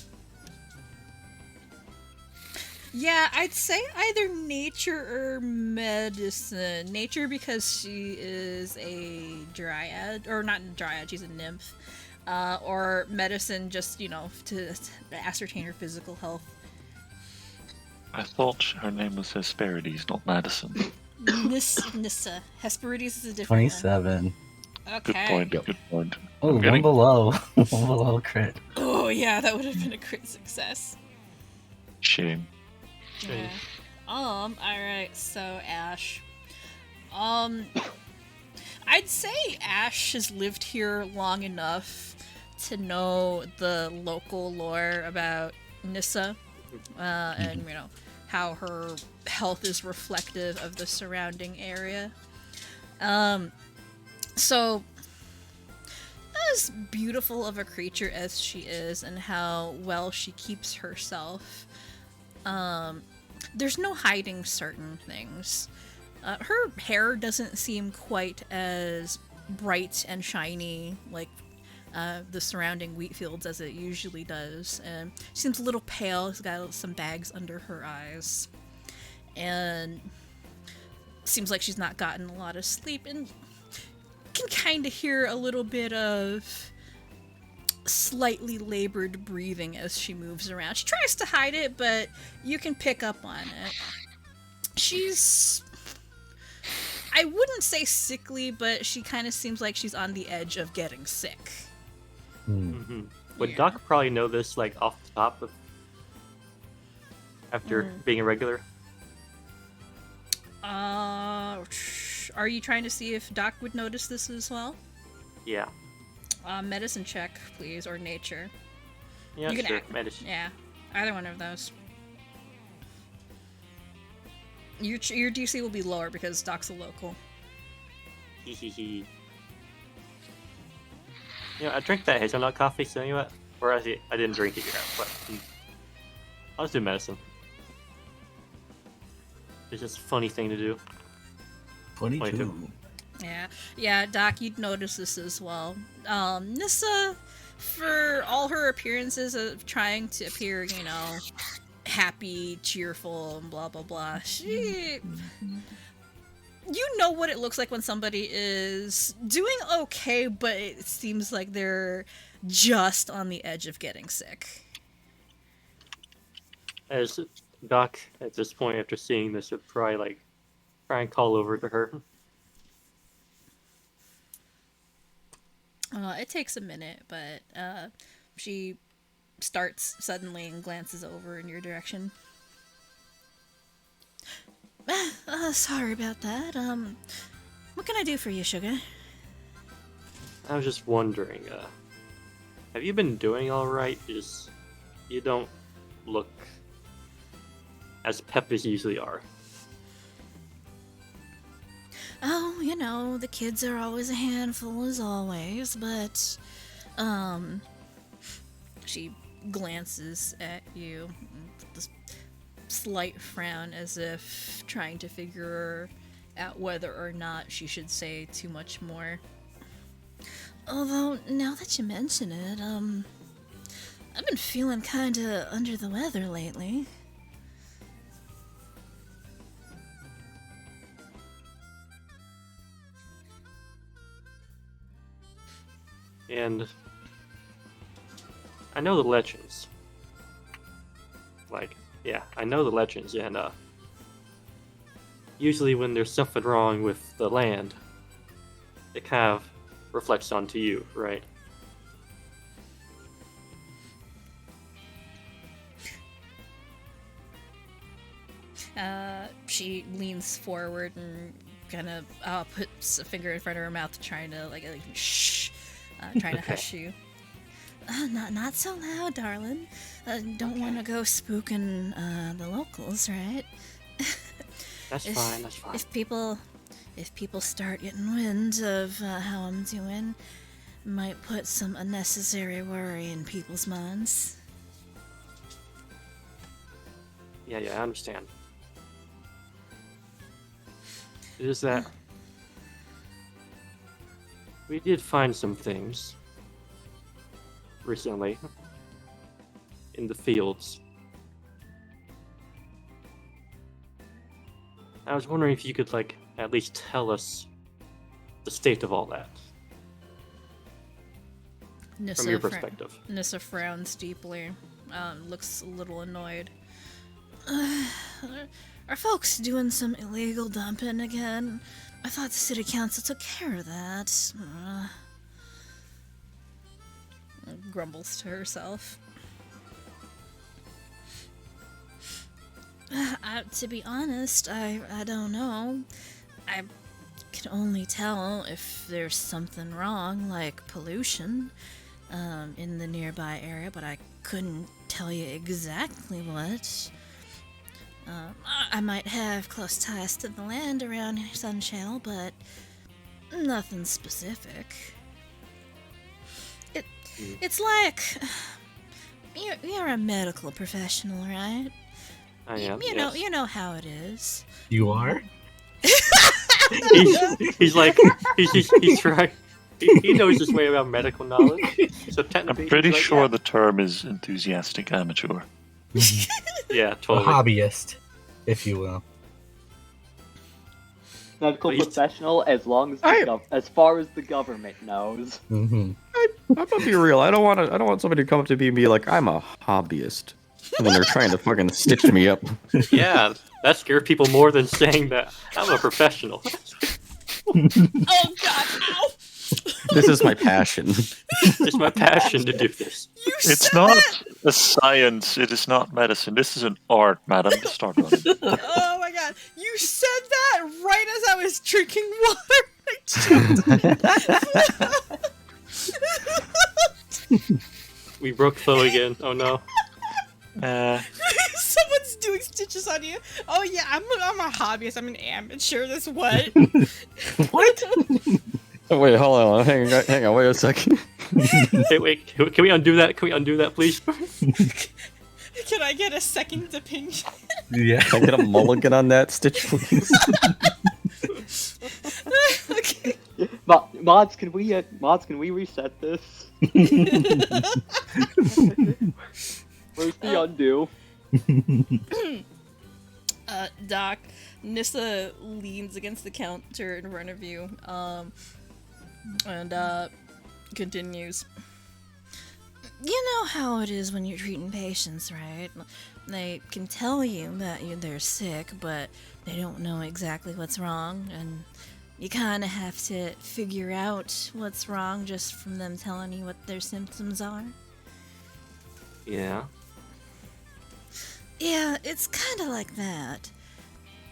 Yeah, I'd say either nature or medicine. Nature because she is a dryad, or not a dryad, she's a nymph. Or medicine just, to ascertain her physical health. I thought her name was Hesperides, not Madison. Nyssa. Hesperides is a different 27. one. Good Okay. point. Good point. Oh, I'm one getting- below. One below crit. Oh, yeah, that would have been a crit success. Shame. Yeah. Alright, so Ash. I'd say Ash has lived here long enough to know the local lore about Nyssa, and how her health is reflective of the surrounding area. So as beautiful of a creature as she is and how well she keeps herself, there's no hiding certain things. Her hair doesn't seem quite as bright and shiny like the surrounding wheat fields as it usually does. And she seems a little pale. She's got some bags under her eyes. And seems like she's not gotten a lot of sleep. And can kind of hear a little bit of slightly labored breathing as she moves around. She tries to hide it, but you can pick up on it. She's... I wouldn't say sickly, but she kind of seems like she's on the edge of getting sick. Mm-hmm. Would Yeah. Doc probably know this, like, off the top of... after being a regular? Are you trying to see if Doc would notice this as well? Yeah. Medicine check, please, or nature. Yeah, You can sure. act- Medicine. Yeah, either one of those. Your DC will be lower because Doc's a local. Hee hee hee. I drank that hazelnut coffee, so you know what? Or I didn't drink it yet, but I'll just do medicine. It's just a funny thing to do. 22. Yeah, Doc, you'd notice this as well. Nyssa, for all her appearances of trying to appear, happy, cheerful, and blah blah blah, you know what it looks like when somebody is doing okay, but it seems like they're just on the edge of getting sick. As Doc, at this point, after seeing this, would probably, like, try and call over to her. It takes a minute, but she starts suddenly and glances over in your direction. Sorry about that. What can I do for you, sugar? I was just wondering, have you been doing alright? You don't look as pep as you usually are. Oh, the kids are always a handful as always, but, she glances at you with this slight frown as if trying to figure out whether or not she should say too much more. Although, now that you mention it, I've been feeling kinda under the weather lately. And I know the legends. I know the legends, and usually when there's something wrong with the land, it kind of reflects onto you, right? She leans forward and kind of puts a finger in front of her mouth, trying to shh, trying to Okay. hush you. Not so loud, darling. Don't want to go spooking the locals, right? That's fine. That's fine. If people start getting wind of how I'm doing, might put some unnecessary worry in people's minds. Yeah, I understand. It is that we did find some things recently in the fields. I was wondering if you could, like, at least tell us the state of all that Nyssa from your perspective. Nyssa frowns deeply, looks a little annoyed. Are folks doing some illegal dumping again? I thought the city council took care of that. Grumbles to herself. To be honest, I don't know. I can only tell if there's something wrong, like pollution, in the nearby area, but I couldn't tell you exactly what. I might have close ties to the land around Sun Channel, but nothing specific. It's like you're a medical professional, right? I am. You know how it is. You are? He's like he's trying. He knows his way around medical knowledge. So technically, I'm pretty he's like, sure yeah. the term is enthusiastic amateur. Yeah, A totally. hobbyist, if you will. Medical Please. professional, as long as as far as the government knows. Mm-hmm. I'm gonna be real. I don't want somebody to come up to me and be like, "I'm a hobbyist," when they're trying to fucking stitch me up. Yeah, that scares people more than saying that I'm a professional. Oh God! Ow! This is my passion. It's my passion to do this. It's not a science. It is not medicine. This is an art, madam. Just start running. Oh my God! You said that right as I was drinking water. We broke Phoe again. Oh no. Someone's doing stitches on you. Oh yeah, I'm a hobbyist. I'm an amateur. That's what. What? Oh, wait, hold on. Hang on. Wait a second. Hey, wait. Can we undo that? Can we undo that, please? Can I get a second opinion? Yeah. Can I get a mulligan on that stitch, please? Okay. Mods, can we reset this? Where's the undo? Doc, Nyssa leans against the counter in front of you, and continues. You know how it is when you're treating patients, right? They can tell you that they're sick, but they don't know exactly what's wrong, and you kind of have to figure out what's wrong just from them telling you what their symptoms are. Yeah. Yeah, it's kind of like that.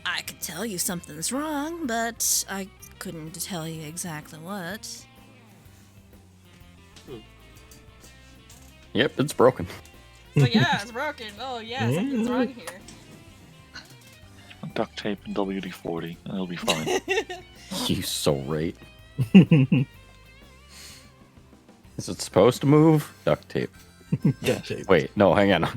I could tell you something's wrong, but I couldn't tell you exactly what. Yep, it's broken. Oh yeah, it's broken. Oh yeah, something's wrong here. Duct tape and WD-40, and it'll be fine. You so right. Is it supposed to move? Duct tape. Yes. Wait, no, hang on.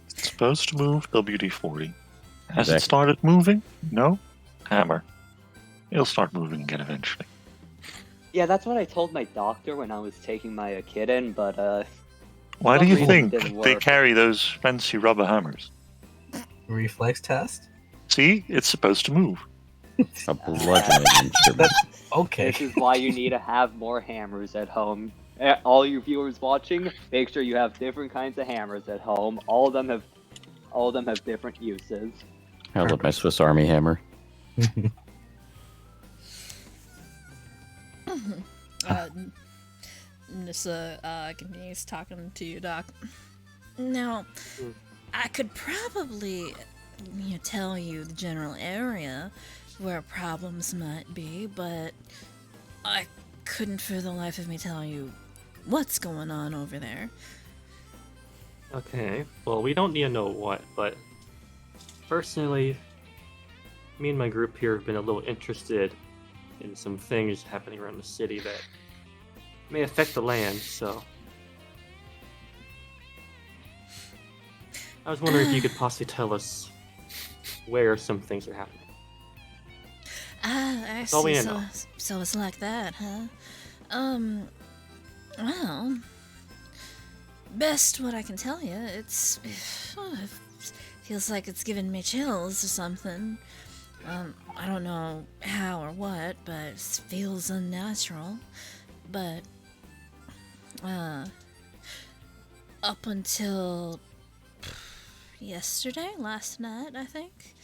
It's supposed to move, WD-40. Has Okay. it started moving? No? Hammer. It'll start moving again eventually. Yeah, that's what I told my doctor when I was taking my kid in, but Why do you Some think reason didn't they work. carry those fancy rubber hammers? Reflex test? See? It's supposed to move. A bludgeoning instrument. Okay. this is why you need to have more hammers at home. All you viewers watching, make sure you have different kinds of hammers at home. All of them have different uses. I love my Swiss Army hammer. Nyssa continues talking to you, Doc. Now, I could probably tell you the general area where problems might be, but I couldn't for the life of me tell you what's going on over there. Okay, well, we don't need to know what, but personally, me and my group here have been a little interested in some things happening around the city that may affect the land, so I was wondering if you could possibly tell us where some things are happening. I all we see. know. So it's like that, huh? Well, best what I can tell you, it feels like it's giving me chills or something. I don't know how or what, but it feels unnatural. But, up until yesterday, last night, I think,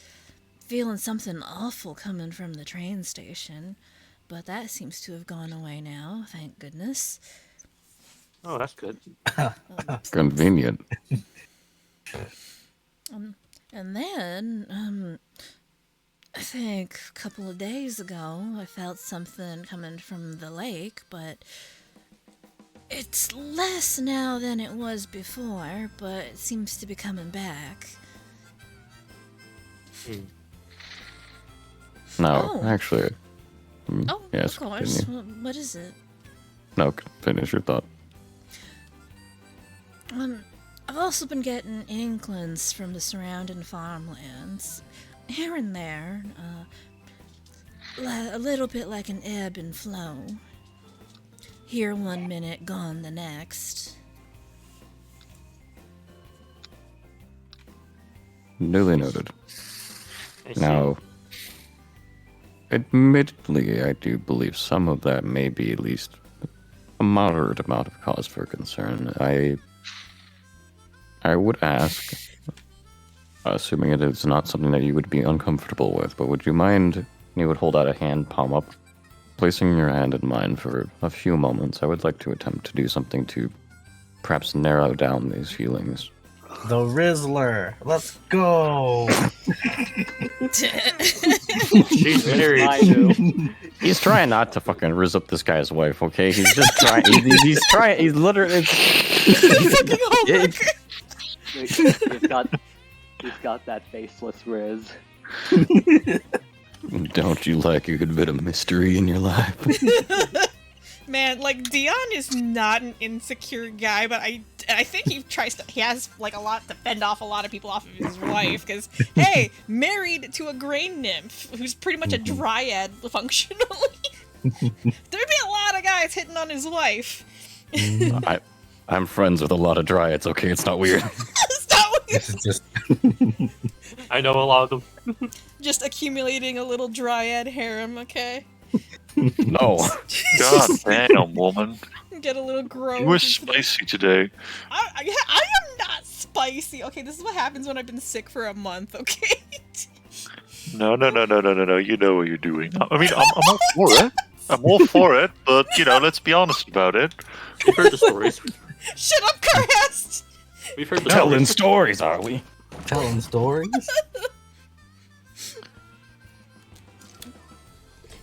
feeling something awful coming from the train station. But that seems to have gone away now, thank goodness. Oh, that's good. Convenient. And then, I think a couple of days ago, I felt something coming from the lake, but it's less now than it was before, but it seems to be coming back. No, Oh. actually. Oh, Yes, of course. continue. What is it? No, finish your thought. I've also been getting inklings from the surrounding farmlands, here and there, a little bit like an ebb and flow. Here one minute, gone the next. Duly noted. I see. Now, admittedly, I do believe some of that may be at least a moderate amount of cause for concern. I would ask, assuming it is not something that you would be uncomfortable with, but would you mind, you would hold out a hand, palm up, placing your hand in mine for a few moments. I would like to attempt to do something to perhaps narrow down these feelings. The Rizzler. Let's go. She's married. I do. He's trying not to fucking rizz up this guy's wife, okay? He's just trying. He's trying. He's literally. He's got that faceless Riz. Don't you like a good bit of mystery in your life? Man, like, Dion is not an insecure guy, but I think he has, like, a lot to fend off a lot of people off of his wife, because, hey, married to a grain nymph, who's pretty much a dryad, functionally. There'd be a lot of guys hitting on his wife. I'm friends with a lot of dryads, okay? It's not weird. It's not weird. This is just I know a lot of them. Just accumulating a little dryad harem, okay? No. God damn, woman. Get a little gross. You were spicy today. I am not spicy. Okay, this is what happens when I've been sick for a month, okay? No. You know what you're doing. I mean, I'm all for it. I'm all for it, but, let's be honest about it. We've heard the stories. Shut up, Carhast! We've heard the Telling stories. stories, are we? telling stories.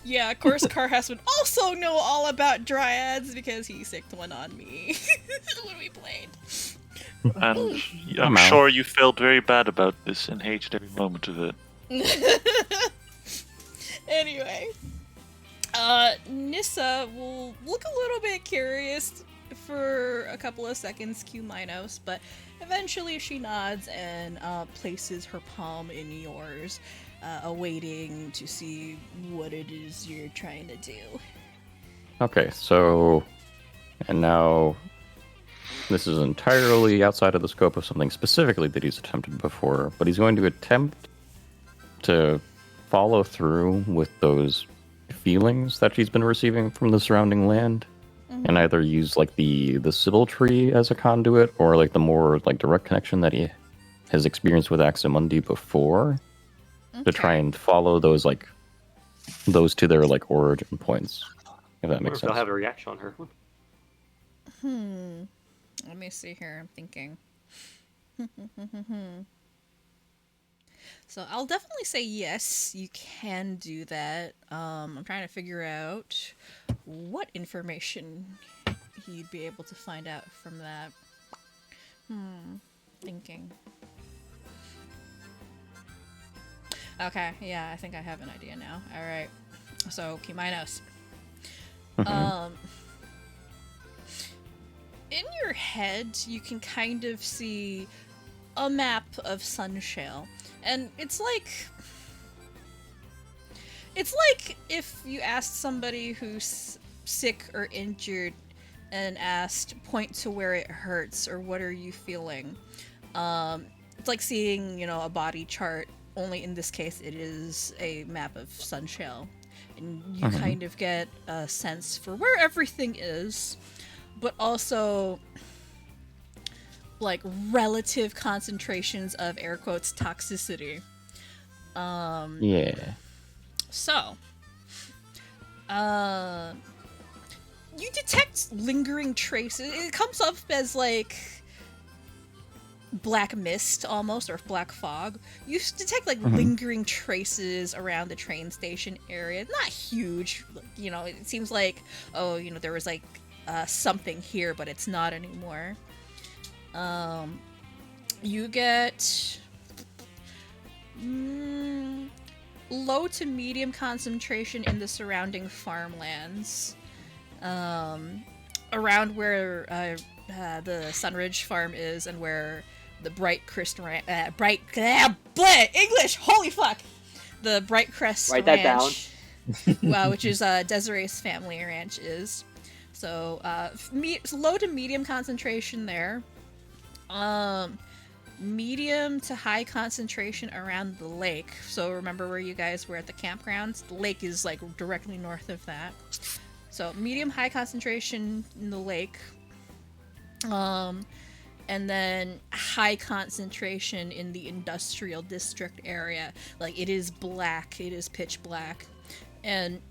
Yeah, of course, Carhast would also know all about dryads because he sicked one on me when we played. And I'm Come on. sure you felt very bad about this and hated every moment of it. Anyway, Nyssa will look a little bit curious for a couple of seconds, Cumaenos, but eventually she nods and places her palm in yours, awaiting to see what it is you're trying to do. Okay, so, and now, this is entirely outside of the scope of something specifically that he's attempted before, but he's going to attempt to follow through with those feelings that she's been receiving from the surrounding land, and either use like the Sybil tree as a conduit, or like the more like direct connection that he has experienced with Aximundi before, to try and follow those to their like origin points, if that Or makes if they'll sense. have a reaction on her. Let me see here, I'm thinking. So I'll definitely say yes, you can do that. I'm trying to figure out what information he'd be able to find out from that. Thinking. Okay, yeah, I think I have an idea now. Alright. So, Cumaenos. In your head, you can kind of see a map of Sunshale. And it's like if you asked somebody who's sick or injured and asked, point to where it hurts or what are you feeling. It's like seeing, a body chart, only in this case it is a map of Sunshale. And you kind of get a sense for where everything is, but also like relative concentrations of air quotes toxicity. Yeah. So, you detect lingering traces. It comes up as like black mist almost, or black fog. You detect like lingering traces around the train station area. Not huge, it seems like, there was like something here, but it's not anymore. You get low to medium concentration in the surrounding farmlands. Around where the Sunridge farm is and where the Bright Crest English, holy fuck! The Bright Crest Write Ranch, that down. which is Desiree's family ranch is. So, low to medium concentration there. Medium to high concentration around the lake. So remember where you guys were at the campgrounds? The lake is like directly north of that. So medium high concentration in the lake. And then high concentration in the industrial district area. Like it is black, it is pitch black. And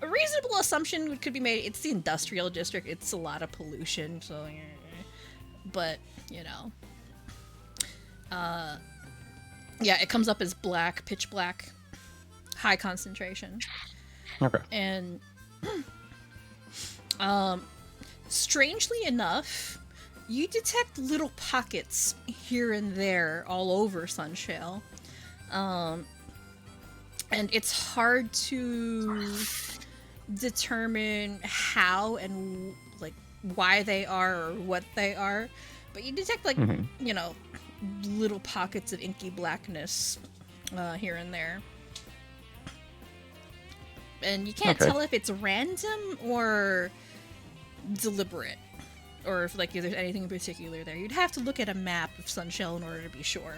a reasonable assumption could be made, it's the industrial district, it's a lot of pollution, so but yeah, it comes up as black, pitch black, high concentration. Okay. And strangely enough, you detect little pockets here and there all over Sunshale. And it's hard to determine how and like why they are or what they are, but you detect like little pockets of inky blackness here and there, and you can't tell if it's random or deliberate, or if like if there's anything in particular there. You'd have to look at a map of Sunshell in order to be sure.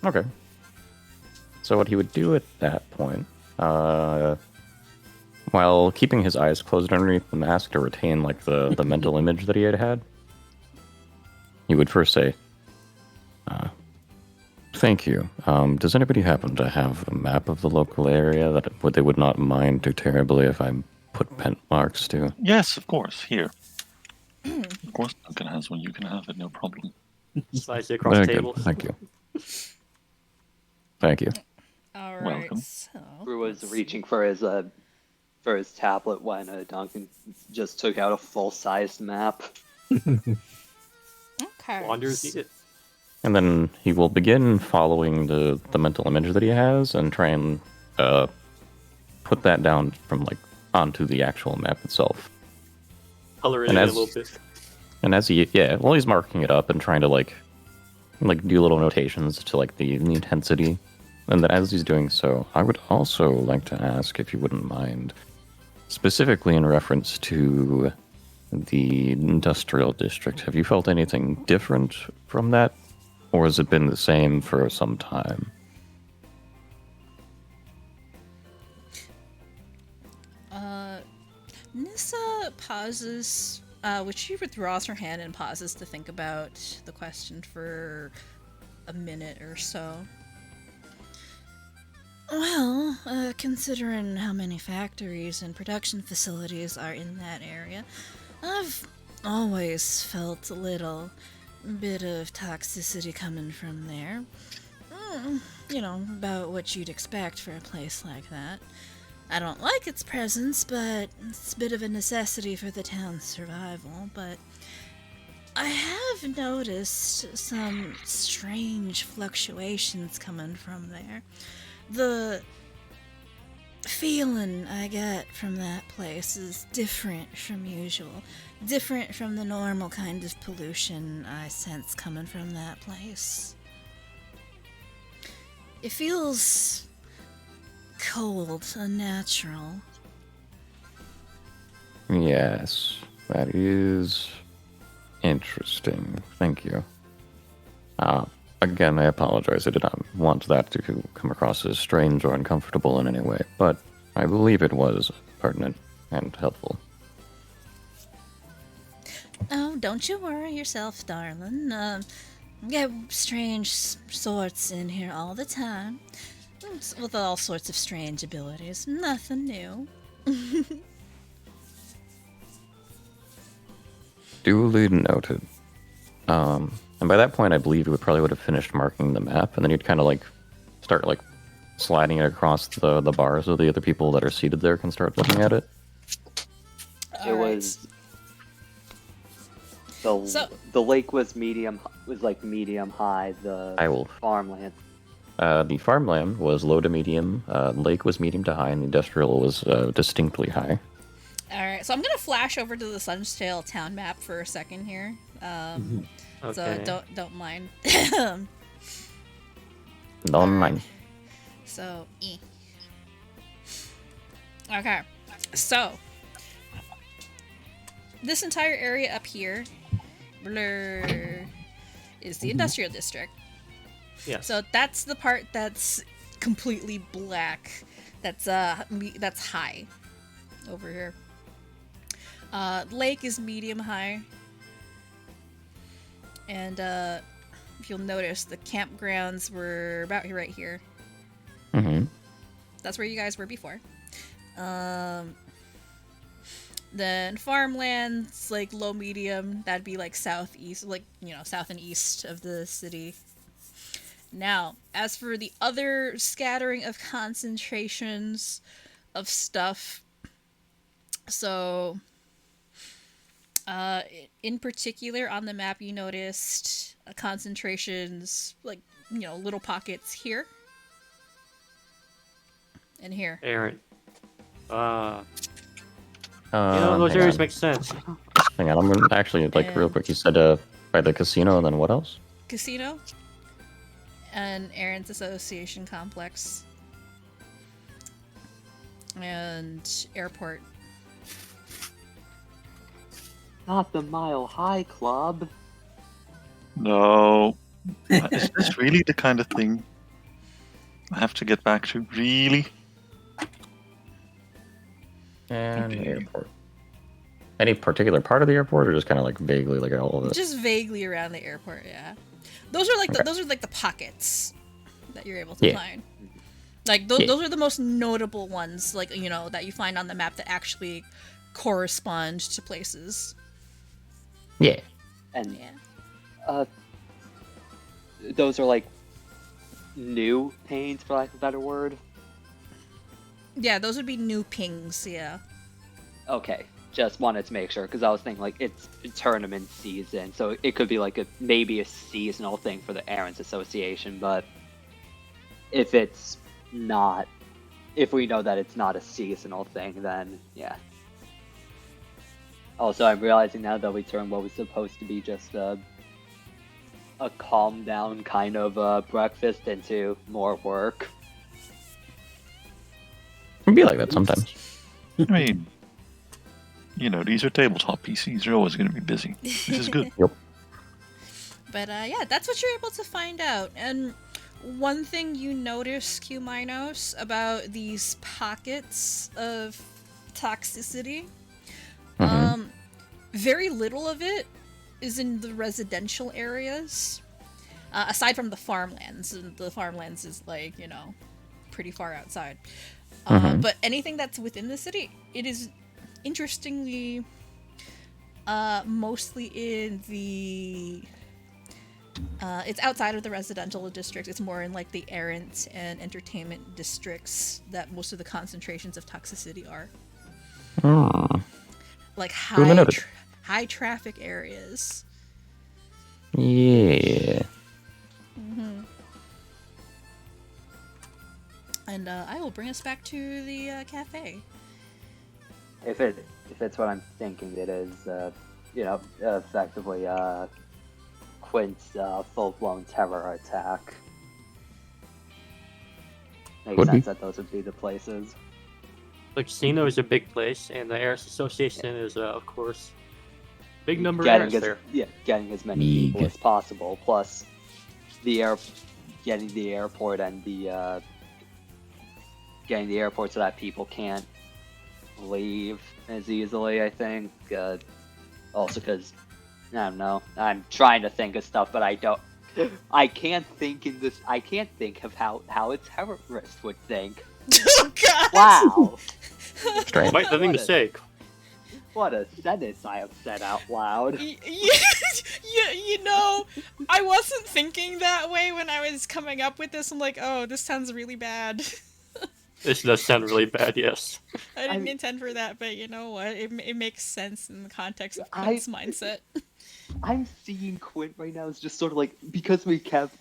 Okay. So what he would do at that point, while keeping his eyes closed underneath the mask to retain like the mental image that he had, he would first say, "Thank you. Does anybody happen to have a map of the local area that they would not mind too terribly if I put pen marks to?" Yes, of course. Here. Of course, Duncan has one. You can have it, no problem. Slice it across Very the good. table. Thank you. Thank you. All right. Welcome. So Brew was reaching for his tablet when Duncan just took out a full-sized map. okay. Wanders eat it. And then he will begin following the mental image that he has and try and put that down from like onto the actual map itself. Color it And in a as- little bit. And as he's marking it up and trying to like do little notations to like the intensity. And then as he's doing so, I would also like to ask if you wouldn't mind, specifically in reference to the industrial district, have you felt anything different from that? Or has it been the same for some time? Nyssa pauses, which she withdraws her hand and pauses to think about the question for a minute or so. Well, considering how many factories and production facilities are in that area, I've always felt a little bit of toxicity coming from there. About what you'd expect for a place like that. I don't like its presence, but it's a bit of a necessity for the town's survival. But I have noticed some strange fluctuations coming from there. The feeling I get from that place is different from usual. Different from the normal kind of pollution I sense coming from that place. It feels cold, unnatural. Yes, that is interesting. Thank you. Again, I apologize. I did not want that to come across as strange or uncomfortable in any way, but I believe it was pertinent and helpful. Oh, don't you worry yourself, darling. Get strange sorts in here all the time. With all sorts of strange abilities. Nothing new. Duly noted. And by that point, I believe you would have finished marking the map, and then you'd kind of start sliding it across the bars so the other people that are seated there can start looking at it. It was the lake was medium high. The farmland. The farmland was low to medium. Lake was medium to high, and the industrial was distinctly high. Alright, so I'm gonna flash over to the Sunsail town map for a second here. Okay. So don't mind. Don't mind. So, Okay, so this entire area up here, is the industrial district. Yes. So that's the part that's completely black. That's high over here. Lake is medium high. And if you'll notice, the campgrounds were about here, right here. Mm-hmm. That's where you guys were before. Then farmlands, low medium, that'd be southeast, south and east of the city. Now, as for the other scattering of concentrations of stuff, so in particular on the map you noticed concentrations, little pockets here and here. Aaron. Those those areas make sense. Hang on, I'm gonna actually real quick. You said by the casino, and then what else? Casino and Aaron's Association Complex and airport. Not the Mile High Club. No. Is this really the kind of thing I have to get back to? Really? And airport. Any particular part of the airport, or just kind of vaguely all of it? Just vaguely around the airport, yeah. Those are the pockets that you're able to find. Those are the most notable ones, that you find on the map that actually correspond to places. Yeah. And those are new panes, for lack of a better word. Yeah, those would be new pings, yeah. Okay, just wanted to make sure, because I was thinking it's tournament season, so it could be maybe a seasonal thing for the Aaron's Association, but if it's not, if we know that it's not a seasonal thing, then yeah. Also, I'm realizing now that we turned what was supposed to be just a calm down kind of breakfast into more work. It'd be like that sometimes. I mean, these are tabletop PCs. They're always going to be busy. This is good. Yep. But yeah, that's what you're able to find out. And one thing you notice, Cumaenos, about these pockets of toxicity, very little of it is in the residential areas, aside from the farmlands. And the farmlands is pretty far outside. But anything that's within the city, it is interestingly mostly in the It's outside of the residential district. It's more in like the errant and entertainment districts that most of the concentrations of toxicity are. Like high traffic areas. Yeah. And I will bring us back to the cafe. If it's what I'm thinking it is, effectively Quint's full-blown terror attack. Makes Would be. sense that those would be the places. The casino is a big place, and the Heirs Association is, of course, big number of Getting heirs as there. getting as many people as possible. Plus, getting the airport and getting the airport so that people can't leave as easily. I think. Also, because I don't know. I'm trying to think of stuff, but I don't. I can't think of how a terrorist would think. Oh God! Wow. Strange. Quite nothing to What a- say. What a sentence I have said out loud. You know, I wasn't thinking that way when I was coming up with this. I'm like, oh, this sounds really bad. This does sound really bad, yes. I didn't I- intend for that, but you know what? It makes sense in the context of I- Quint's mindset. I'm seeing Quint right now as just sort of like, because we kept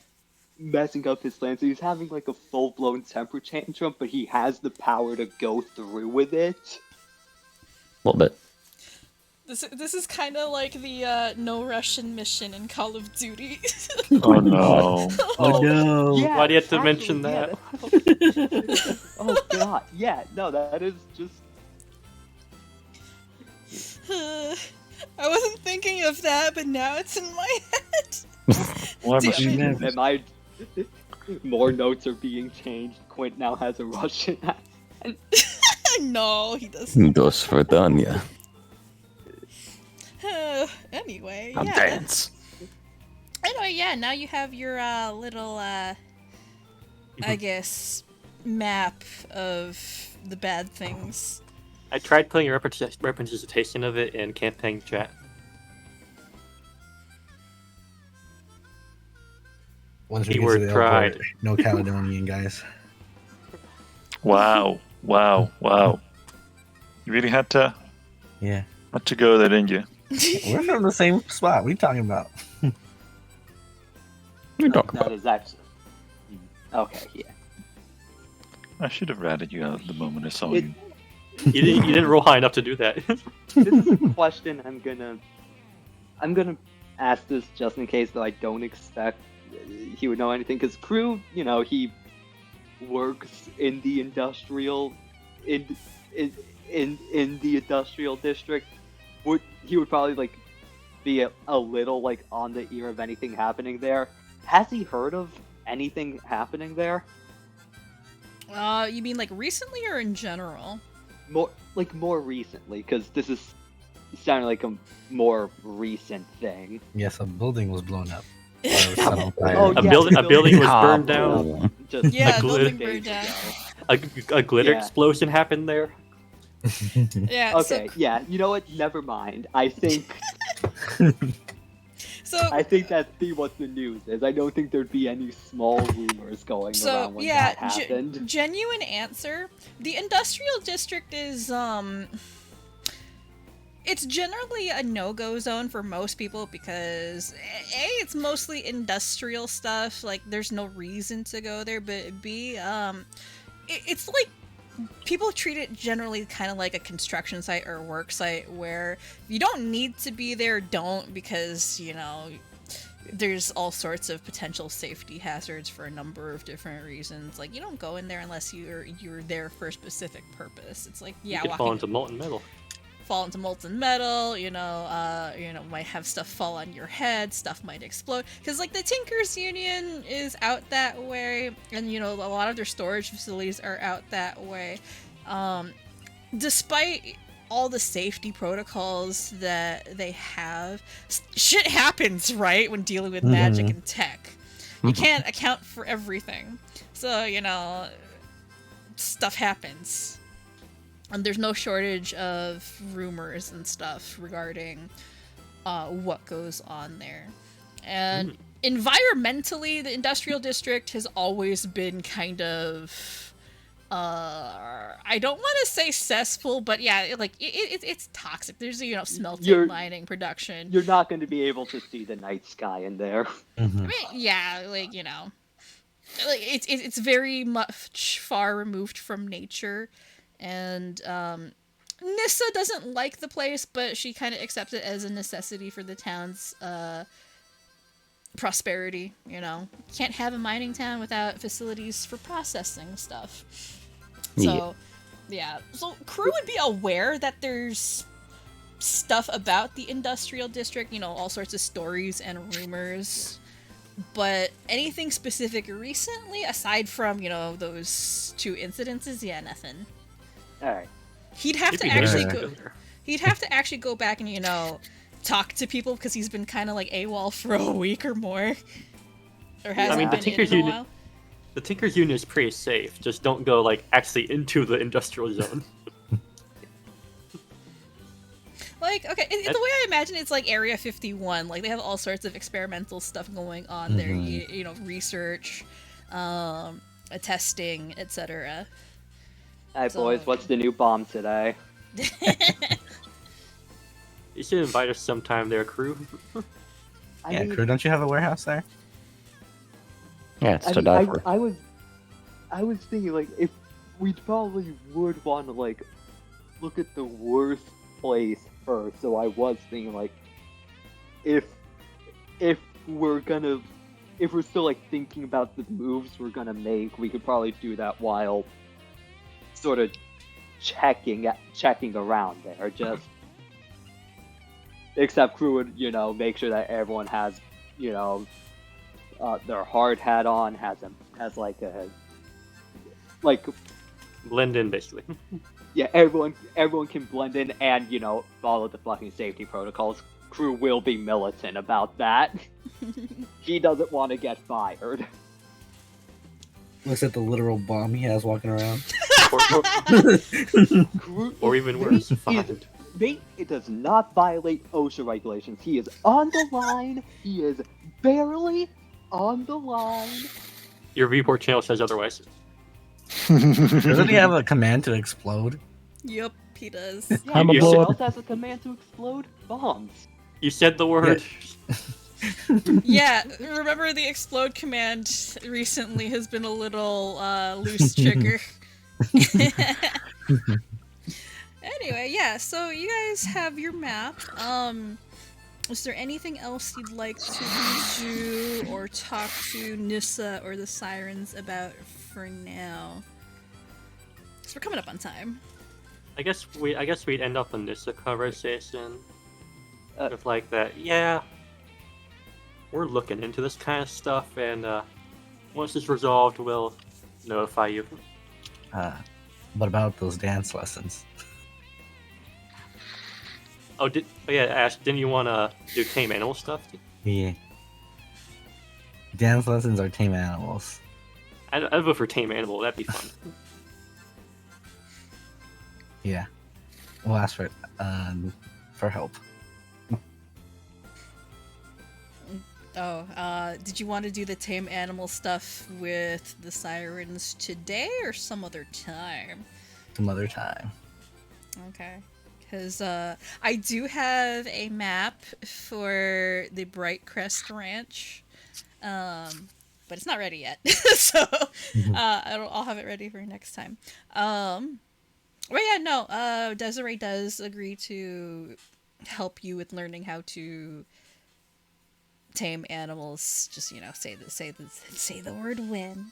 messing up his plans, so he's having like a full-blown temper tantrum, but he has the power to go through with it. A little bit. This is kind of like the no Russian mission in Call of Duty. Oh no. Oh no. Yeah, Why do you have to actually, mention yeah, that? oh god, yeah, no, that is just... I wasn't thinking of that, but now it's in my head. Why Damn must it. you? Am I... More notes are being changed. Quint now has a Russian accent. No, he doesn't. Dos Verdania. Anyway, I'll yeah. dance. Anyway, yeah. Now you have your little, I guess, map of the bad things. I tried putting a representation of it in campaign chat. Once we Keyword get to the tried. airport, no Caledonian, guys. Wow. You really had to Yeah. go there, didn't you? We're from the same spot. What are you talking about? We talk That about is actually... Okay, yeah. I should have ratted you out the moment I saw It- you. You didn't roll high enough to do that. This is a question I'm gonna ask this just in case, though I don't expect he would know anything, because Crew, he works in the industrial in the industrial district. He would probably like be a little like on the ear of anything happening there. Has he heard of anything happening there? You mean like recently or in general? More recently, because this is sounding like a more recent thing. Yes, a building was blown up. Or set on fire. Oh, A yeah, building was Ah, burned down. boom. Just Yeah, A building glit- burned down. A glitter Yeah. explosion happened there. Yeah. Okay, yeah. You know what? Never mind. I think So that's what the news is. I don't think there'd be any small rumors going around when yeah, that happened. genuine answer. The industrial district is it's generally a no-go zone for most people because A, it's mostly industrial stuff, like there's no reason to go there, but B, it's like people treat it generally kind of like a construction site or work site where you don't need to be there, don't, because, there's all sorts of potential safety hazards for a number of different reasons. Like, you don't go in there unless you're there for a specific purpose. It's like, yeah, You could fall into molten metal. fall into molten metal, might have stuff fall on your head, stuff might explode. Because, like, the Tinkers Union is out that way, and, a lot of their storage facilities are out that way. Despite all the safety protocols that they have, shit happens, right, when dealing with magic and tech. You can't account for everything. So, stuff happens. And there's no shortage of rumors and stuff regarding what goes on there. And environmentally, the industrial district has always been kind of I don't want to say cesspool, but yeah, like it's toxic. There's smelting, You're- mining, production. You're not going to be able to see the night sky in there. I mean, yeah, like like it's very much far removed from nature, and Nyssa doesn't like the place, but she kind of accepts it as a necessity for the town's prosperity. Can't have a mining town without facilities for processing stuff. So, yeah. So crew would be aware that there's stuff about the industrial district, all sorts of stories and rumors. But anything specific recently, aside from, those 2 incidences, yeah, nothing. Alright. He'd have It'd to be nice actually to go. go there. He'd have to actually go back and talk to people because he's been kind of like AWOL for a week or more, or has I mean, the been Tinker's in a Union. while. The Tinker's Union is pretty safe. Just don't go like actually into the industrial zone. Like, okay, the way I imagine it's like Area 51. Like, they have all sorts of experimental stuff going on there. Research, testing, etc. Alright, So- boys, what's the new bomb today? You should invite us sometime there, crew. Yeah, crew, don't you have a warehouse there? Yeah, it's I to mean, die for. I was thinking, like, if we probably would want to, like, look at the worst place first. So I was thinking, like, if we're still, like, thinking about the moves we're gonna make, we could probably do that while sort of checking around there. Just, except crew would, make sure that everyone has, their hard hat on, has Blend in, basically. yeah, everyone can blend in and, follow the fucking safety protocols. Crew will be militant about that. He doesn't want to get fired. Looks at the literal bomb he has walking around. Crew, Or even worse, fired. It does not violate OSHA regulations. He is on the line. He is barely on the line. Your report channel says otherwise. Doesn't he have a command to explode? Yep, he does. Yeah, I'm you a know blow what up. else has a command to explode? Bombs. You said the word. Yeah, remember the explode command recently has been a little loose trigger. Anyway, yeah, so you guys have your map. Is there anything else you'd like to do or talk to Nyssa or the Sirens about for now? Because we're coming up on time. I guess we'd end up on this conversation with like that. Yeah, we're looking into this kind of stuff, and once it's resolved, we'll notify you. What about those dance lessons? Oh yeah, Ash, didn't you want to do tame animal stuff? Yeah. Dance lessons are tame animals. I'd vote for tame animal. That'd be fun. Yeah. We'll ask for help. Did you want to do the tame animal stuff with the Sirens today or some other time? Some other time. Okay. Because I do have a map for the Bright Crest Ranch, but it's not ready yet. So I'll have it ready for next time. But yeah, no, Desiree does agree to help you with learning how to tame animals. Just say the word "win."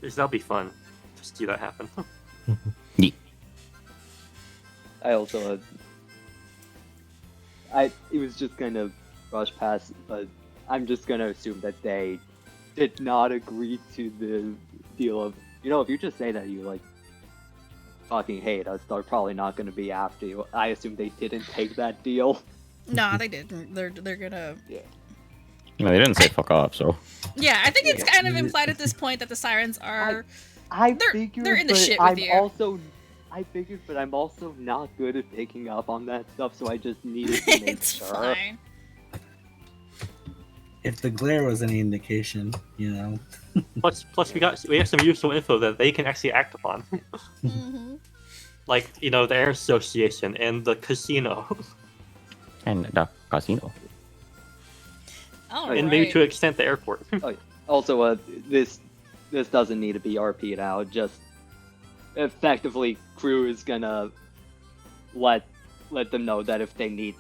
That'll be fun. Just see that happen. I also, it was just kind of brushed past, but I'm just gonna assume that they did not agree to the deal of, if you just say that you like fucking hate us, they're probably not gonna be after you. I assume they didn't take that deal. No, they didn't. They're gonna. No, they didn't say fuck off, so. Yeah, I think it's kind of implied at this point that the Sirens are. Figured, they're in the but shit with I'm you. I figured, but I'm also not good at picking up on that stuff, so I just needed to make It's sure. fine. If the glare was any indication, Plus, we have some useful info that they can actually act upon, Mm-hmm. like the Air Association and the casino, And the casino. All and right. maybe to an extent the airport. Also, this doesn't need to be RP'd out. Just effectively, crew is gonna let them know that if they need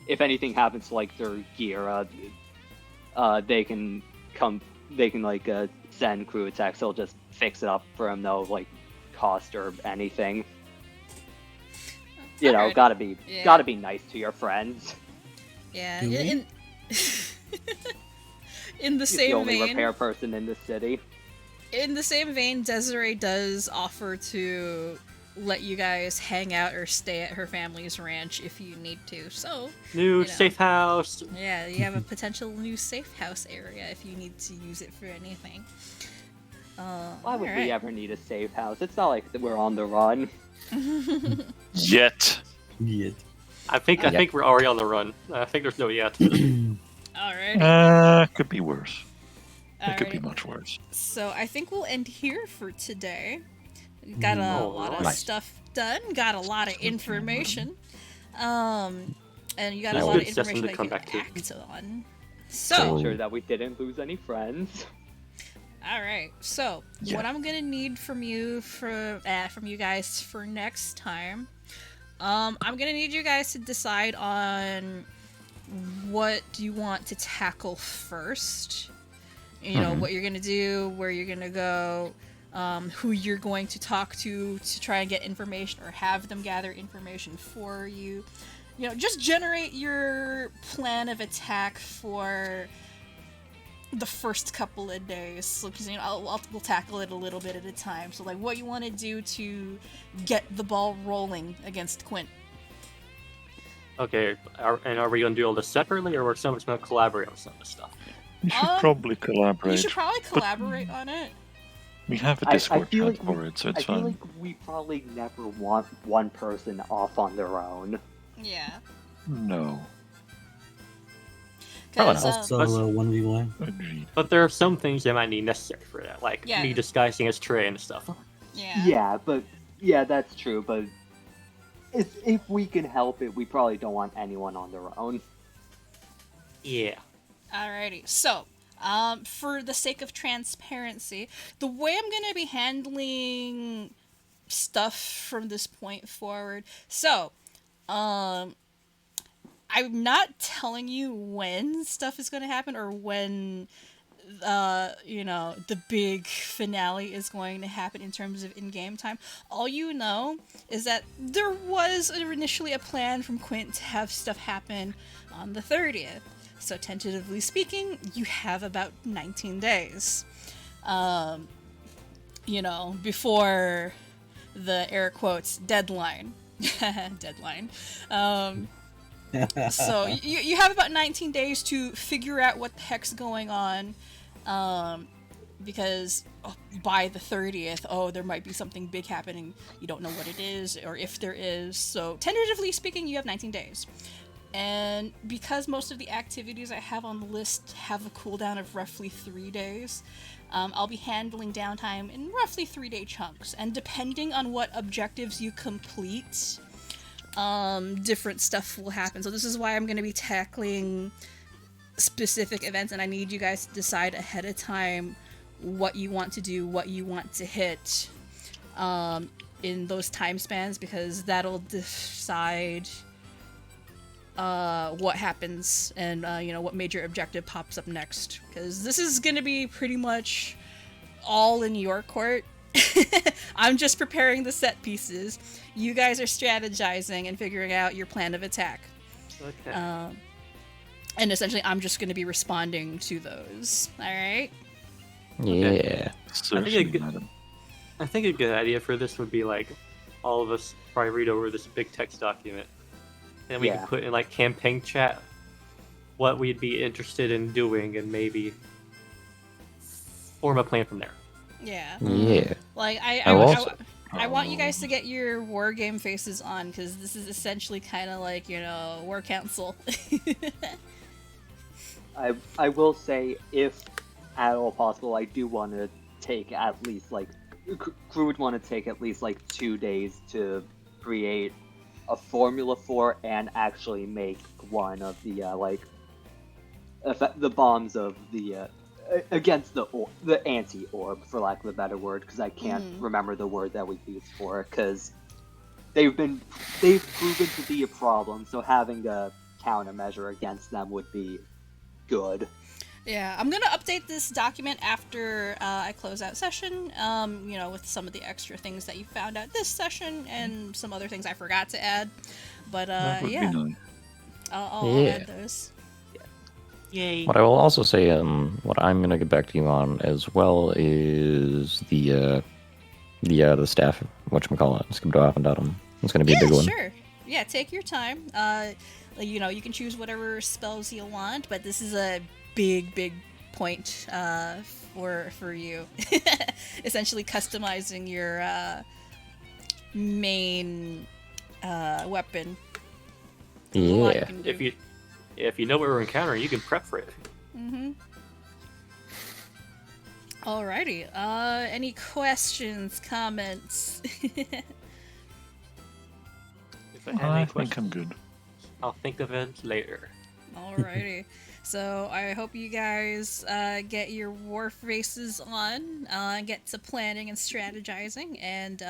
if anything happens to their gear, they can send crew attacks. They'll just fix it up for them, no cost or anything. Alright. Gotta be nice to your friends. Yeah. Do we? In the He's the same only vein, repair person in the city. Desiree does offer to let you guys hang out or stay at her family's ranch if you need to. So, New safe house. yeah, you have a potential new safe house area if you need to use it for anything. Why would we ever need a safe house? It's not like we're on the run. Yet. Yeah. I think we're already on the run. I think there's no yet. Alrighty. Could be worse. It could be Alrighty. much worse. So I think we'll end here for today. Got a lot of Nice. stuff done. Got a lot of information. And you got a That's lot good of stuff information to that you come can back to. act on. So- So, Make sure that we didn't lose any friends. all right. So, Yeah. what I'm gonna need from you from you guys for next time, I'm gonna need you guys to decide on what you want to tackle first. You know, what you're gonna do, where you're gonna go, who you're going to talk to try and get information or have them gather information for you. Just generate your plan of attack for the first couple of days. So, because we'll tackle it a little bit at a time. So, what you want to do to get the ball rolling against Quint. Okay, are we gonna do all this separately, or are someone's gonna collaborate on some of this stuff? We should probably collaborate. You should probably collaborate on it. We have a I Discord feel chat like for it, so it's I feel fine. like we probably never want one person off on their own. Yeah. No. Probably Because not. Also, 1v1. Agreed. But there are some things that might be necessary for that, like Yeah. me disguising as Trey and stuff. yeah. Yeah, that's true. But if we can help it, we probably don't want anyone on their own. Yeah. Alrighty, so, for the sake of transparency, the way I'm gonna be handling stuff from this point forward, so, I'm not telling you when stuff is gonna happen or when, the big finale is going to happen in terms of in-game time. All you know is that there was initially a plan from Quint to have stuff happen on the 30th. So tentatively speaking, you have about 19 days. Before the air quotes deadline. Deadline. So you have about 19 days to figure out what the heck's going on. Because by the 30th, there might be something big happening. You don't know what it is or if there is. So tentatively speaking, you have 19 days. And because most of the activities I have on the list have a cooldown of roughly 3 days, I'll be handling downtime in roughly 3-day chunks. And depending on what objectives you complete, different stuff will happen. So this is why I'm going to be tackling specific events, and I need you guys to decide ahead of time what you want to do, what you want to hit in those time spans, because that'll decide what happens and what major objective pops up next, because this is gonna be pretty much all in your court. I'm just preparing the set pieces. You guys are strategizing and figuring out your plan of attack. Okay. And essentially I'm just gonna be responding to those. Alright? Yeah. Certainly, good- madam. I think a good idea for this would be all of us probably read over this big text document, and we Yeah. can put in campaign chat what we'd be interested in doing, and maybe form a plan from there. Yeah. Yeah. I want you guys to get your war game faces on, because this is essentially kind of war council. I will say, if at all possible, I do want to take at least like crew would want to take at least like 2 days to create a formula for and actually make one of the the bombs of the against the anti-orb, for lack of a better word, because I can't remember the word that we use for it, because they've proven to be a problem. So having a countermeasure against them would be good. Yeah, I'm gonna update this document after I close out session. With some of the extra things that you found out this session and some other things I forgot to add. But That would yeah, be nice. I'll add those. Yay. What I will also say, what I'm gonna get back to you on as well is the staff. Whatchamacallit, Skibdo. It's gonna be a big one. Sure. Yeah, take your time. You can choose whatever spells you want, but this is a big point for you. Essentially customizing your main weapon. There's a lot you Yeah. can do. If you know what we're encountering, you can prep for it. Alrighty. Any questions, comments? If I have I any think questions, I'm good. I'll think of it later. Alrighty. So I hope you guys get your war faces on, get to planning and strategizing, and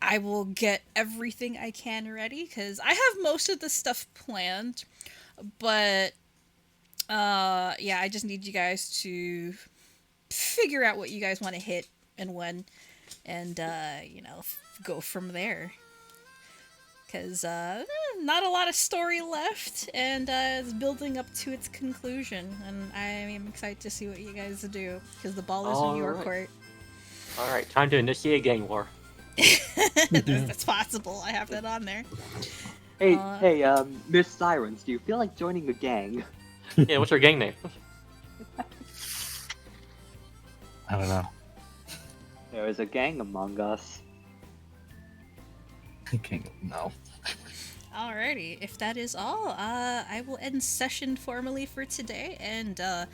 I will get everything I can ready, because I have most of the stuff planned, but I just need you guys to figure out what you guys want to hit and when, and go from there. Because not a lot of story left, and it's building up to its conclusion, and I am excited to see what you guys do, because the ball is in your court. Alright, time to initiate gang war. That's possible. I have that on there. Hey, Miss Sirens, do you feel like joining a gang? Yeah, what's your gang name? I don't know. There is a gang among us. Okay, no. Alrighty, if that is all, I will end session formally for today, and I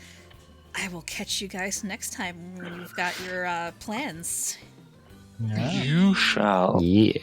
will catch you guys next time when you've got your plans. Yeah. You shall. Yeah.